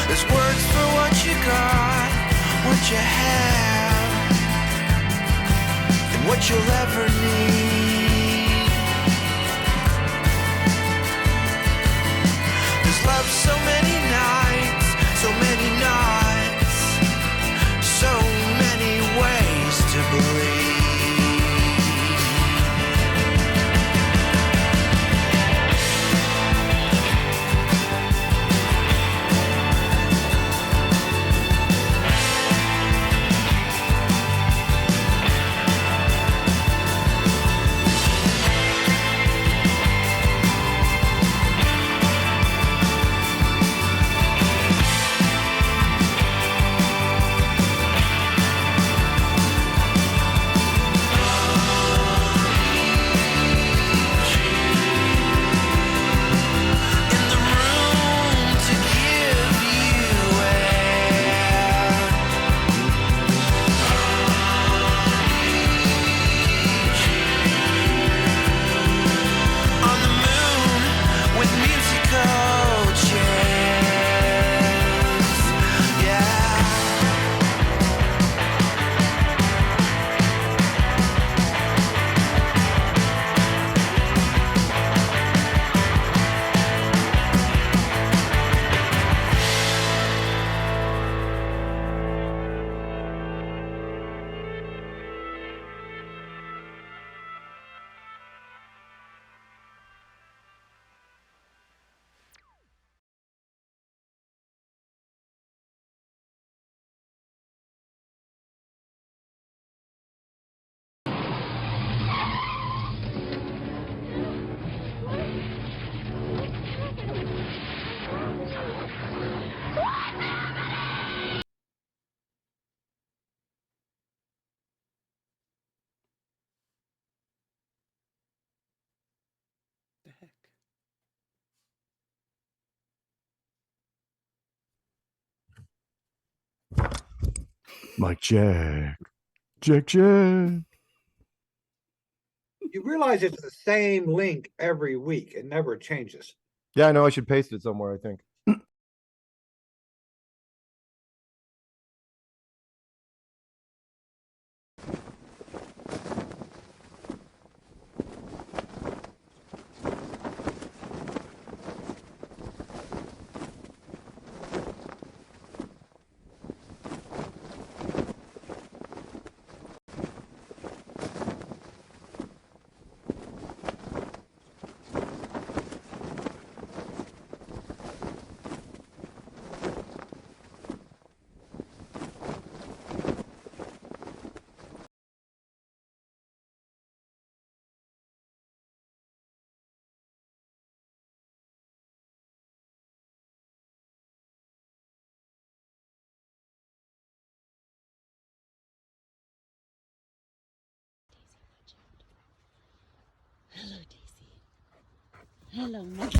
There's words for what you got, what you have, and what you'll ever need. There's love so many nights, so many nights, so many ways to believe. Mike Jack. Jack. You realize it's the same link every week. It never changes. Yeah, I know. I should paste it somewhere, I think. Hello, Daisy. Hello,